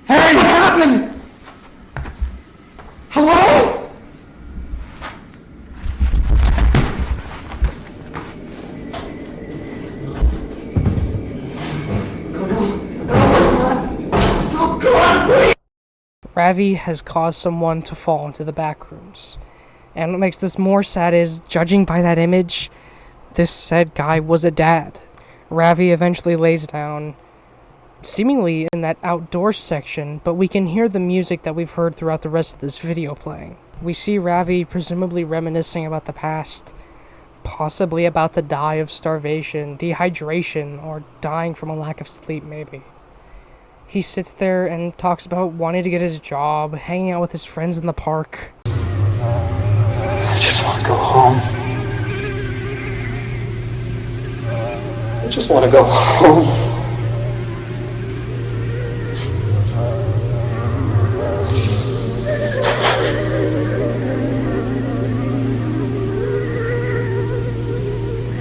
Hey, what happened? Hello? Oh God, please! Ravi has caused someone to fall into the back rooms. And what makes this more sad is, judging by that image, this said guy was a dad. Ravi eventually lays down, seemingly in that outdoors section, but we can hear the music that we've heard throughout the rest of this video playing. We see Ravi presumably reminiscing about the past, possibly about to die of starvation, dehydration, or dying from a lack of sleep, maybe. He sits there and talks about wanting to get his job, hanging out with his friends in the park. I just want to go home. I just want to go home.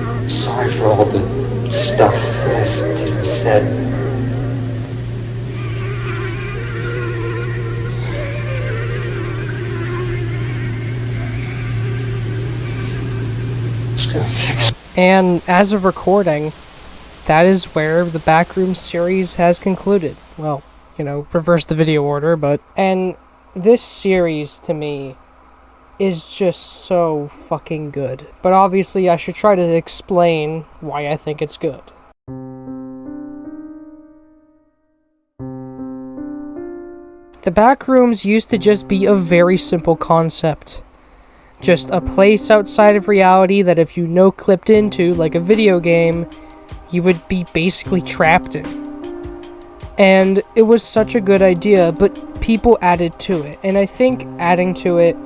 I'm sorry for all the stuff that I did and said. And as of recording, that is where the Backrooms series has concluded. Well, reverse the video order, but... And this series, to me, is just so fucking good. But obviously, I should try to explain why I think it's good. The Backrooms used to just be a very simple concept. Just a place outside of reality that if you no-clipped into, like a video game, you would be basically trapped in. And it was such a good idea, but people added to it, and I think adding to it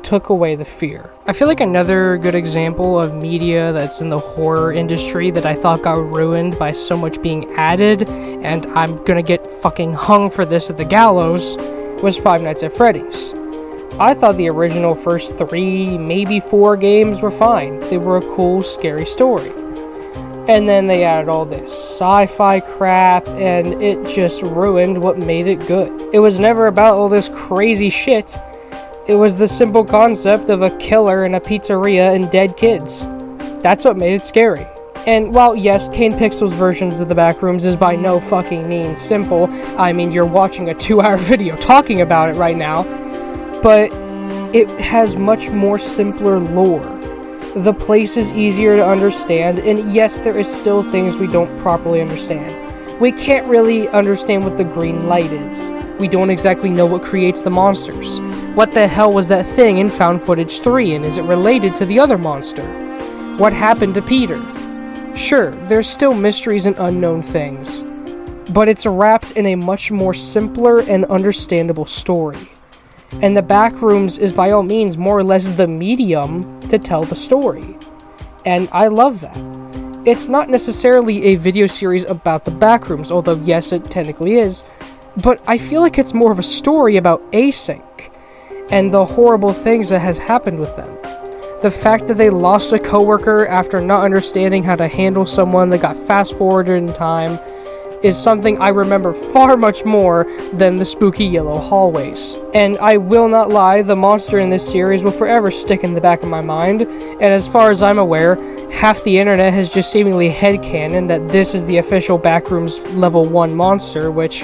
took away the fear. I feel like another good example of media that's in the horror industry that I thought got ruined by so much being added, and I'm gonna get fucking hung for this at the gallows, was Five Nights at Freddy's. I thought the original first 3, maybe 4 games were fine. They were a cool, scary story. And then they added all this sci-fi crap, and it just ruined what made it good. It was never about all this crazy shit. It was the simple concept of a killer in a pizzeria and dead kids. That's what made it scary. And while, yes, Kane Pixel's versions of the Backrooms is by no fucking means simple, I mean, you're watching a 2-hour video talking about it right now, but it has much more simpler lore. The place is easier to understand, and yes, there is still things we don't properly understand. We can't really understand what the green light is. We don't exactly know what creates the monsters. What the hell was that thing in Found Footage 3, and is it related to the other monster? What happened to Peter? Sure, there's still mysteries and unknown things, but it's wrapped in a much more simpler and understandable story. And the Backrooms is by all means more or less the medium to tell the story. And I love that. It's not necessarily a video series about the Backrooms, although yes, it technically is, but I feel like it's more of a story about Async and the horrible things that has happened with them. The fact that they lost a coworker after not understanding how to handle someone that got fast-forwarded in time is something I remember far much more than the spooky yellow hallways. And I will not lie, the monster in this series will forever stick in the back of my mind, and as far as I'm aware, half the internet has just seemingly headcanon that this is the official Backrooms level 1 monster, which,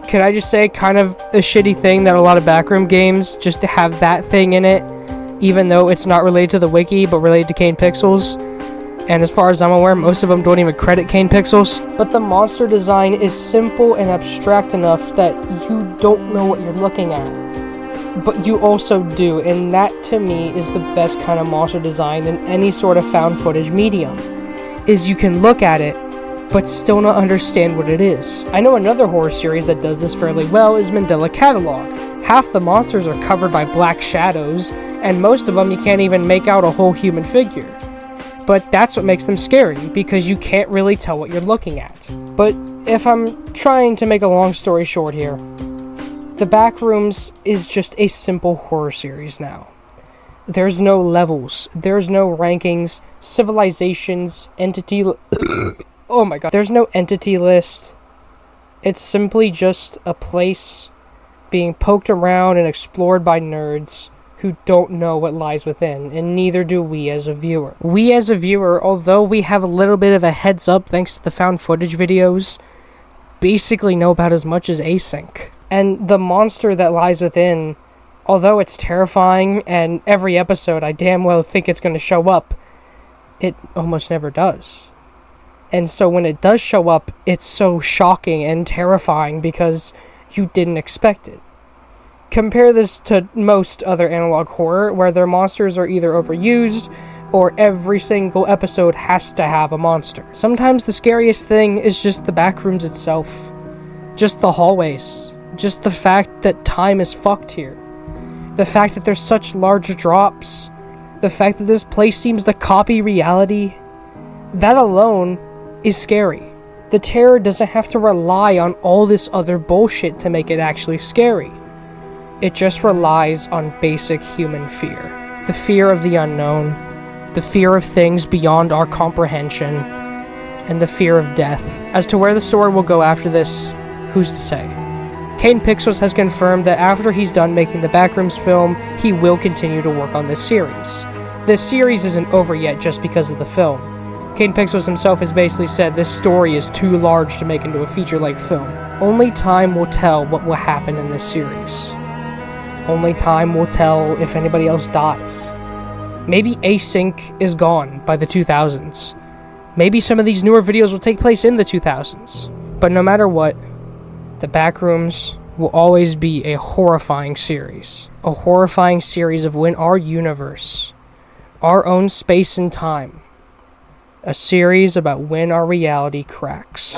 can I just say, kind of a shitty thing that a lot of Backroom games just have that thing in it, even though it's not related to the wiki, but related to Kane Pixels. And as far as I'm aware, most of them don't even credit Kane Pixels. But the monster design is simple and abstract enough that you don't know what you're looking at. But you also do, and that to me is the best kind of monster design in any sort of found footage medium. Is you can look at it, but still not understand what it is. I know another horror series that does this fairly well is Mandela Catalog. Half the monsters are covered by black shadows, and most of them you can't even make out a whole human figure. But that's what makes them scary, because you can't really tell what you're looking at. But if I'm trying to make a long story short here, The Backrooms is just a simple horror series now. There's no levels, there's no rankings, civilizations, entity oh my god, there's no entity list. It's simply just a place being poked around and explored by nerds who don't know what lies within, and neither do we as a viewer. We as a viewer, although we have a little bit of a heads up thanks to the found footage videos, basically know about as much as Async. And the monster that lies within, although it's terrifying, and every episode I damn well think it's going to show up, it almost never does. And so when it does show up, it's so shocking and terrifying because you didn't expect it. Compare this to most other analog horror, where their monsters are either overused, or every single episode has to have a monster. Sometimes the scariest thing is just the Backrooms itself. Just the hallways. Just the fact that time is fucked here. The fact that there's such large drops. The fact that this place seems to copy reality. That alone is scary. The terror doesn't have to rely on all this other bullshit to make it actually scary. It just relies on basic human fear. The fear of the unknown, the fear of things beyond our comprehension, and the fear of death. As to where the story will go after this, who's to say? Kane Pixels has confirmed that after he's done making the Backrooms film, he will continue to work on this series. This series isn't over yet just because of the film. Kane Pixels himself has basically said this story is too large to make into a feature-length film. Only time will tell what will happen in this series. Only time will tell if anybody else dies. Maybe Async is gone by the 2000s. Maybe some of these newer videos will take place in the 2000s. But no matter what, The Backrooms will always be a horrifying series. A horrifying series of when our universe, our own space and time, a series about when our reality cracks.